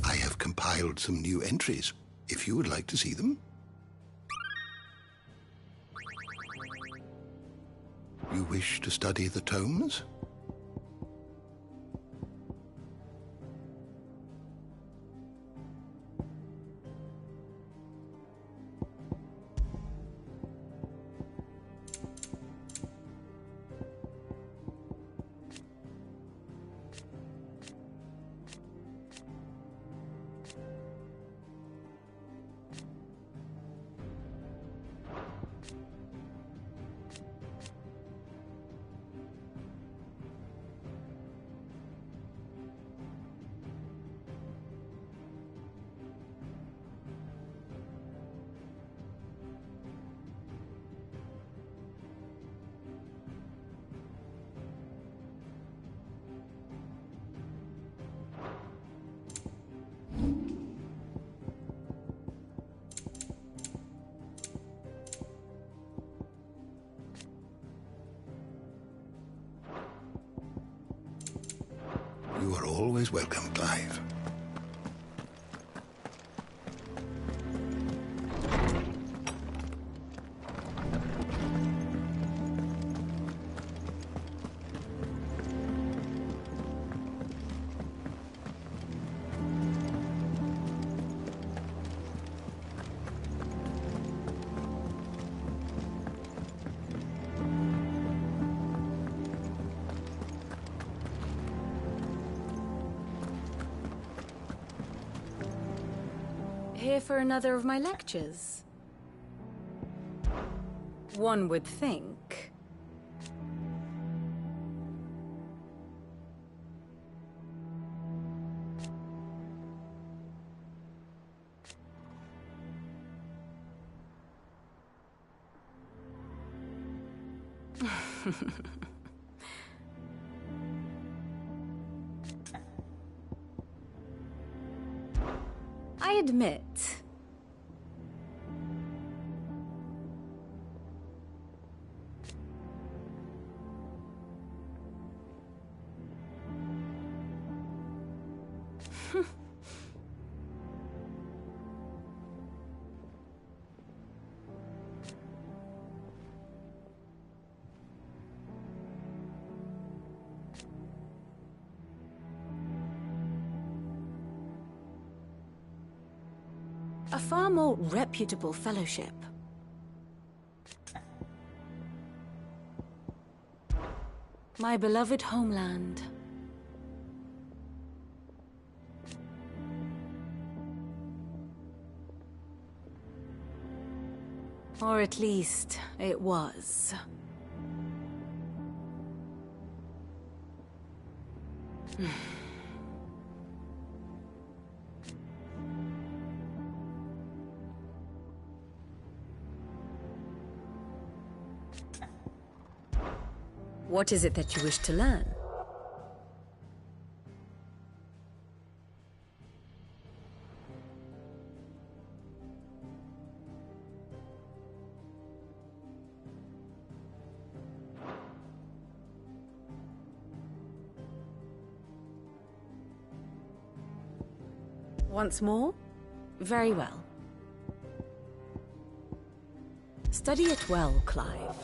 I have compiled some new entries, if you would like to see them. You wish to study the tomes? You are always welcome, Clive. Here for another of my lectures? One would think. I admit, a far more reputable fellowship. My beloved homeland. Or at least, it was. What is it that you wish to learn? Once more? Very well. Study it well, Clive.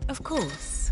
Of course.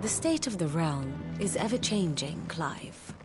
The state of the realm is ever-changing, Clive.